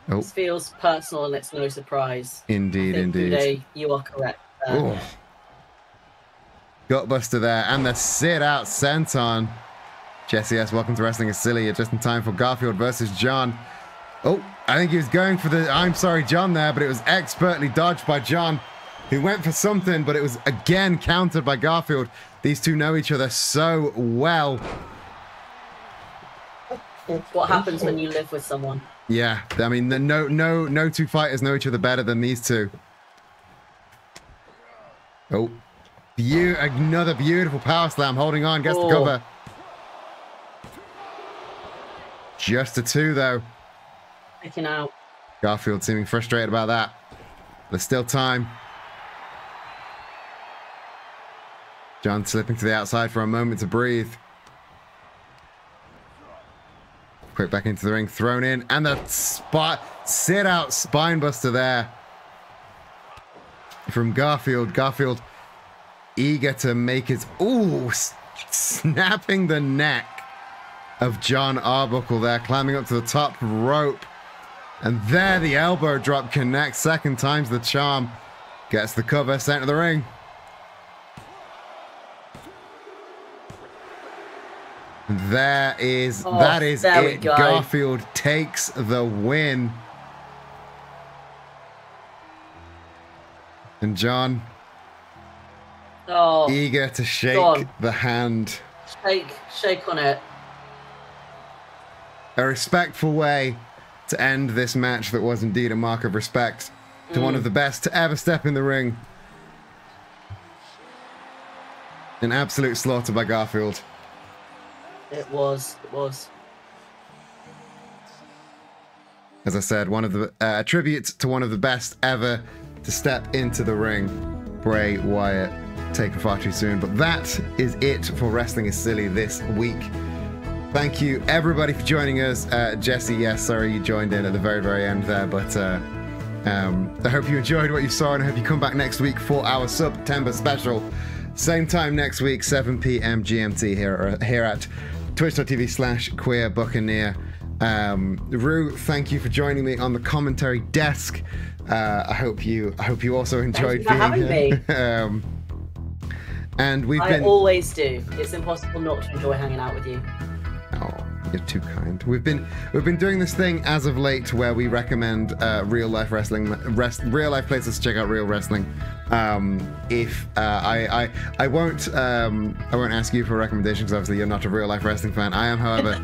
Oh. This feels personal and it's no surprise. Indeed, indeed. Today, you are correct. Gutbuster there, and the sit-out senton. Jesse S, welcome to Wrestling is Silly. You're just in time for Garfield versus John. Oh, I think he was going for the I'm sorry, John there, but it was expertly dodged by John, who went for something, but it was again countered by Garfield. These two know each other so well. What happens when you live with someone? Yeah, I mean, no two fighters know each other better than these two. Oh, another beautiful power slam, holding on, gets the cover. Just a 2, though. Picking out. Garfield seeming frustrated about that. There's still time. John slipping to the outside for a moment to breathe. Quick back into the ring, thrown in, and the sit-out spinebuster there from Garfield. Garfield eager to make his... Ooh, snapping the neck of John Arbuckle there, climbing up to the top rope. And there the elbow drop connects. Second time's the charm. Gets the cover, sent to the ring. That is it. Garfield takes the win. And John, eager to shake the hand. Shake on it. A respectful way to end this match that was indeed a mark of respect to one of the best to ever step in the ring. An absolute slaughter by Garfield. It was. As I said, one of the tribute to one of the best ever to step into the ring. Bray Wyatt, taken far too soon. But that is it for Wrestling is Silly this week. Thank you everybody for joining us. Jesse, yes, sorry you joined in at the very, very end there, but I hope you enjoyed what you saw, and I hope you come back next week for our September special. Same time next week, 7 p.m. GMT here at twitch.tv/queerbuccaneer. Rue, thank you for joining me on the commentary desk. I hope you also enjoyed being here. And I always do. It's impossible not to enjoy hanging out with you. Oh, you're too kind. We've been doing this thing as of late where we recommend real life wrestling, real life places to check out real wrestling. I won't ask you for a recommendation because obviously you're not a real life wrestling fan. I am, however.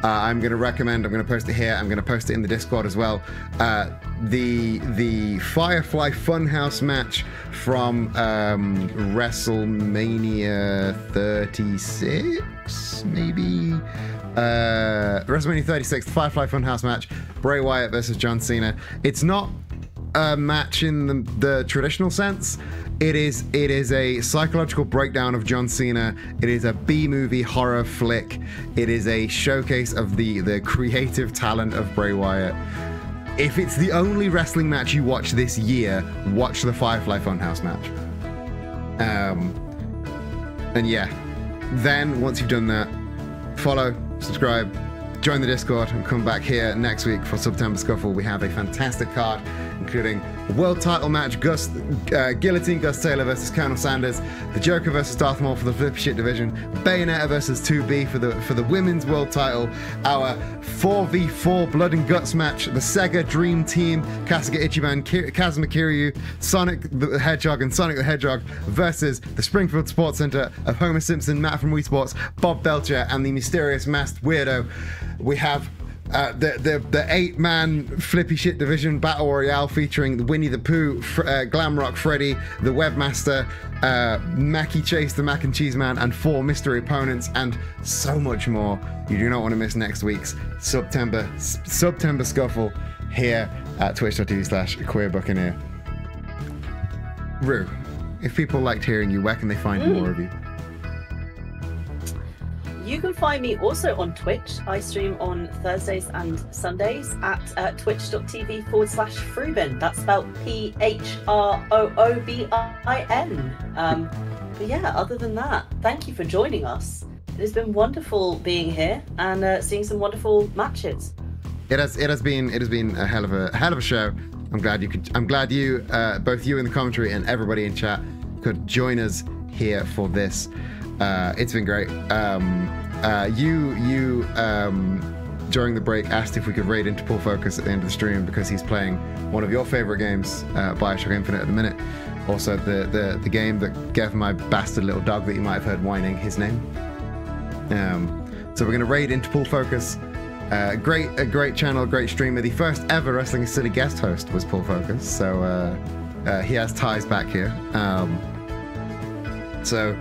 I'm going to recommend. I'm going to post it here. I'm going to post it in the Discord as well. The Firefly Funhouse match from WrestleMania 36, maybe. WrestleMania 36, the Firefly Funhouse match. Bray Wyatt versus John Cena. It's not a match in the traditional sense. It is a psychological breakdown of John Cena. It is a B-movie horror flick. It is a showcase of the creative talent of Bray Wyatt. If it's the only wrestling match you watch this year, watch the Firefly Funhouse match. And yeah, then once you've done that, follow, subscribe, join the Discord, and come back here next week for September Scuffle. We have a fantastic card, including World title match, Guillotine Gus Taylor versus Colonel Sanders, the Joker versus Darth Maul for the Flip Shit division, Bayonetta versus 2B for the women's world title, our 4v4 Blood and Guts match, the Sega Dream Team, Kasuga Ichiban, Kazuma Kiryu, Sonic the Hedgehog and Sonic the Hedgehog versus the Springfield Sports Center of Homer Simpson, Matt from Wii Sports, Bob Belcher, and the mysterious masked weirdo. We have the 8-man Flippy Shit division battle royale featuring Winnie the Pooh, Glamrock Freddy, the Webmaster, Mackie Chase, the Mac and Cheese Man, and 4 mystery opponents, and so much more. You do not want to miss next week's September Scuffle here at twitch.tv/queerbuccaneer. Rue, if people liked hearing you, where can they find more of you? You can find me also on Twitch. I stream on Thursdays and Sundays at twitch.tv/Phroobin. That's spelled Phroobin. But yeah, other than that, thank you for joining us. It has been wonderful being here and seeing some wonderful matches. It has been a hell of a show. I'm glad you both you in the commentary and everybody in chat could join us here for this. It's been great. You during the break asked if we could raid into Pull Focus at the end of the stream because he's playing one of your favorite games, Bioshock Infinite at the minute. Also the game that gave my bastard little dog that you might have heard whining his name. So we're gonna raid into Pull Focus. A great channel, great streamer. The first ever Wrestling Silly guest host was Pull Focus, so he has ties back here. So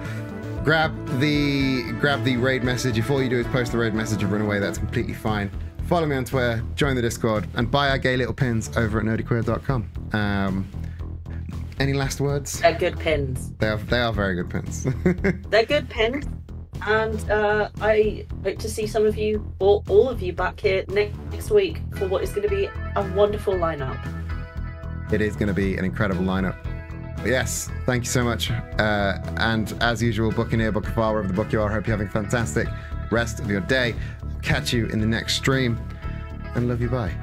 grab the raid message. If all you do is post the raid message and run away, that's completely fine. Follow me on Twitter, join the Discord, and buy our gay little pins over at nerdyqueer.com. Any last words? They're good pins. They are very good pins. They're good pins. And I hope to see some of you, or all of you, back here next week for what is going to be a wonderful lineup. It is going to be an incredible lineup. But yes, thank you so much. And as usual, book in here, book afar, wherever the book you are. Hope you're having a fantastic rest of your day. Catch you in the next stream. And love you, bye.